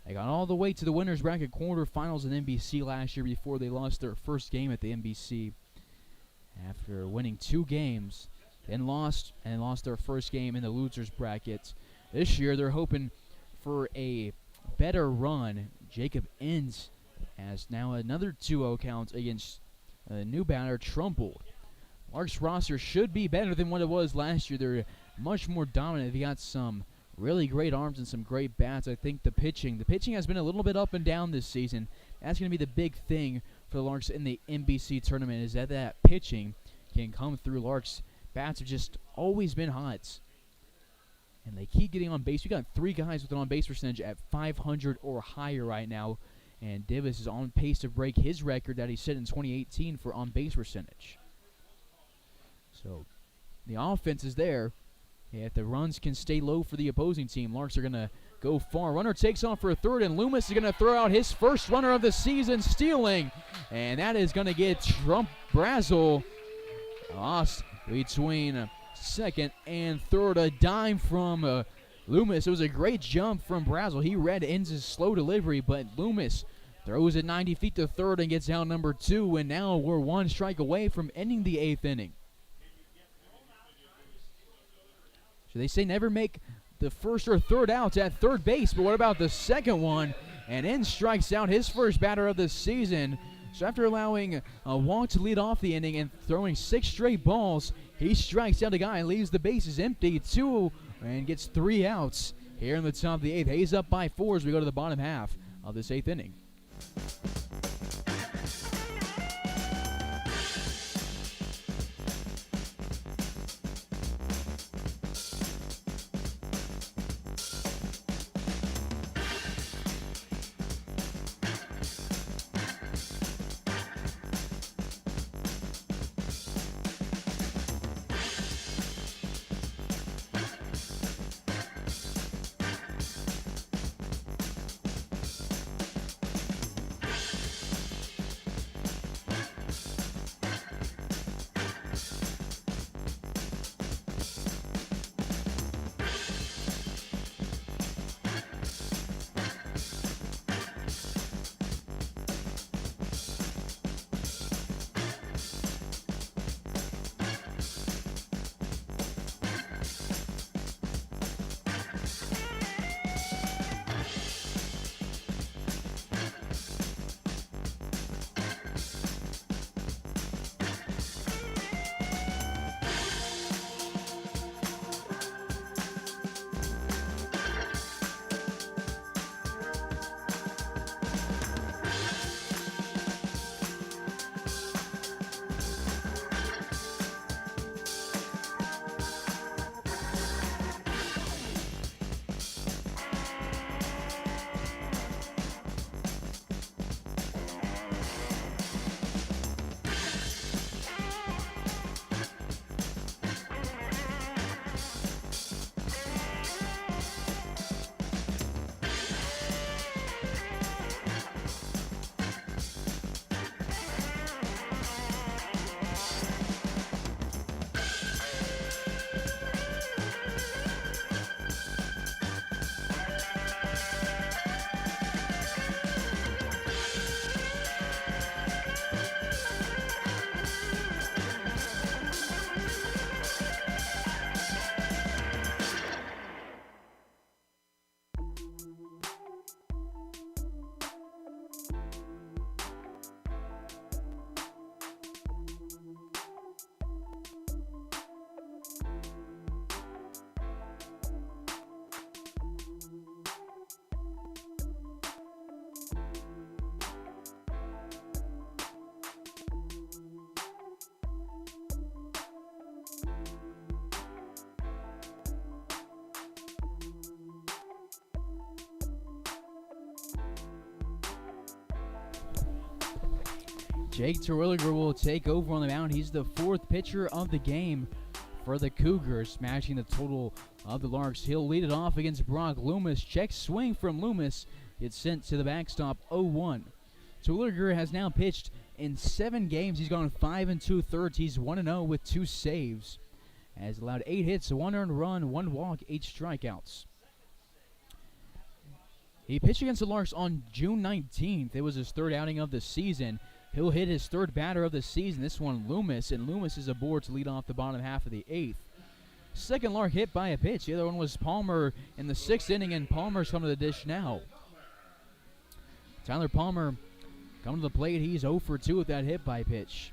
They got all the way to the winners bracket quarterfinals in NBC last year before they lost their first game at the NBC. After winning 2 games, then lost their first game in the losers bracket. This year they're hoping for a better run. Jacob Inns has now another 2-0 count against a new batter, Trumbull. Larks roster should be better than what it was last year. They're much more dominant. They got some really great arms and some great bats. I think the pitching has been a little bit up and down this season. That's going to be the big thing for the Larks in the NBC tournament, is that pitching can come through. Larks bats have just always been hot, and they keep getting on base. We got 3 guys with an on-base percentage at 500 or higher right now, and Divis is on pace to break his record that he set in 2018 for on-base percentage. So the offense is there. If the runs can stay low for the opposing team, Larks are going to go far. Runner takes off for a third, and Loomis is going to throw out his first runner of the season, stealing. And that is going to get Brazel lost between second, and third. A dime from Loomis. It was a great jump from Brazel. He read Inns' slow delivery, but Loomis throws it 90 feet to third and gets out number 2, and now we're one strike away from ending the 8th inning. So they say never make the first or third outs at third base, but what about the second one? And Inns strikes out his first batter of the season. So after allowing a walk to lead off the inning and throwing 6 straight balls, he strikes out a guy, leaves the bases empty, 2, and gets 3 outs here in the top of the 8th. Hayes up by 4 as we go to the bottom half of this 8th inning. Jake Terwilliger will take over on the mound. He's the 4th pitcher of the game for the Cougars, smashing the total of the Larks. He'll lead it off against Brock Loomis. Check swing from Loomis. Gets sent to the backstop 0-1. Terwilliger has now pitched in 7 games. He's gone 5 2/3. He's 1-0 with 2 saves. Has allowed 8 hits, 1 earned run, 1 walk, 8 strikeouts. He pitched against the Larks on June 19th. It was his 3rd outing of the season. He'll hit his 3rd batter of the season, this one Loomis, and Loomis is aboard to lead off the bottom half of the 8th. Second Lark hit by a pitch. The other one was Palmer in the 6th inning, and Palmer's coming to the dish now. Tyler Palmer coming to the plate. He's 0 for 2 with that hit by pitch.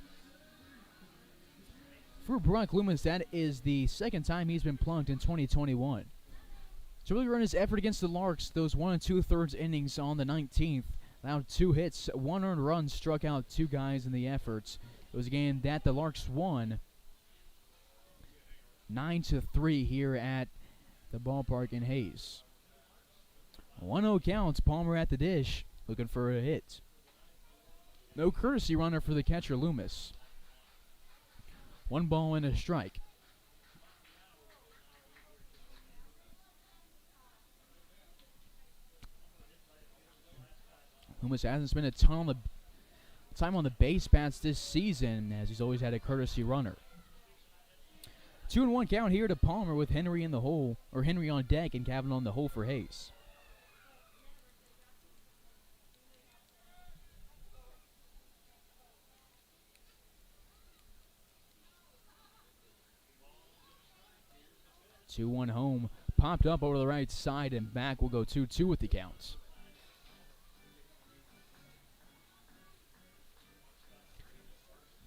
For Brock Loomis, that is the 2nd time he's been plunked in 2021. So really run his effort against the Larks, those 1 2/3 innings on the 19th. Allowed 2 hits, 1 earned run, struck out 2 guys in the efforts. It was a game that the Larks won 9-3 here at the ballpark in Hayes. 1-0 counts, Palmer at the dish, looking for a hit. No courtesy runner for the catcher, Loomis. 1 ball and a strike. Loomis hasn't spent a ton of time on the base paths this season, as he's always had a courtesy runner. 2-1 count here to Palmer with Henry in the hole, or Henry on deck and Kavanaugh in the hole for Hayes. Two one home, popped up over the right side and back. Will go 2-2 with the counts.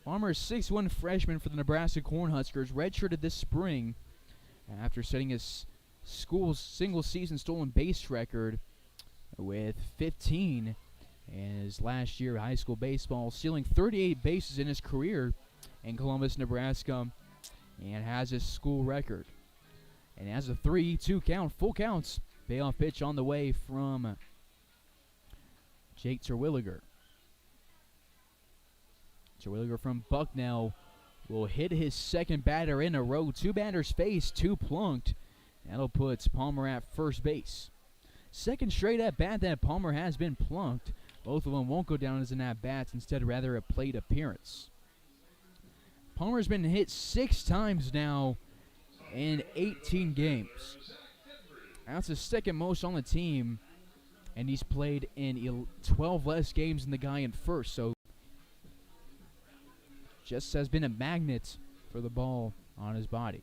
Palmer, 6'1" freshman for the Nebraska Cornhuskers, redshirted this spring after setting his school's single-season stolen base record with 15 in his last year of high school baseball, stealing 38 bases in his career in Columbus, Nebraska, and has his school record. And has a 3-2 count, full counts. Payoff pitch on the way from Jake Terwilliger. Terwilliger from Bucknell will hit his second batter in a row. Two batters faced, two plunked. That'll put Palmer at first base. Second straight at bat that Palmer has been plunked. Both of them won't go down as an at bats, instead rather a plate appearance. Palmer's been hit 6 times now in 18 games. That's the second most on the team, and he's played in 12 less games than the guy in first, so just has been a magnet for the ball on his body.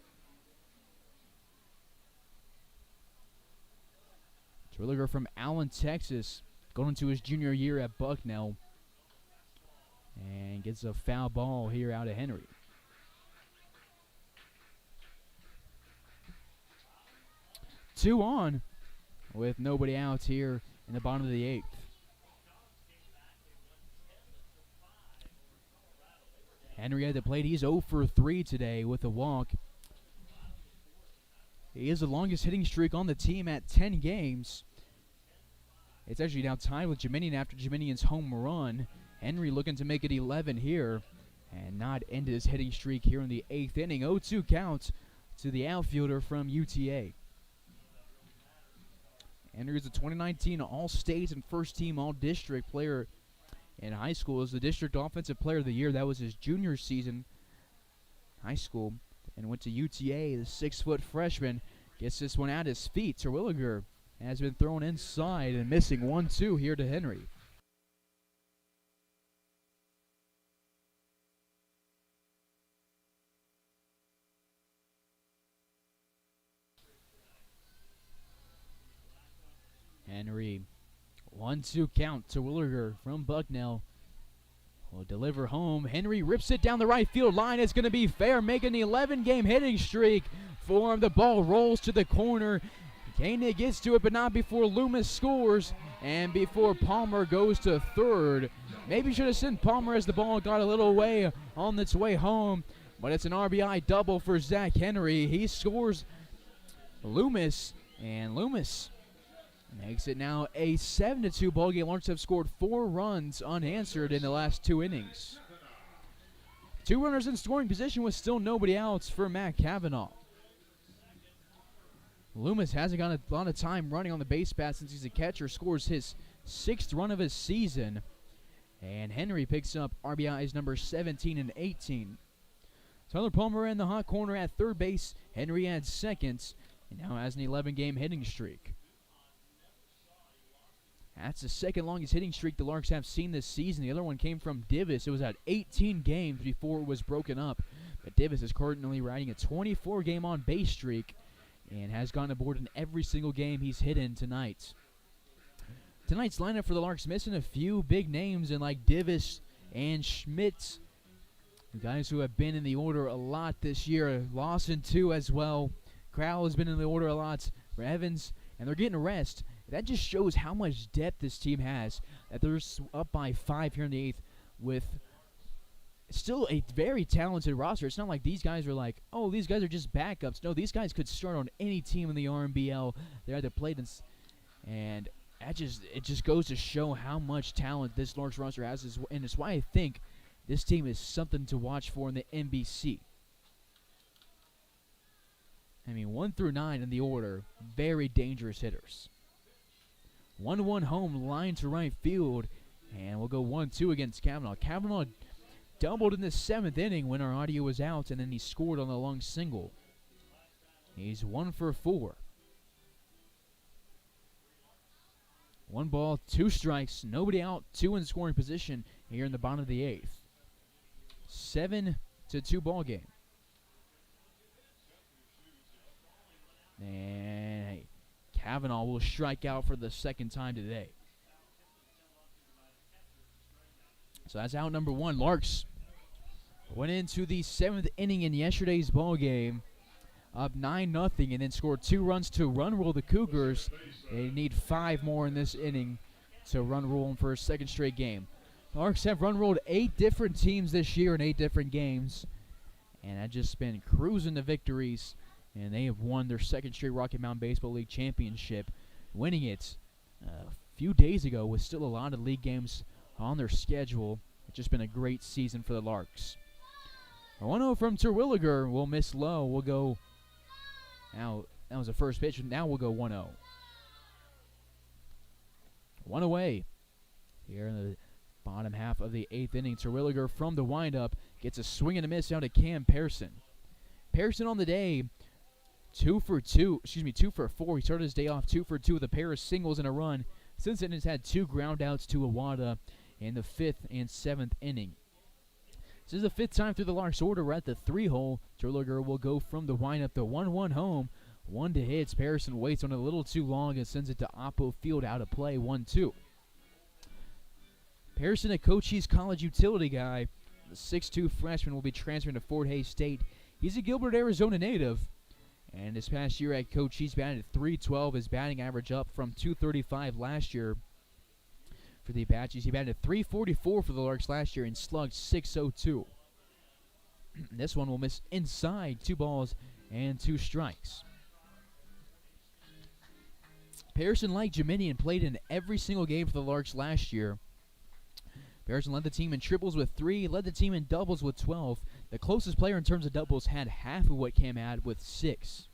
Terwilliger from Allen, Texas, going into his junior year at Bucknell, and gets a foul ball here out of Henry. Two on with nobody out here in the bottom of the 8th. Henry at the plate. He's 0 for 3 today with a walk. He is the longest hitting streak on the team at 10 games. It's actually now tied with Jeminian after Jeminian's home run. Henry looking to make it 11 here and not end his hitting streak here in the 8th inning. 0-2 count to the outfielder from UTA. Henry is a 2019 All-State and first-team All-District player in high school. Is the District Offensive Player of the Year. That was his junior season, high school, and went to UTA. The 6-foot freshman gets this one at his feet. Terwilliger has been thrown inside and missing 1-2 here to Henry. Henry, 1-2 count. Terwilliger from Bucknell will deliver home. Henry rips it down the right field line. It's going to be fair, making the 11-game hitting streak for him. The ball rolls to the corner. Koenig gets to it, but not before Loomis scores and before Palmer goes to third. Maybe should have sent Palmer as the ball got a little way on its way home, but it's an RBI double for Zach Henry. He scores Loomis, and Loomis makes it now a 7-2 ball game. Larks have scored 4 runs unanswered in the last 2 innings. 2 runners in scoring position with still nobody else for Matt Kavanaugh. Loomis hasn't got a lot of time running on the base path since he's a catcher. Scores his 6th run of his season. And Henry picks up RBIs number 17 and 18. Tyler Palmer in the hot corner at third base. Henry at second, and now has an 11-game hitting streak. That's the second longest hitting streak the Larks have seen this season. The other one came from Divis. It was at 18 games before it was broken up. But Divis is currently riding a 24-game on-base streak and has gone aboard in every single game he's hit in tonight. Tonight's lineup for the Larks missing a few big names in like Divis and Schmidt, guys who have been in the order a lot this year. Lawson too as well. Crowell has been in the order a lot for Evans, and they're getting a rest. That just shows how much depth this team has, that they're up by 5 here in the 8th with still a very talented roster. It's not like these guys are like, oh, these guys are just backups. No, these guys could start on any team in the RMBL. They're either played in, and it just goes to show how much talent this Larks roster has, and it's why I think this team is something to watch for in the NBC. I mean, 1 through 9 in the order, very dangerous hitters. 1-1 home, line to right field, and we'll go 1-2 against Kavanaugh. Kavanaugh doubled in the 7th inning when our audio was out, and then he scored on the long single. He's 1 for 4. 1 ball, 2 strikes, nobody out, 2 in scoring position here in the bottom of the 8th. 7-2 ball game. And Kavanaugh will strike out for the second time today. So that's out number 1. Larks went into the 7th inning in yesterday's ball game, up 9-0, and then scored 2 runs to run rule the Cougars. They need 5 more in this inning to run rule them for a second straight game. Larks have run ruled 8 different teams this year in 8 different games, and have just been cruising to victories, and they have won their second straight Rocky Mountain Baseball League championship, winning it a few days ago with still a lot of league games on their schedule. It's just been a great season for the Larks. A 1-0 from Terwilliger will miss low. We'll go now. That was the first pitch. Now we'll go 1-0. 1 away here in the bottom half of the 8th inning. Terwilliger from the windup gets a swing and a miss out to Cam Pearson. Pearson on the day, 2 for 4. He started his day off 2 for 2 with a pair of singles and a run. Since then, has had 2 groundouts to Awada in the 5th and 7th inning. This is the 5th time through the Larks order. We're at the 3-hole. Terwilliger will go from the windup, the 1-1 home. 1 to hits. Pearson waits on it a little too long and sends it to Oppo Field out of play. 1-2. Pearson, a Cochise College utility guy. The 6'2 freshman will be transferring to Fort Hays State. He's a Gilbert, Arizona native. And this past year at Cochise batted .312. His batting average up from .235 last year for the Apaches. He batted .344 for the Larks last year and slugged .602. This one will miss inside. 2 balls and 2 strikes. Pearson, like Jeminian, played in every single game for the Larks last year. Pearson led the team in triples with 3, led the team in doubles with 12. The closest player in terms of doubles had half of what Cam had with 6.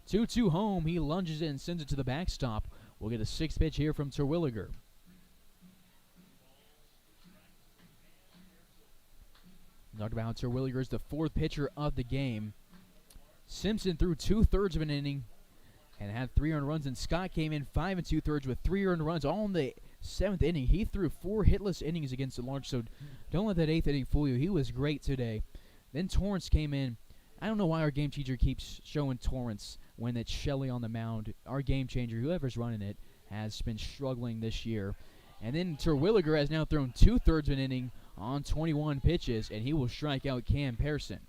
2-2 home. He lunges in and sends it to the backstop. We'll get a 6th pitch here from Terwilliger. Talked about how Terwilliger is the 4th pitcher of the game. Simpson threw 2/3 of an inning and had 3 earned runs, and Scott came in 5 2/3 with 3 earned runs all in the 7th inning. He threw 4 hitless innings against the Larks, so don't let that 8th inning fool you. He was great today. Then Torrance came in. I don't know why our game teacher keeps showing Torrance when it's Shelley on the mound. Our game changer, whoever's running it, has been struggling this year. And then Terwilliger has now thrown 2/3 of an inning on 21 pitches, and he will strike out Cam Pearson.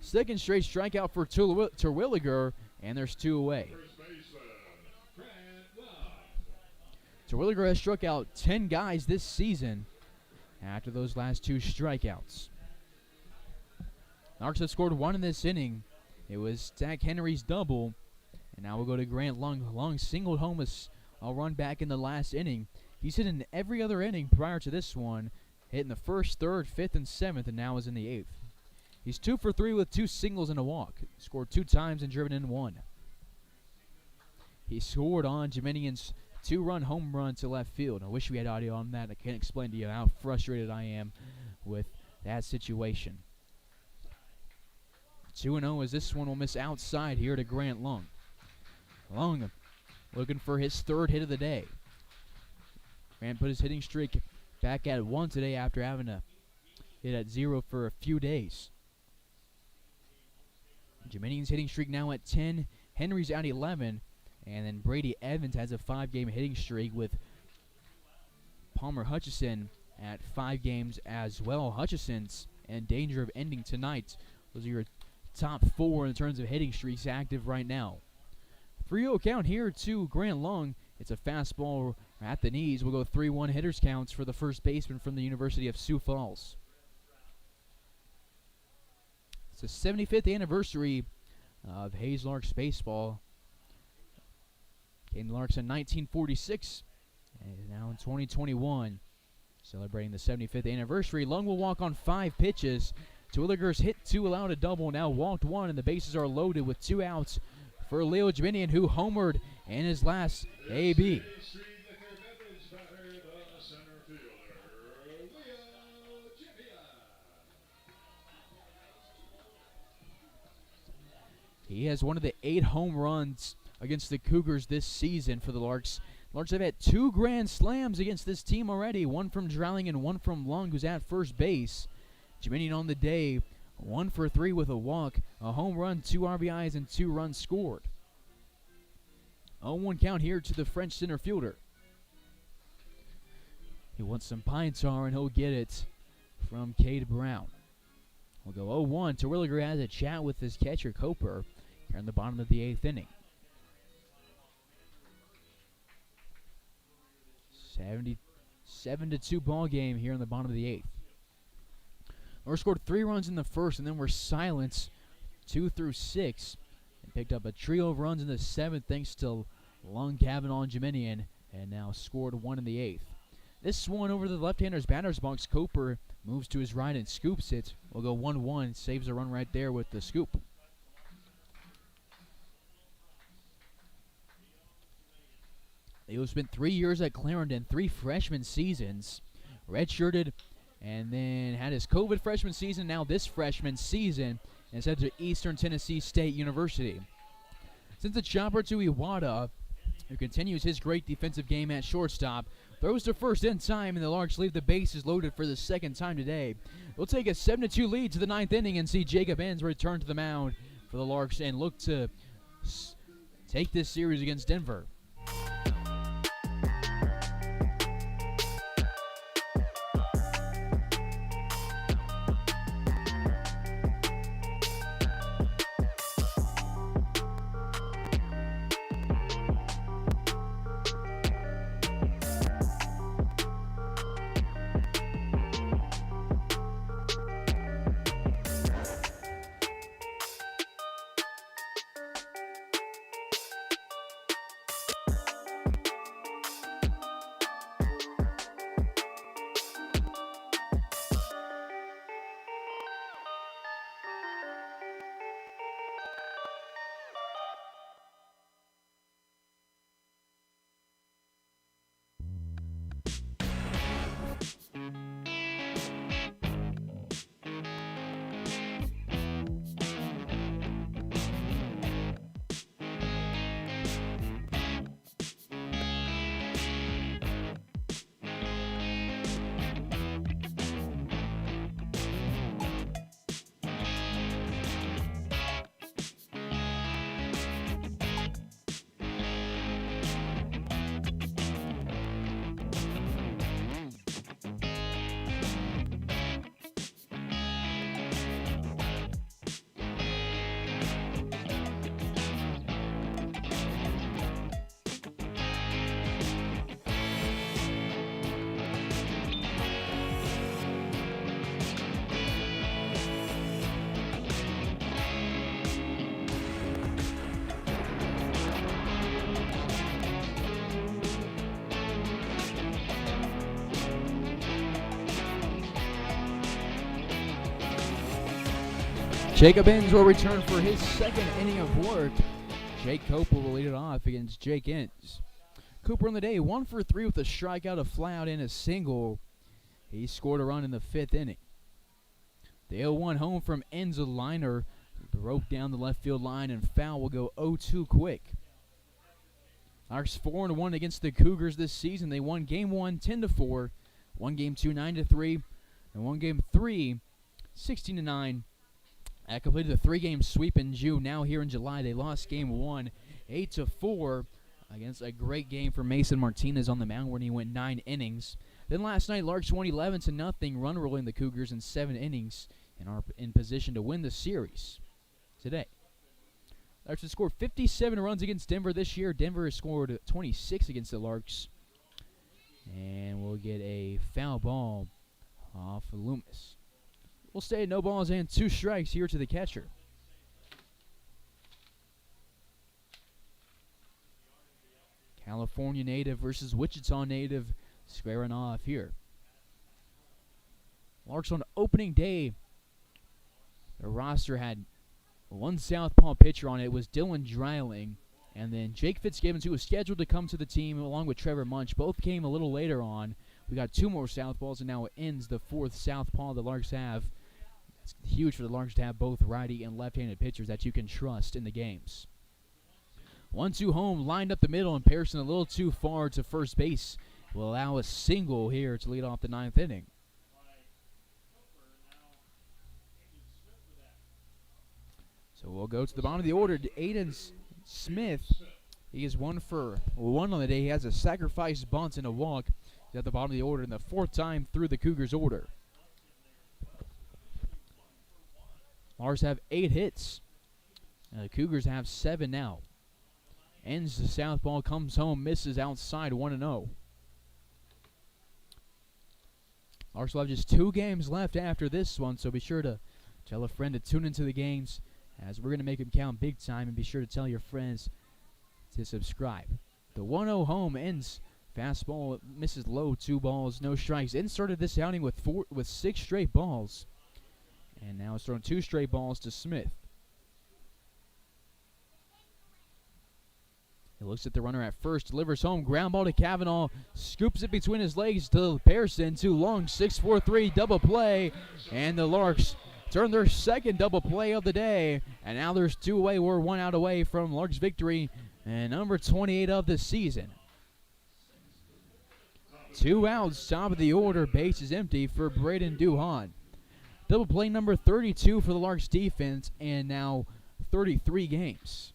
Second straight strikeout for Terwilliger, and there's 2 away. Terwilliger has struck out 10 guys this season after those last 2 strikeouts. Larks have scored 1 in this inning. It was Zach Henry's double, and now we'll go to Grant Lung. Lung singled home a run back in the last inning. He's hit in every other inning prior to this one, hit in the 1st, 3rd, 5th, and 7th, and now is in the 8th. He's 2 for 3 with 2 singles and a walk. Scored 2 times and driven in 1. He scored on Jeminian's 2-run home run to left field. I wish we had audio on that. I can't explain to you how frustrated I am with that situation. 2-0 as this one will miss outside here to Grant Lung. Lung looking for his 3rd hit of the day. Grant put his hitting streak back at 1 today after having to hit at 0 for a few days. Jeminian's hitting streak now at 10. Henry's at 11. And then Brady Evans has a 5-game hitting streak with Palmer Hutchison at 5 games as well. Hutchison's in danger of ending tonight. Those are your top 4 in terms of hitting streaks active right now. 3-0 count here to Grant Lung. It's a fastball at the knees. We'll go 3-1 hitters counts for the first baseman from the University of Sioux Falls. It's the 75th anniversary of Hays Larks baseball. Came to Larks in 1946 and now in 2021. Celebrating the 75th anniversary. Lung will walk on 5 pitches. Terwilliger's hit 2, allowed a double, now walked 1, and the bases are loaded with 2 outs for Leo Jeminian, who homered in his last AB. He has one of the 8 home runs against the Cougars this season for the Larks. Larks have had 2 grand slams against this team already, one from Drowling and one from Lung, who's at first base. Jiminian on the day, 1 for 3 with a walk, a home run, 2 RBIs, and 2 runs scored. 0-1 count here to the French center fielder. He wants some pine tar, and he'll get it from Cade Brown. We'll go 0-1. Terwilliger has a chat with his catcher, Coper, here in the bottom of the 8th inning. 7-2 ball game here in the bottom of the 8th. Larks scored 3 runs in the first, and then were silent 2 through 6, and picked up a trio of runs in the 7th thanks to Lung, Kavanaugh, and Jiminian, and now scored 1 in the 8th. This one over the left-hander's batter's box. Coper moves to his right and scoops it. We'll go 1-1, saves a run right there with the scoop. He spent 3 years at Clarendon, 3 freshman seasons, redshirted, and then had his COVID freshman season, now this freshman season, and is headed to Eastern Tennessee State University. Since the chopper to Iwata, who continues his great defensive game at shortstop, throws to first in time, and the Larks leave the bases loaded for the second time today. They'll take a 7-2 lead to the 9th inning and see Jacob Enns return to the mound for the Larks and look to take this series against Denver. Jacob Enns will return for his second inning of work. Jake Coper will lead it off against Jake Enns. Cooper on the day, 1 for 3 with a strikeout, a flyout, and a single. He scored a run in the 5th inning. The 0-1 home from Enns, a liner, broke down the left field line, and foul will go 0-2 quick. Larks 4-1 against the Cougars this season. They won Game 1 10-4, won Game 2 9-3, and won Game 3 16-9. That completed a 3-game sweep in June. Now here in July, they lost Game 1 8-4 against a great game for Mason Martinez on the mound when he went 9 innings. Then last night, Larks won 11-0, run rolling the Cougars in 7 innings and are in position to win the series today. Larks have scored 57 runs against Denver this year. Denver has scored 26 against the Larks. And we'll get a foul ball off Loomis. We'll stay at no balls and 2 strikes here to the catcher. California native versus Wichita native squaring off here. Larks on opening day. The roster had 1 southpaw pitcher on it. It was Dylan Dreiling. And then Jake Fitzgibbons, who was scheduled to come to the team along with Trevor Munch. Both came a little later on. We got 2 more southpaws, and now it ends the 4th southpaw the Larks have. It's huge for the Larks to have both righty and left-handed pitchers that you can trust in the games. 1-2 home, lined up the middle, and Pearson a little too far to first base will allow a single here to lead off the 9th inning. So we'll go to the bottom of the order. Aiden Smith, he is 1 for 1 on the day. He has a sacrifice bunt and a walk. He's at the bottom of the order in the 4th time through the Cougars order. Larks have 8 hits. And the Cougars have 7 now. Ends the southpaw, comes home, misses outside 1-0. Larks will have just 2 games left after this one, so be sure to tell a friend to tune into the games, as we're going to make them count big time, and be sure to tell your friends to subscribe. The 1-0 home ends. Fastball misses low, 2 balls, no strikes. Ends started this outing with 6 straight balls, and now it's thrown 2 straight balls to Smith. He looks at the runner at first, delivers home, ground ball to Kavanaugh, scoops it between his legs to Pearson, too long, 6-4-3 double play, and the Larks turn their second double play of the day, and now there's 2 away. We're 1 out away from Larks victory, and number 28 of the season. 2 outs, top of the order, base is empty for Braden Duhan. Double play number 32 for the Larks defense, and now 33 games.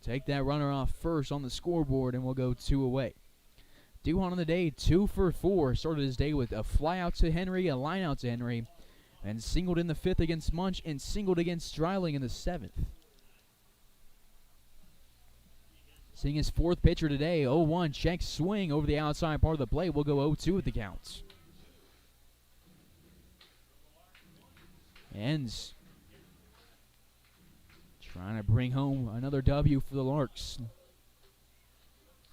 Take that runner off first on the scoreboard, and we'll go 2 away. Duhan on the day, 2 for 4. Started his day with a fly out to Henry, a line out to Henry, and singled in the 5th against Munch, and singled against Stryling in the 7th. Seeing his 4th pitcher today, 0-1, check swing over the outside part of the plate. We'll go 0-2 at the counts. Ends. Trying to bring home another W for the Larks.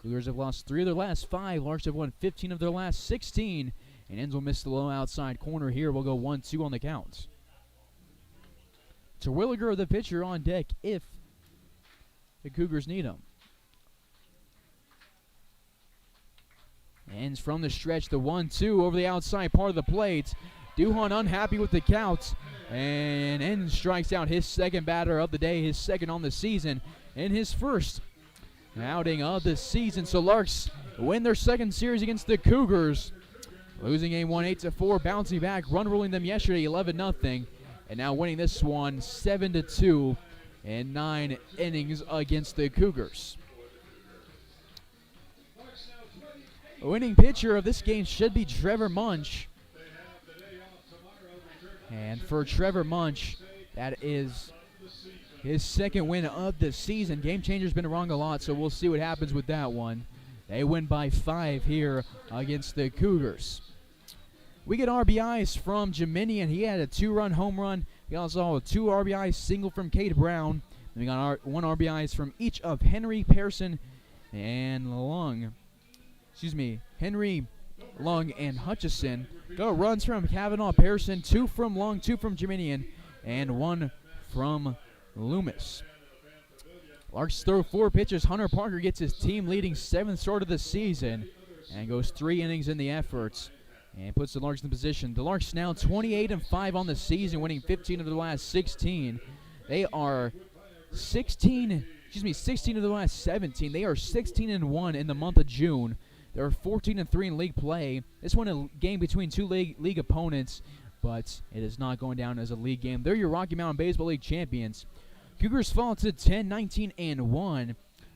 Cougars have lost 3 of their last 5. Larks have won 15 of their last 16. And Ends will miss the low outside corner here. We'll go 1-2 on the count. Terwilliger, the pitcher, on deck if the Cougars need him. Ends from the stretch, the 1-2 over the outside part of the plate. Duhan unhappy with the count, and Ends strikes out his second batter of the day, his second on the season, and his first outing of the season. So Larks win their second series against the Cougars, losing game 1 8-4, bouncing back, run ruling them yesterday 11-0, and now winning this one 7-2 in 9 innings against the Cougars. The winning pitcher of this game should be Trevor Munch. And for Trevor Munch, that is his second win of the season. Game Changer's been wrong a lot, so we'll see what happens with that one. They win by 5 here against the Cougars. We get RBIs from Jeminian. He had a 2-run home run. We also had a 2 RBI single from Cade Brown. And we got 1 RBIs from each of Henry, Pearson, and Henry, Lung, and Hutchison. Go runs from Kavanaugh, Pearson, 2 from Lung, 2 from Jeminian, and 1 from Loomis. Larks throw 4 pitches. Hunter Parker gets his team-leading 7th start of the season and goes 3 innings in the efforts and puts the Larks in position. The Larks now 28-5 on the season, winning 15 of the last 16. They are 16 of the last 17. They are 16-1 in the month of June. They're 14-3 in league play. This one a game between 2 league opponents, but it is not going down as a league game. They're your Rocky Mountain Baseball League champions. Cougars fall to 10-19-1.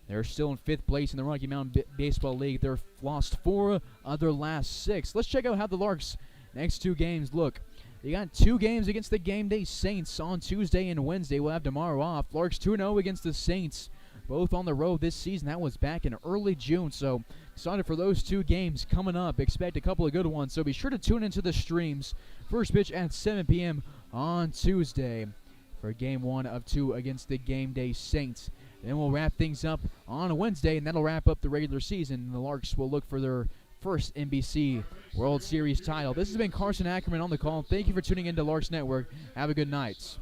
They're still in 5th place in the Rocky Mountain Baseball League. They've lost 4 of their last 6. Let's check out how the Larks' next 2 games look. They got 2 games against the Game Day Saints on Tuesday and Wednesday. We'll have tomorrow off. Larks 2-0 against the Saints, both on the road this season. That was back in early June, so excited for those 2 games coming up. Expect a couple of good ones, so be sure to tune into the streams. First pitch at 7 p.m. on Tuesday for Game 1 of 2 against the Game Day Saints. Then we'll wrap things up on Wednesday, and that'll wrap up the regular season. The Larks will look for their first NBC World Series title. This has been Carson Ackerman on the call. Thank you for tuning in to Larks Network. Have a good night.